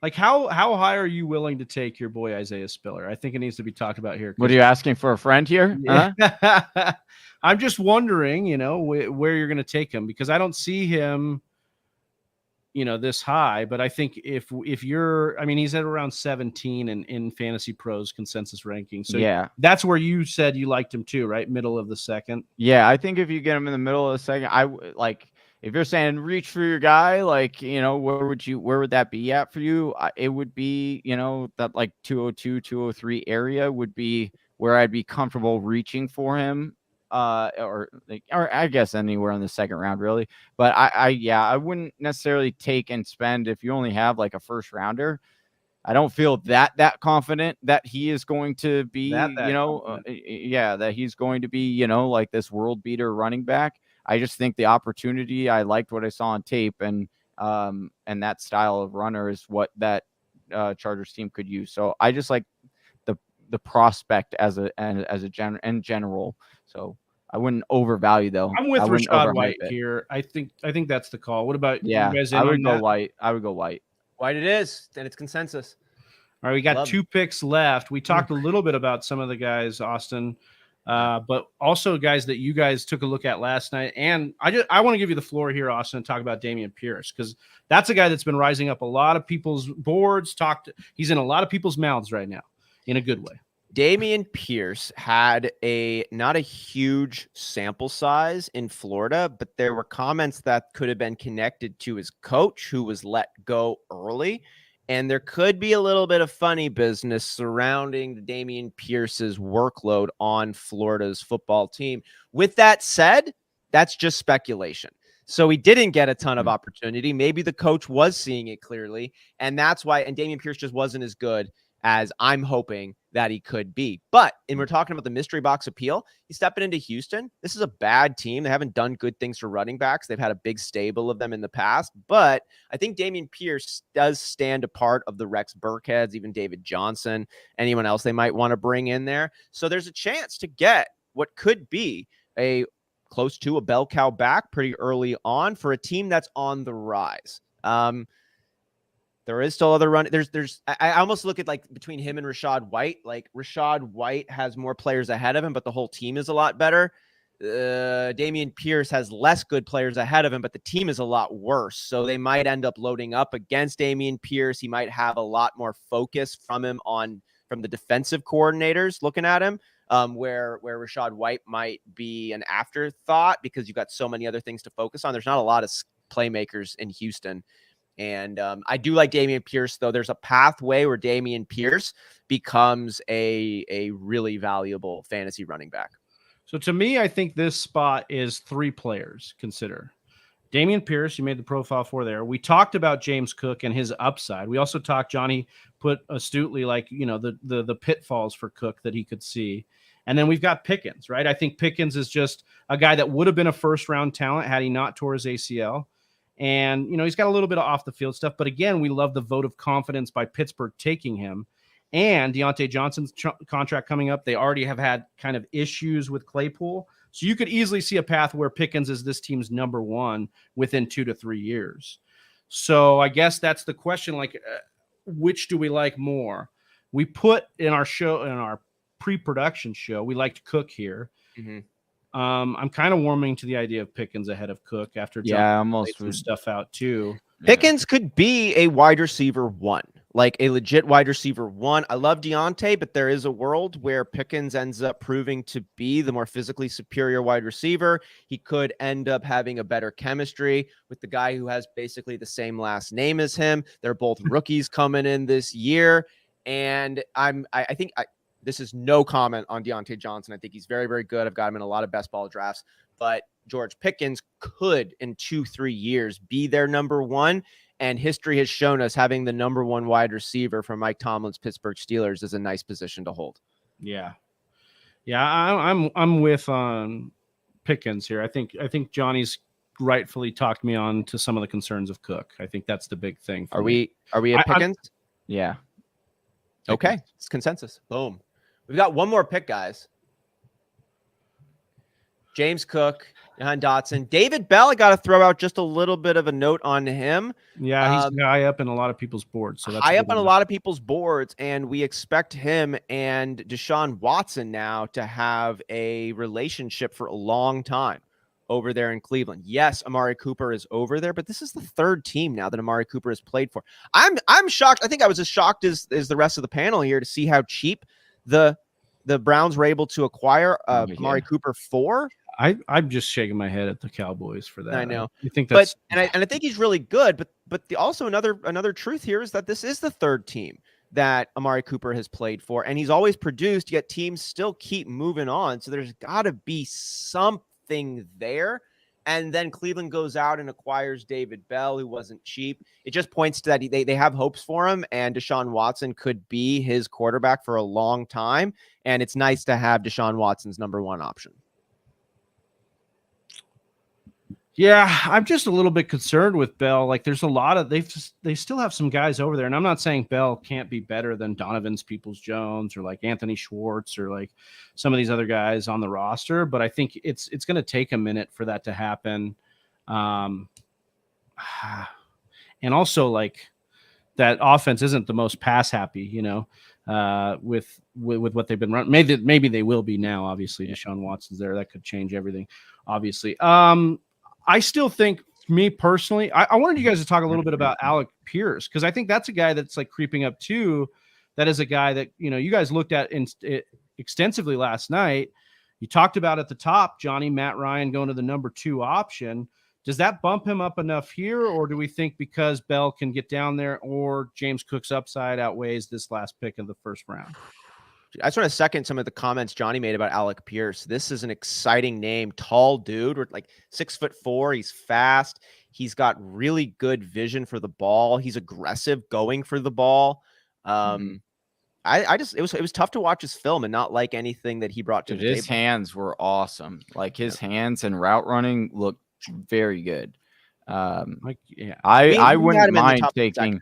Like, how high are you willing to take your boy Isaiah Spiller? I think it needs to be talked about here. What are you asking for, a friend here? Huh? I'm just wondering, where you're going to take him, because I don't see him, this high. But I think if you're, I mean, he's at around 17 in Fantasy Pros consensus ranking. So that's where you said you liked him too, right? Middle of the second. Yeah, I think if you get him in the middle of the second, I like. If you're saying reach for your guy, like, where would that be at for you? It would be, that like 202, 203 area would be where I'd be comfortable reaching for him. Or I guess anywhere in the second round, really. But I wouldn't necessarily take and spend if you only have like a first rounder. I don't feel that confident that he is going to be, that he's going to be, like this world beater running back. I just think the opportunity, I liked what I saw on tape, and that style of runner is what that Chargers team could use. So I just like the prospect as a general. So I wouldn't overvalue though. I'm with Rashad White here. I think that's the call. What about you guys? I would go White. White it is. Then it's consensus. All right, we got 2 picks left. We talked a little bit about some of the guys, Austin. But also guys that you guys took a look at last night. And I want to give you the floor here, Austin, and talk about Dameon Pierce, because that's a guy that's been rising up a lot of people's boards. He's in a lot of people's mouths right now in a good way. Dameon Pierce had not a huge sample size in Florida, but there were comments that could have been connected to his coach, who was let go early. And there could be a little bit of funny business surrounding Dameon Pierce's workload on Florida's football team. With that said, that's just speculation. So he didn't get a ton of opportunity. Maybe the coach was seeing it clearly, and that's why. And Dameon Pierce just wasn't as good as I'm hoping that he could be. But, and we're talking about the mystery box appeal, he's stepping into Houston. This is a bad team. They haven't done good things for running backs. They've had a big stable of them in the past. But I think Dameon Pierce does stand apart of the Rex Burkheads, even David Johnson, anyone else they might want to bring in there. So there's a chance to get what could be a close to a bell cow back pretty early on for a team that's on the rise. There is still other run. I almost look at like between him and Rashad White. Like Rashad White has more players ahead of him, but the whole team is a lot better. Dameon Pierce has less good players ahead of him, but the team is a lot worse. So they might end up loading up against Dameon Pierce. He might have a lot more focus from the defensive coordinators looking at him. where Rashad White might be an afterthought because you've got so many other things to focus on. There's not a lot of playmakers in Houston. And I do like Dameon Pierce, though. There's a pathway where Dameon Pierce becomes a really valuable fantasy running back. So to me, I think this spot is 3 players. Consider Dameon Pierce. You made the profile for there. We talked about James Cook and his upside. We also talked, Johnny put astutely, like, the pitfalls for Cook that he could see. And then we've got Pickens, right? I think Pickens is just a guy that would have been a first-round talent had he not tore his ACL. And, he's got a little bit of off the field stuff, but again, we love the vote of confidence by Pittsburgh taking him, and Deontay Johnson's contract coming up. They already have had kind of issues with Claypool. So you could easily see a path where Pickens is this team's number 1 within 2 to 3 years. So I guess that's the question. Like, which do we like more? We put in our pre-production show, we liked Cook here. Mm-hmm. I'm kind of warming to the idea of Pickens ahead of Cook after almost some stuff out too. Pickens could be a wide receiver 1, like a legit wide receiver 1. I love Deontay, but there is a world where Pickens ends up proving to be the more physically superior wide receiver. He could end up having a better chemistry with the guy who has basically the same last name as him. They're both rookies coming in this year. And I think this is no comment on Deontay Johnson. I think he's very, very good. I've got him in a lot of best ball drafts, but George Pickens could in 2-3 years be their number 1. And history has shown us having the number 1 wide receiver from Mike Tomlin's Pittsburgh Steelers is a nice position to hold. Yeah. I'm with Pickens here. I think Johnny's rightfully talked me on to some of the concerns of Cook. I think that's the big thing. Are we at Pickens? Yeah. Okay. It's consensus. Boom. We've got one more pick, guys. James Cook, Jahan Dotson, David Bell. I got to throw out just a little bit of a note on him. Yeah, he's high up in a lot of people's boards. So that's high up on a lot of people's boards, and we expect him and Deshaun Watson now to have a relationship for a long time over there in Cleveland. Yes, Amari Cooper is over there, but this is the 3rd team now that Amari Cooper has played for. I'm shocked. I think I was as shocked as the rest of the panel here to see how cheap the Browns were able to acquire Amari Cooper for. I'm just shaking my head at the Cowboys for that. I know. You think that's and I think he's really good, but also another truth here is that this is the 3rd team that Amari Cooper has played for, and he's always produced, yet teams still keep moving on. So there's got to be something there. And then Cleveland goes out and acquires David Bell, who wasn't cheap. It just points to that they have hopes for him, and Deshaun Watson could be his quarterback for a long time. And it's nice to have Deshaun Watson's number 1 option. Yeah, I'm just a little bit concerned with Bell. Like, there's a lot of they still have some guys over there, and I'm not saying Bell can't be better than Donovan's Peoples-Jones or like Anthony Schwartz or like some of these other guys on the roster, but I think it's going to take a minute for that to happen. And also, like, that offense isn't the most pass happy, with what they've been running. Maybe they will be now. Obviously, Deshaun Watson's there. That could change everything. Obviously. I still think, me personally, I wanted you guys to talk a little bit about Alec Pierce, because I think that's a guy that's like creeping up too. That is a guy that, you guys looked at extensively last night. You talked about at the top, Johnny, Matt Ryan going to the number 2 option. Does that bump him up enough here, or do we think because Bell can get down there or James Cook's upside outweighs this last pick of the 1st round? I just want to second some of the comments Johnny made about Alec Pierce. This is an exciting name. Tall dude, with like 6'4". He's fast. He's got really good vision for the ball. He's aggressive going for the ball. It was tough to watch his film and not like anything that he brought to the table. His hands were awesome. Like, his hands and route running looked very good. I wouldn't mind taking.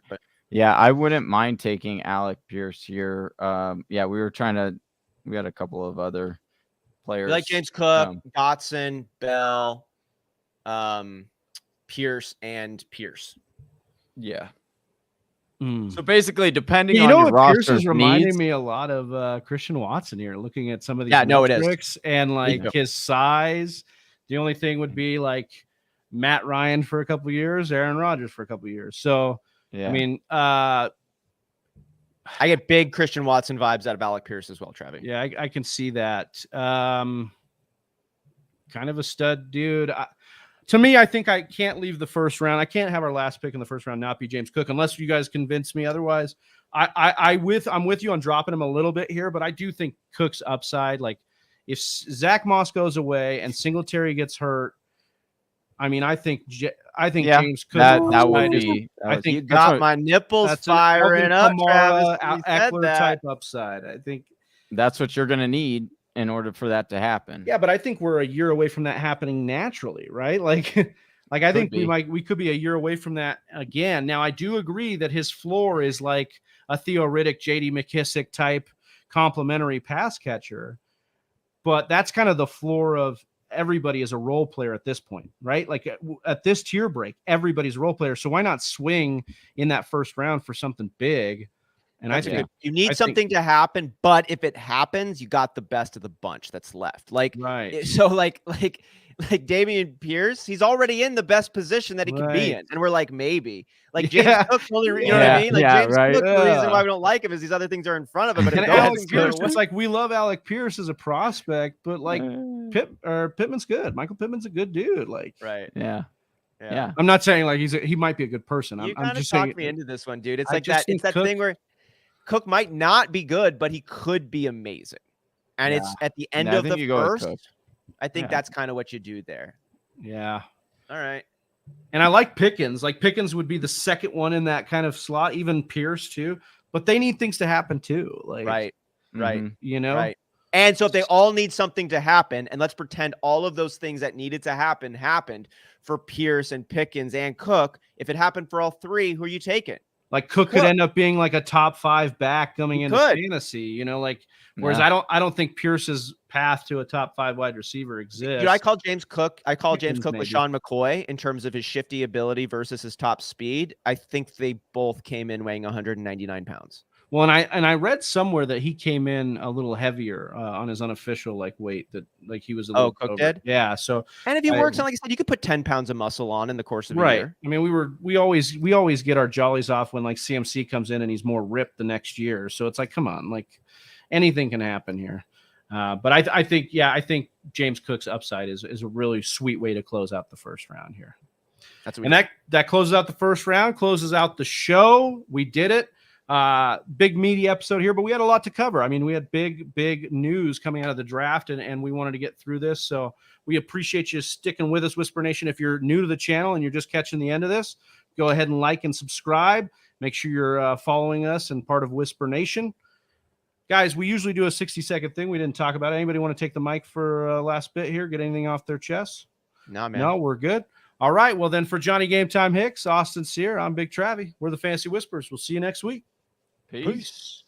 Yeah, I wouldn't mind taking Alec Pierce here. We had a couple of other players. We like James Cook, Dotson, Bell, Pierce, and Pierce. Yeah. So basically, depending on your roster, Pierce is reminding needs, me a lot of Christian Watson here. Looking at some of these metrics and like his size. The only thing would be like Matt Ryan for a couple of years, Aaron Rodgers for a couple of years. So. Yeah. I mean, I get big Christian Watson vibes out of Alec Pierce as well, Travy. Yeah, I can see that. Kind of a stud dude. To me, I think I can't leave the first round. I can't have our last pick in the first round not be James Cook unless you guys convince me otherwise. I'm with you on dropping him a little bit here, but I do think Cook's upside. Like if Zach Moss goes away and Singletary gets hurt, I mean, I think James Cook. That would be. I think you got my nipples firing up. Kamara, Eckler type upside. I think that's what you're going to need in order for that to happen. Yeah, but I think we're a year away from that happening naturally, right? Like I think we could be a year away from that again. Now, I do agree that his floor is like a Theo Riddick, J.D. McKissic type complimentary pass catcher, but that's kind of the floor of everybody is a role player at this point, right? Like at this tier break, everybody's a role player. So why not swing in that first round for something big? And I think you need something to happen, but if it happens, you got the best of the bunch that's left. Like, right. So like Dameon Pierce, he's already in the best position that he can be in. And we're like, maybe like James Cook's only, you know what I mean? Like James Cook, the reason why we don't like him is these other things are in front of him. But if Alec Pierce, it's like, we love Alec Pierce as a prospect, but like Pittman's good. Michael Pittman's a good dude. Like, right. Yeah. I'm not saying like he might be a good person. I'm just talking me into this one, dude. It's like that. It's that thing where Cook might not be good, but he could be amazing. And it's at the end of the first. I think that's kind of what you do there. Yeah. All right. And I like Pickens. Like Pickens would be the second one in that kind of slot, even Pierce too. But they need things to happen too. Like right. You know? Right. And so if they all need something to happen, and let's pretend all of those things that needed to happen happened for Pierce and Pickens and Cook. If it happened for all three, who are you taking? Like Cook could end up being like a top 5 back coming into fantasy, you know, like, whereas I don't think Pierce's path to a top 5 wide receiver exists. Dude, I call James Cook with Sean McCoy in terms of his shifty ability versus his top speed. I think they both came in weighing 199 pounds. Well, and I read somewhere that he came in a little heavier on his unofficial weight, that like he was a little Cook did? Yeah. So and if he works on, like I said, you could put 10 pounds of muscle on in the course of a year. I mean, we always get our jollies off when like CMC comes in and he's more ripped the next year. So it's like, come on, like anything can happen here. But I think James Cook's upside is a really sweet way to close out the first round here. That closes out the first round, closes out the show. We did it. Big meaty episode here, but we had a lot to cover. I mean, we had big news coming out of the draft, and we wanted to get through this. So we appreciate you sticking with us, Whisper Nation. If you're new to the channel and you're just catching the end of this, go ahead and like and subscribe. Make sure you're following us and part of Whisper Nation. Guys, we usually do a 60-second thing. We didn't talk about it. Anybody want to take the mic for last bit here? Get anything off their chest? No, man. No, we're good. All right. Well, then for Johnny Game Time Hicks, Austin Cyr, I'm Big Travy. We're the Fantasy Whispers. We'll see you next week. Peace.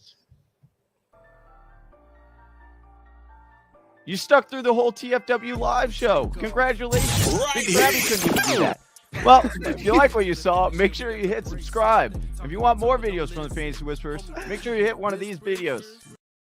You stuck through the whole TFW live show. Congratulations. Big Travy couldn't even do that. Well, if you like what you saw, make sure you hit subscribe. If you want more videos from the Fantasy Whispers, make sure you hit one of these videos.